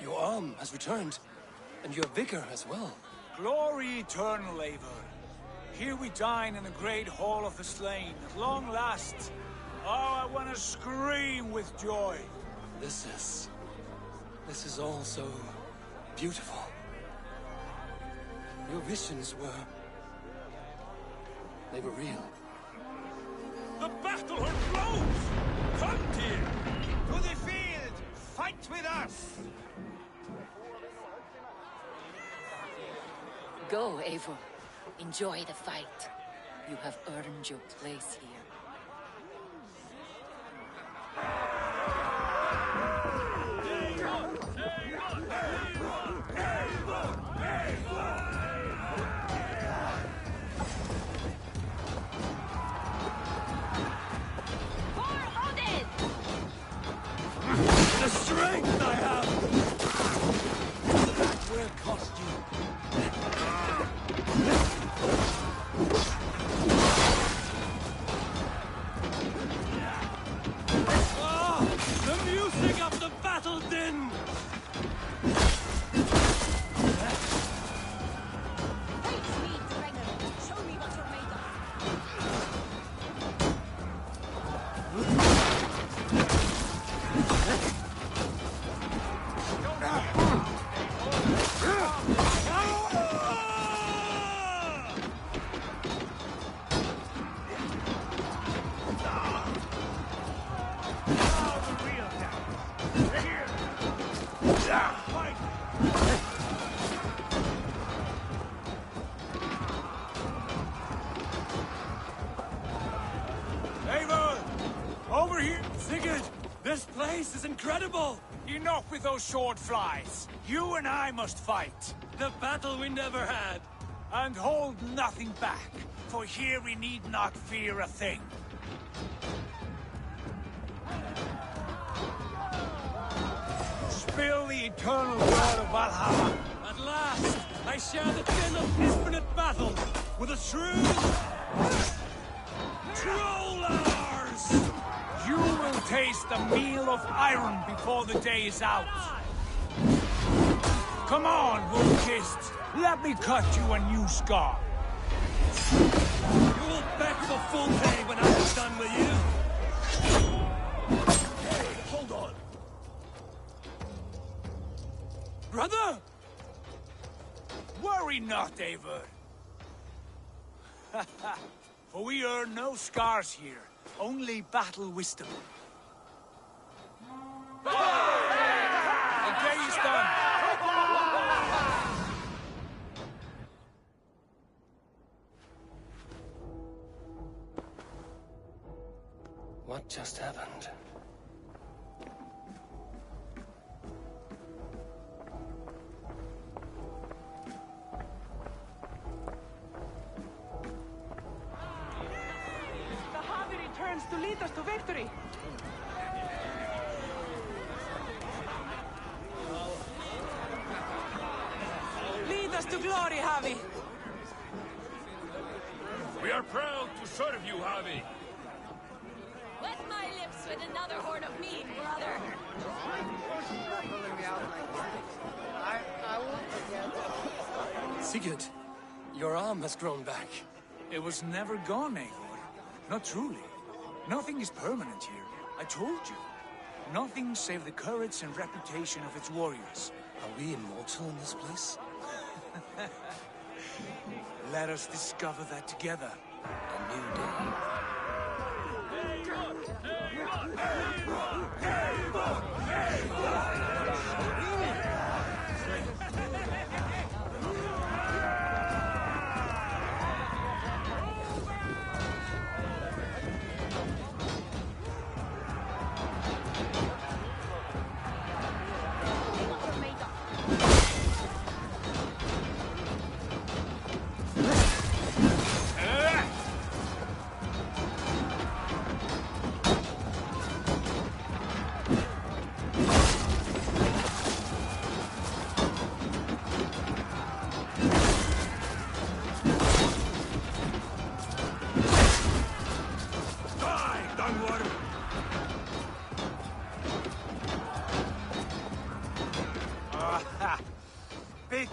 Your arm has returned, and your vigor as well. Glory eternal, Eivor. Here we dine in the great hall of the slain, at long last. Oh, I want to scream with joy. This is all so beautiful. Your visions they were real. The battle hurt blows! Come, Tyr! To the field! Fight with us! Go, Eivor. Enjoy the fight. You have earned your place here. The strength I have! That will cost you. Ah! The music of the battle din! Hey, sweet Dranger! Show me what you're made of! Eivor! Over here! Sigurd, this place is incredible! Enough with those sword flies. You and I must fight. The battle we never had. And hold nothing back, for here we need not fear a thing. Spill the eternal blood of Valhalla. At last, I share the din of infinite battle with a true trollers! You will taste the meal of iron before the day is out. Come on, Wolf-Kissed. Let me cut you a new scar. You will beg for full pay when I'm done with you. Hey, hold on. Brother? Worry not, Eivor. For we earn no scars here, only battle wisdom. done! What just happened? The Harvey returns to lead us to victory. Lead us to glory, Javi. We are proud to serve you, Javi. Wet my lips with another horn of mead, brother. I won't forget. Sigurd, your arm has grown back. It was never gone, Eivor. Not truly. Nothing is permanent here. I told you. Nothing save the courage and reputation of its warriors. Are we immortal in this place? Let us discover that together. A new day.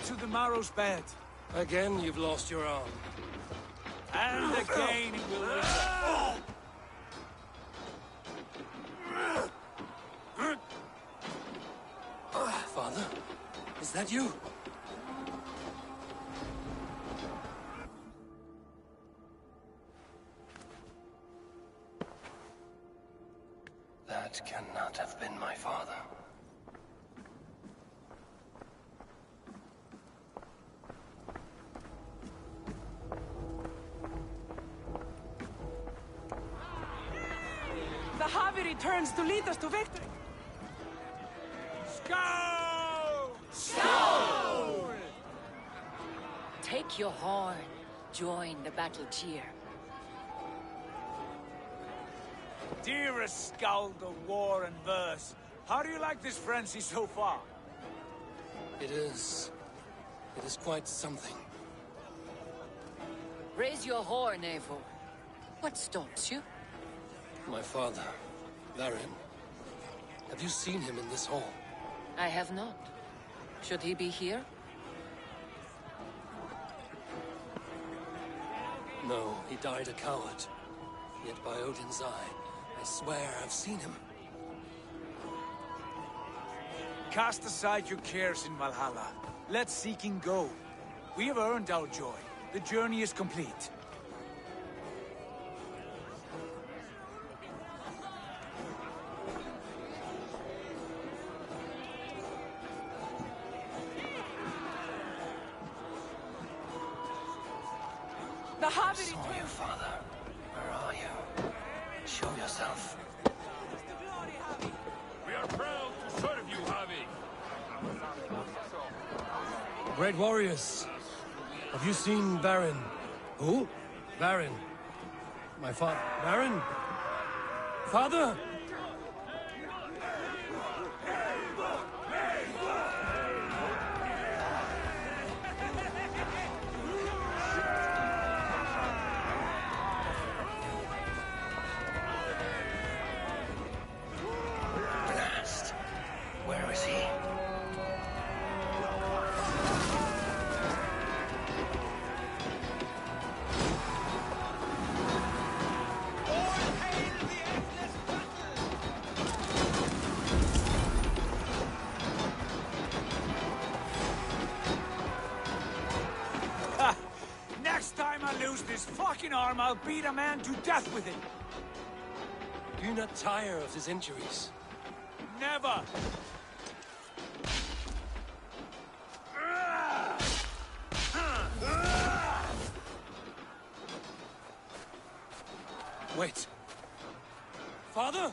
To the Marrow's bed. Again, you've lost your arm. And again, it will return. Father, is that you? That cannot have been my father. The Harvey returns to lead us to victory. Skull! Skull! Take your horn. Join the battle cheer. Dearest Skald of war and verse, how do you like this frenzy so far? It is quite something. Raise your horn, Eivor. What stops you? My father, Varin. Have you seen him in this hall? I have not. Should he be here? No, he died a coward. Yet by Odin's eye, I swear I've seen him. Cast aside your cares in Valhalla. Let seeking go. We have earned our joy. The journey is complete. The Harvey Saw you, Father. Where are you? Show yourself. We are proud to serve you, Javi. Great warriors. Have you seen Varin? Who? Varin. My father. Varin? Father? Blast. Where is he? Next time I lose this fucking arm, I'll beat a man to death with it. Do you not tire of his injuries? Never! Wait. Father?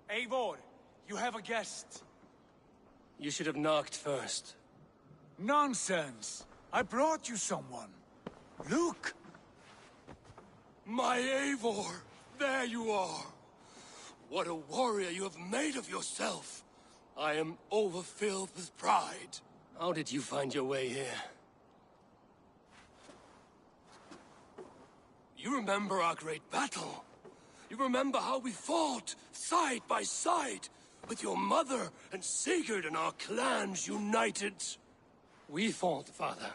Eivor, you have a guest. You should have knocked first. Nonsense! I brought you someone. Look! My Eivor! There you are! What a warrior you have made of yourself! I am overfilled with pride. How did you find your way here? You remember our great battle? You remember how we fought, side by side, with your mother and Sigurd and our clans united? We fought, father,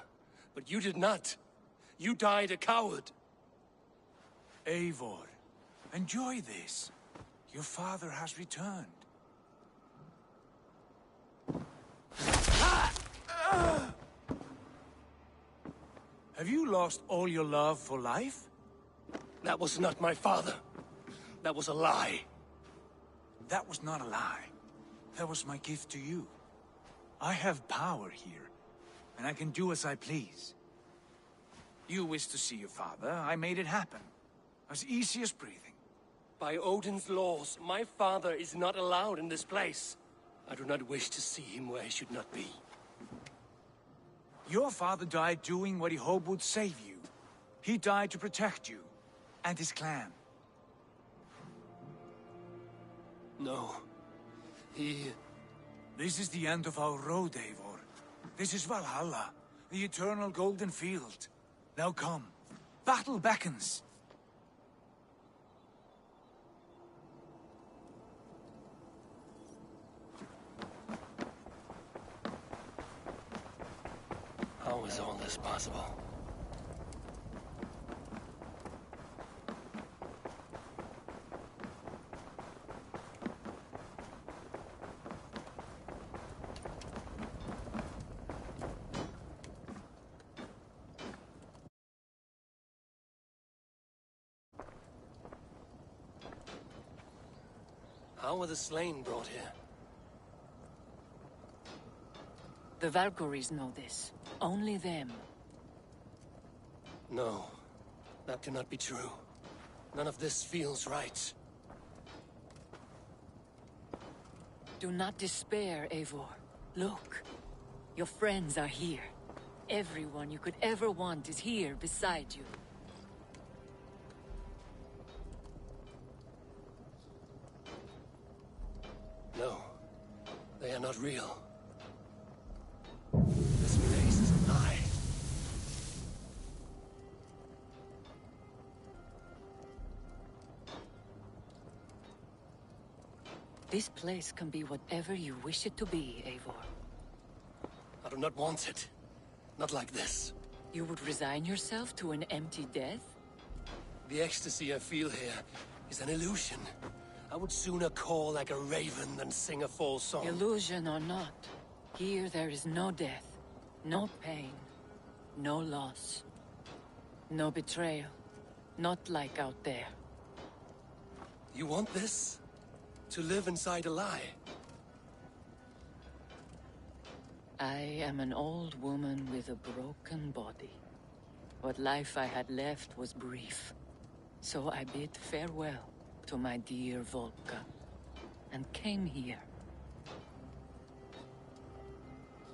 but you did not. You died a coward. Eivor, enjoy this. Your father has returned. Have you lost all your love for life? That was not my father. That was a lie. That was not a lie. That was my gift to you. I have power here, and I can do as I please. You wish to see your father, I made it happen. As easy as breathing. By Odin's laws, my father is not allowed in this place. I do not wish to see him where he should not be. Your father died doing what he hoped would save you. He died to protect you, and his clan. No. This is the end of our road, Eivor. This is Valhalla, the eternal golden field. Now come. Battle beckons. How is all this possible? How were the slain brought here? The Valkyries know this. Only them. No. That cannot be true. None of this feels right. Do not despair, Eivor. Look. Your friends are here. Everyone you could ever want is here beside you. No. They are not real. This place is a lie. This place can be whatever you wish it to be, Eivor. I do not want it. Not like this. You would resign yourself to an empty death? The ecstasy I feel here is an illusion. I would sooner call like a raven than sing a false song. Illusion or not, here there is no death, no pain, no loss, no betrayal. Not like out there. You want this? To live inside a lie? I am an old woman with a broken body. What life I had left was brief. So I bid farewell to my dear Volka, and came here.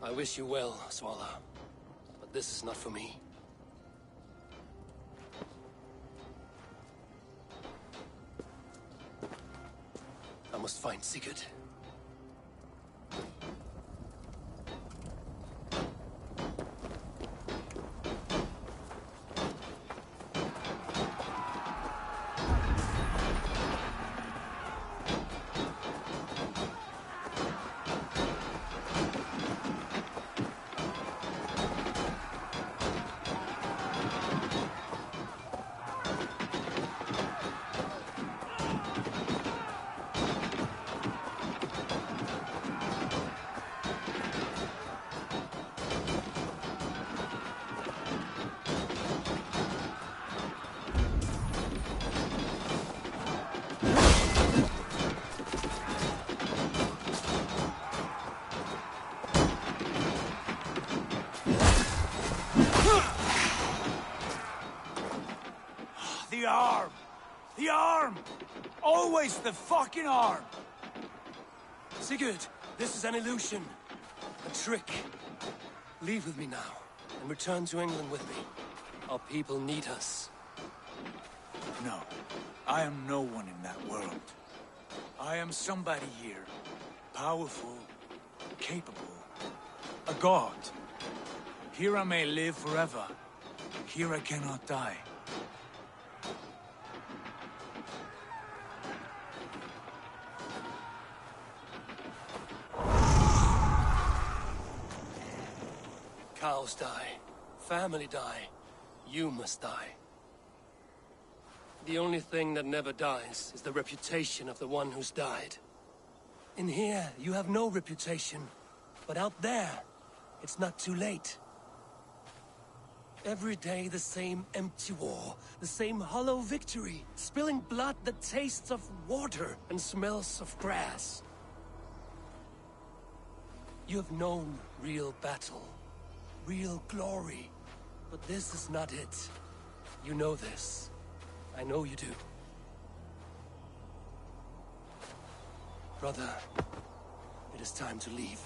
I wish you well, Svala. But this is not for me. I must find Sigurd. arm! Always the fucking arm! Sigurd, this is an illusion. A trick. Leave with me now, and return to England with me. Our people need us. No, I am no one in that world. I am somebody here. Powerful, capable, a god. Here I may live forever. Here I cannot die. Cows die. Family die. You must die. The only thing that never dies is the reputation of the one who's died. In here, you have no reputation. But out there, it's not too late. Every day the same empty war, the same hollow victory, spilling blood that tastes of water and smells of grass. You have known real battle, real glory, but this is not it. You know this. I know you do. Brother, it is time to leave.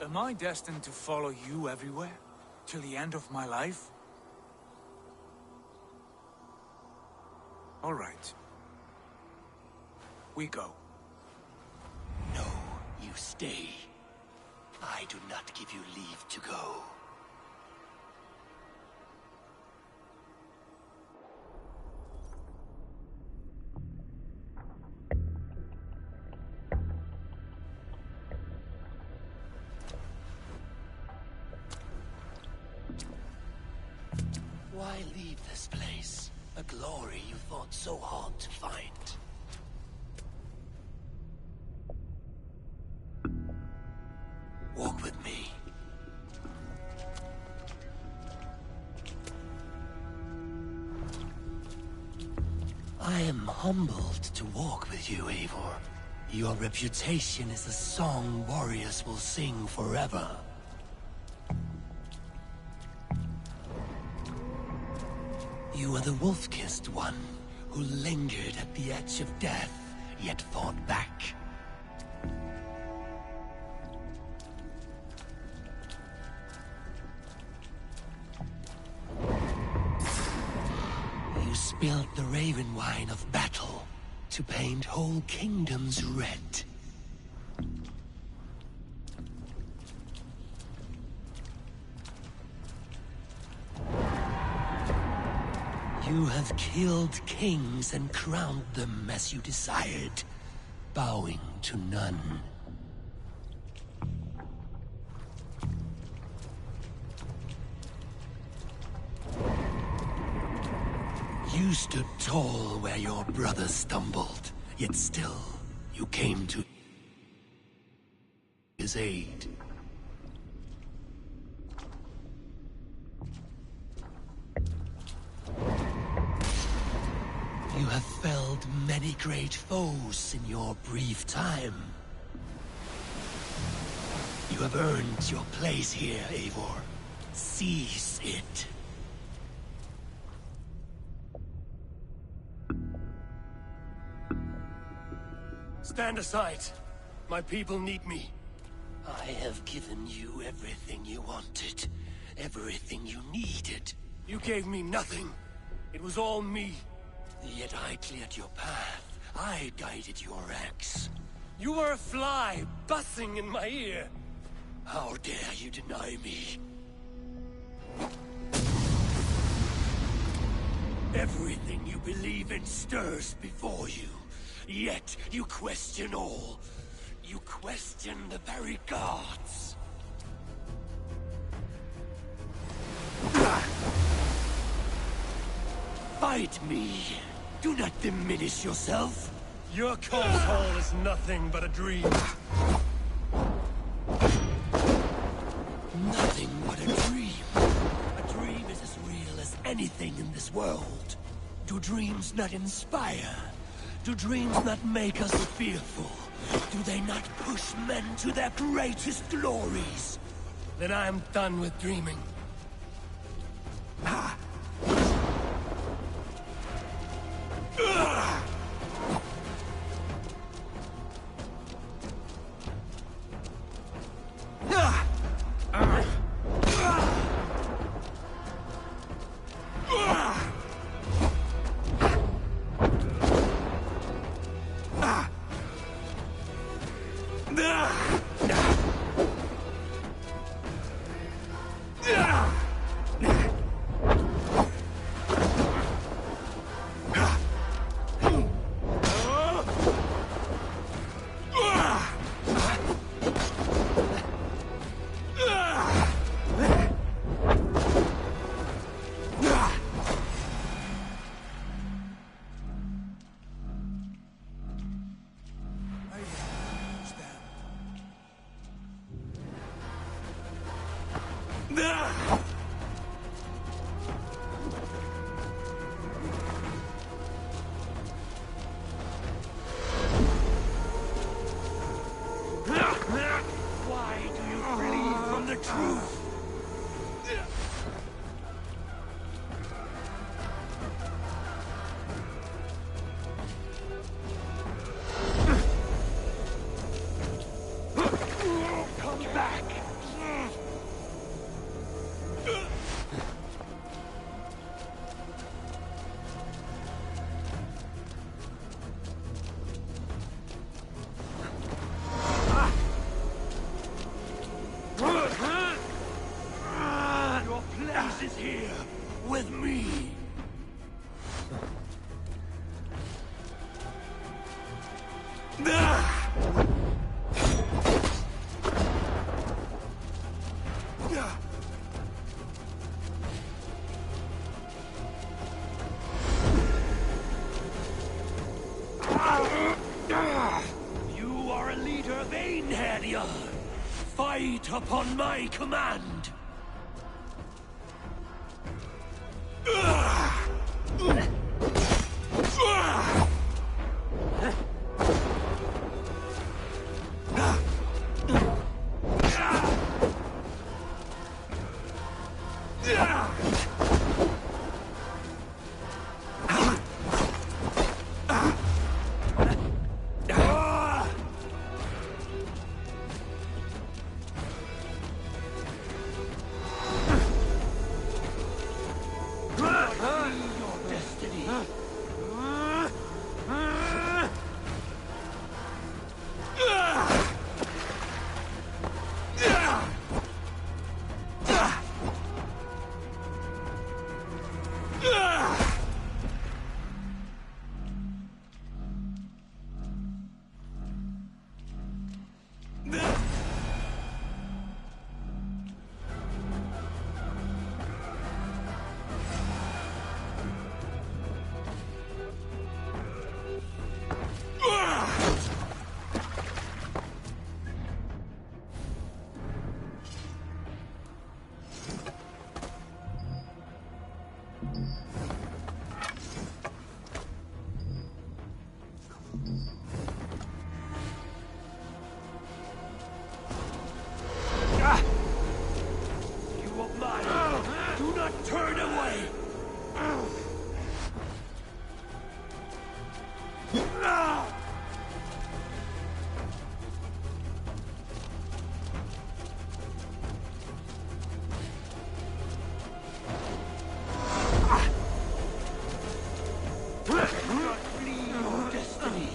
Am I destined to follow you everywhere? Till the end of my life? All right. We go. No, you stay. I do not give you leave to go. Why leave this place? A glory you fought so hard to find. Walk with me. I am humbled to walk with you, Eivor. Your reputation is a song warriors will sing forever. You are the wolf-kissed one, who lingered at the edge of death, yet fought back. You spilled the raven wine of battle to paint whole kingdoms red. You have killed kings and crowned them as you desired, bowing to none. You stood tall where your brother stumbled, yet still you came to his aid. You have felled many great foes in your brief time. You have earned your place here, Eivor. Seize it. Stand aside. My people need me. I have given you everything you wanted. Everything you needed. You gave me nothing. It was all me. Yet I cleared your path. I guided your axe. You were a fly buzzing in my ear. How dare you deny me? Everything you believe in stirs before you. Yet you question all. You question the very gods. Fight me. Do not diminish yourself. Your console is nothing but a dream. Nothing but a dream. A dream is as real as anything in this world. Do dreams not inspire? Do dreams not make us fearful? Do they not push men to their greatest glories? Then I am done with dreaming. Ah! Why do you flee from the truth? Come back! Your place is here, with me. You are a leader, Vainheadia. Fight upon my command. You are mine. Do not turn away. Do not flee your destiny.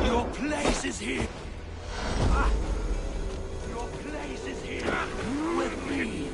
Your place is here. Your place is here with me.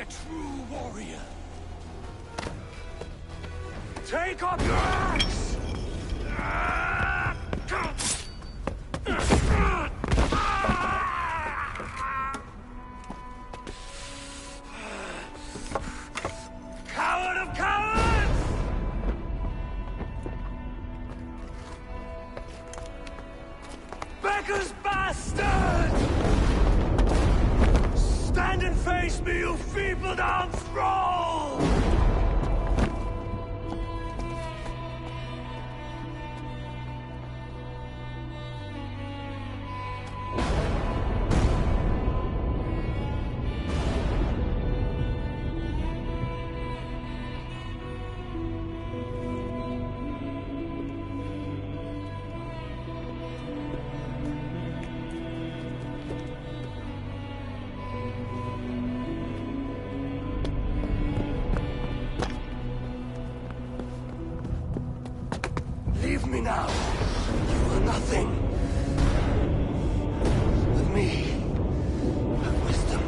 a true warrior. Take up your axe! Coward of cowards! Becker's bastard! Stand and face me, you feeble-down thrall! Leave me now. You are nothing. With me, have wisdom,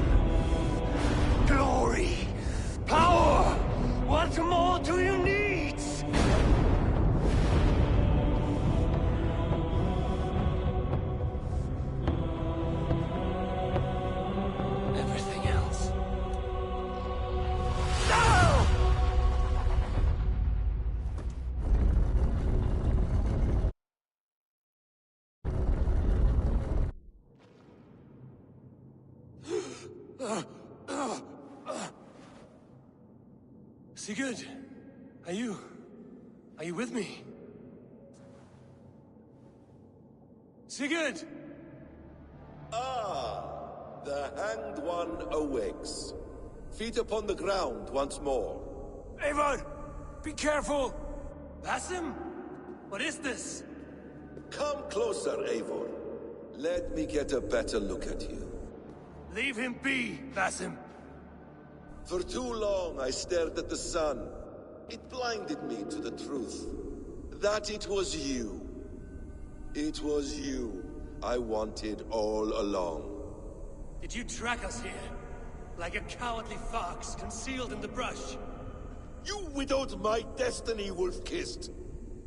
glory, power. What more do you need? Everything else. No! Sigurd, are you with me? Sigurd! Ah, the Hanged One awakes. Feet upon the ground once more. Eivor, be careful! Basim? What is this? Come closer, Eivor. Let me get a better look at you. Leave him be, Basim. For too long I stared at the sun. It blinded me to the truth. That it was you. It was you I wanted all along. Did you track us here? Like a cowardly fox concealed in the brush? You widowed my destiny, Wolf-Kissed.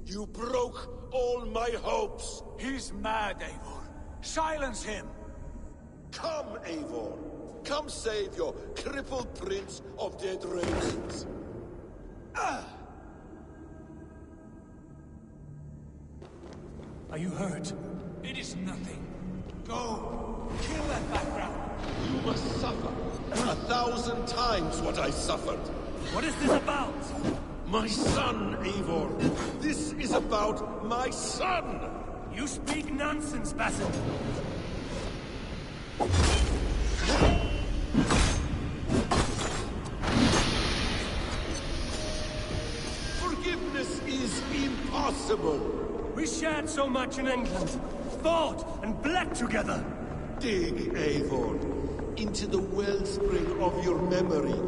You broke all my hopes. He's mad, Eivor. Silence him! Come, Eivor. Come save your crippled prince of dead ravens. Are you hurt? It is nothing. Go! Kill that background! You must suffer 1,000 times what I suffered. What is this about? My son, Eivor. This is about my son! You speak nonsense, Basim. Forgiveness is impossible. We shared so much in England, fought and bled together. Dig, Eivor, into the wellspring of your memory.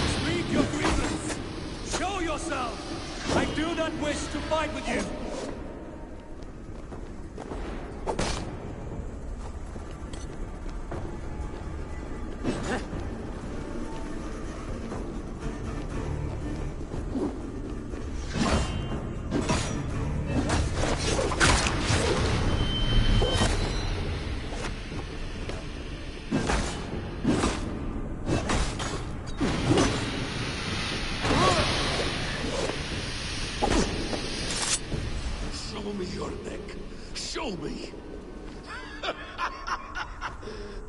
Speak your grievance. Show yourself. I do not wish to fight with you. Show me your neck. Show me.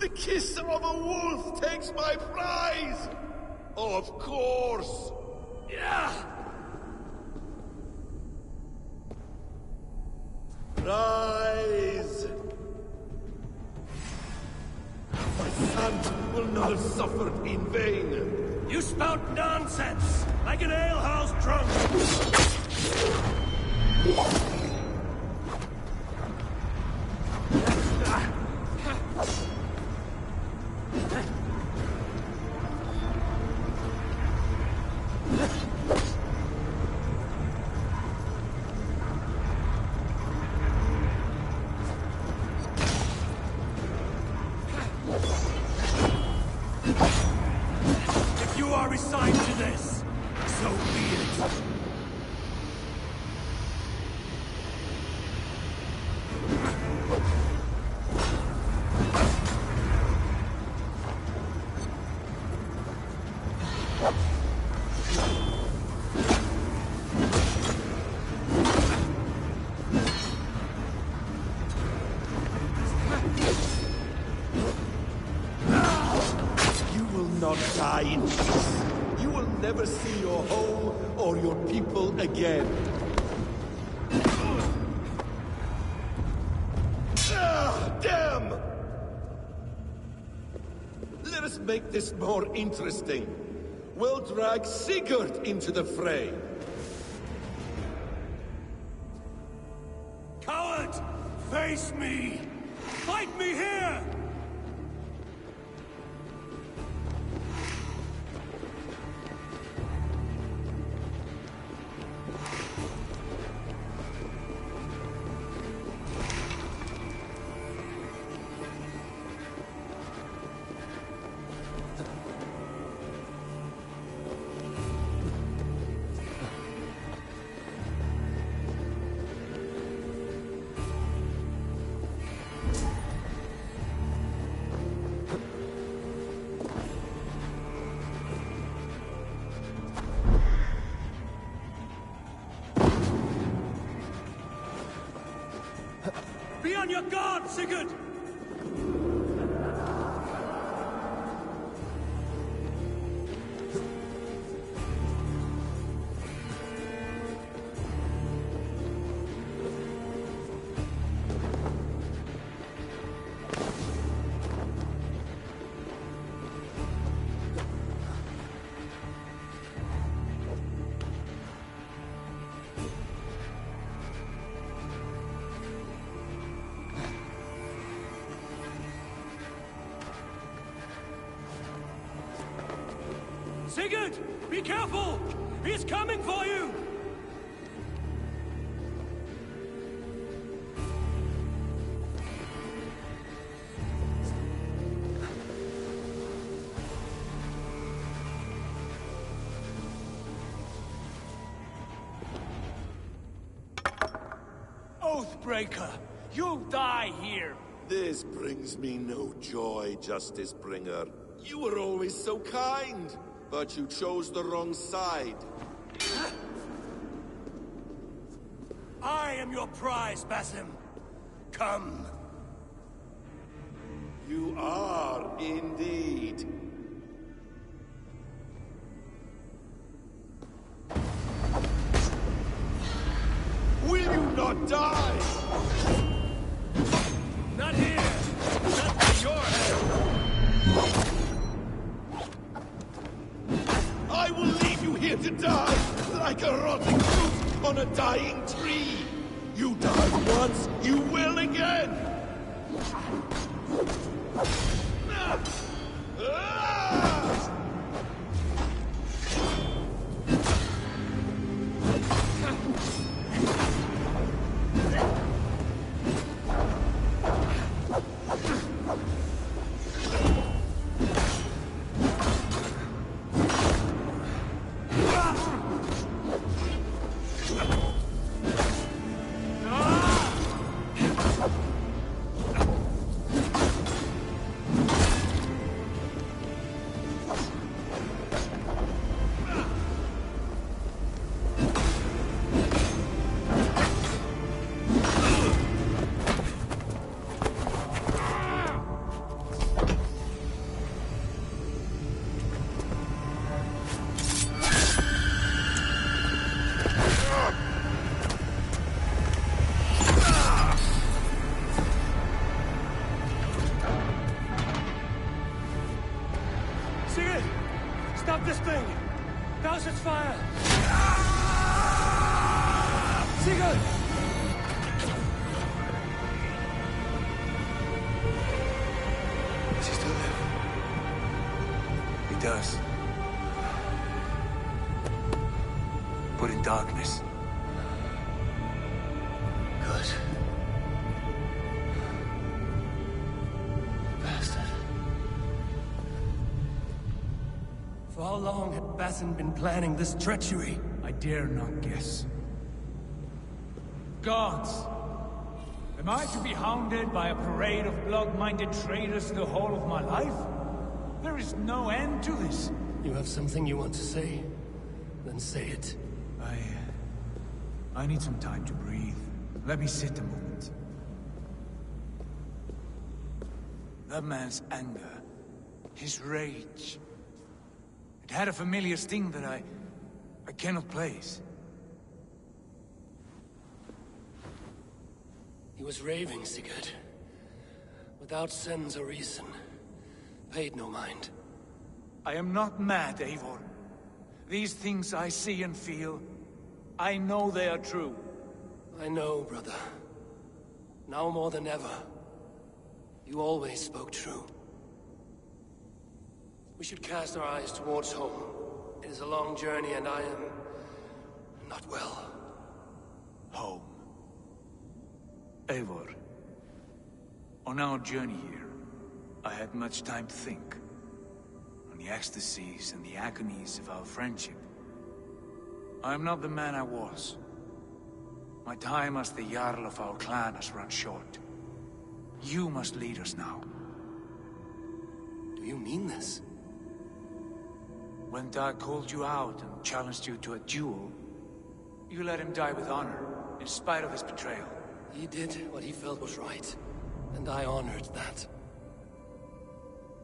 The kiss of a wolf takes my prize. Of course. Yeah. Rise. My son will not have suffered in vain. You spout nonsense, like an alehouse drunk. resigned to this. So be it. Not die in peace. You will never see your home or your people again. Damn! Let us make this more interesting. We'll drag Sigurd into the fray. Coward! Face me! Fight me here! Be on your guard, Sigurd! Sigurd! Be careful! He's coming for you! Oathbreaker! You'll die here! This brings me no joy, Justice Bringer. You were always so kind. But you chose the wrong side. I am your prize, Basim. Come. You are indeed. Will you not die? Not here! Not for your head! I will leave you here to die, like a rotting fruit on a dying tree. You died once, you will again. Stop this thing! Douse its fire! Sigurd! Does he still live? He does. But in darkness. Good. For how long had Bassan been planning this treachery? I dare not guess. Gods! Am I to be hounded by a parade of blood-minded traitors the whole of my life? There is no end to this. You have something you want to say? Then say it. I need some time to breathe. Let me sit a moment. That man's anger, his rage, it had a familiar sting that I cannot place. He was raving, Sigurd. Without sense or reason. Paid no mind. I am not mad, Eivor. These things I see and feel, I know they are true. I know, brother. Now more than ever. You always spoke true. We should cast our eyes towards home. It is a long journey and I am... not well. Home. Eivor. On our journey here, I had much time to think. On the ecstasies and the agonies of our friendship. I am not the man I was. My time as the Jarl of our clan has run short. You must lead us now. Do you mean this? When Dag called you out and challenged you to a duel, you let him die with honor, in spite of his betrayal. He did what he felt was right, and I honored that.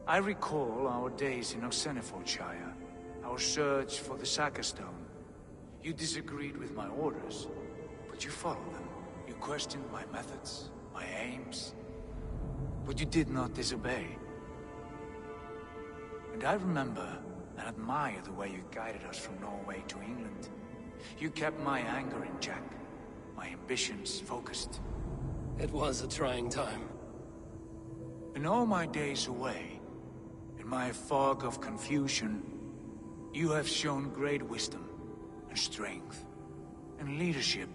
I recall our days in Oxenfordshire, our search for the Saka Stone. You disagreed with my orders, but you followed them. You questioned my methods, my aims, but you did not disobey. And I remember and admire the way you guided us from Norway to England. You kept my anger in check, my ambitions focused. It was a trying time. In all my days away, in my fog of confusion, you have shown great wisdom and strength and leadership.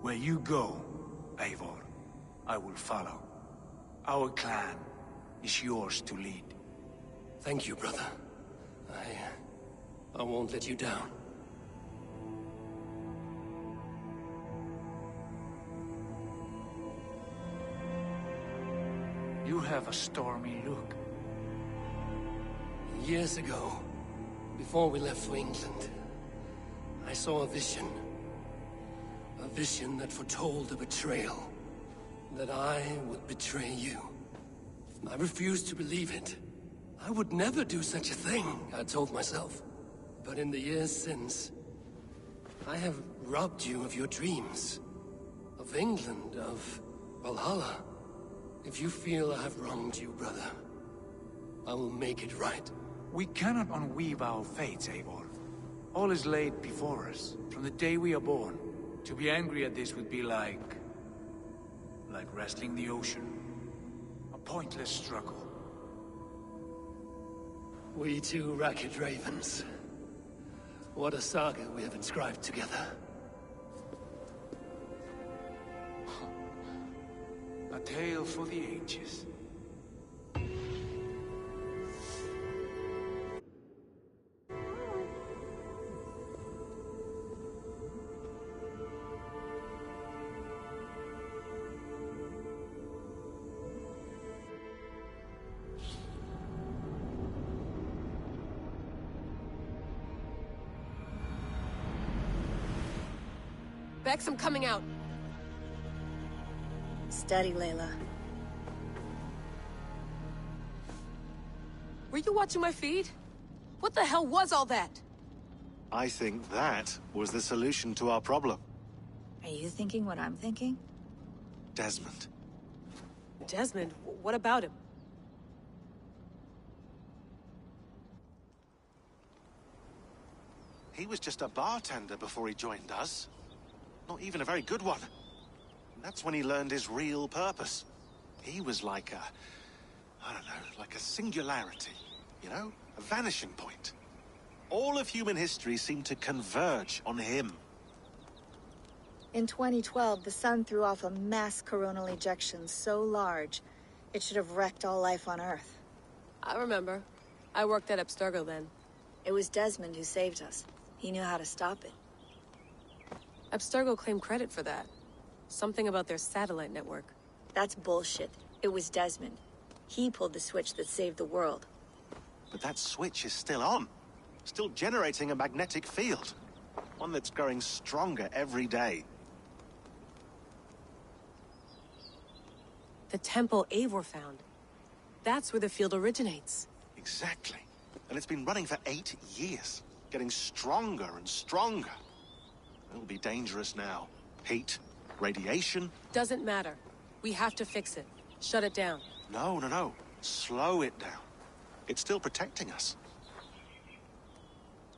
Where you go, Eivor, I will follow. Our clan is yours to lead. Thank you, brother. I won't let you down. You have a stormy look. Years ago, before we left for England, I saw a vision. A vision that foretold a betrayal. That I would betray you. I refused to believe it. I would never do such a thing, I told myself. But in the years since, I have robbed you of your dreams. Of England, of Valhalla. If you feel I have wronged you, brother, I will make it right. We cannot unweave our fates, Eivor. All is laid before us, from the day we are born. To be angry at this would be like wrestling the ocean. A pointless struggle. We two ragged ravens. What a saga we have inscribed together. A tale for the ages. Bex, I'm coming out. Steady, Layla. Were you watching my feed? What the hell was all that? I think that was the solution to our problem. Are you thinking what I'm thinking? Desmond. Desmond? What about him? He was just a bartender before he joined us. Not even a very good one. And that's when he learned his real purpose. He was like I don't know, like a singularity, you know? A vanishing point. All of human history seemed to converge on him. In 2012, the sun threw off a mass coronal ejection so large, it should have wrecked all life on Earth. I remember. I worked at Abstergo then. It was Desmond who saved us. He knew how to stop it. Abstergo claimed credit for that. Something about their satellite network. That's bullshit. It was Desmond. He pulled the switch that saved the world. But that switch is still on. Still generating a magnetic field. One that's growing stronger every day. The temple Eivor found. That's where the field originates. Exactly. And it's been running for 8 years. Getting stronger and stronger. It'll be dangerous now. Heat, radiation. Doesn't matter. We have to fix it. Shut it down. No. Slow it down. It's still protecting us.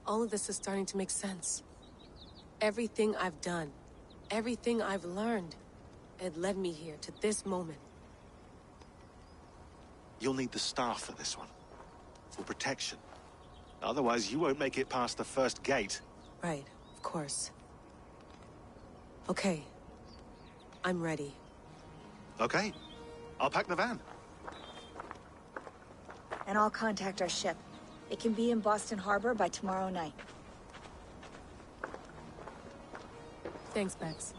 All of this is starting to make sense. Everything I've done, everything I've learned, it led me here to this moment. You'll need the staff for this one. For protection. Otherwise, you won't make it past the first gate. Right, of course. Okay. I'm ready. Okay. I'll pack the van. And I'll contact our ship. It can be in Boston Harbor by tomorrow night. Thanks, Bex.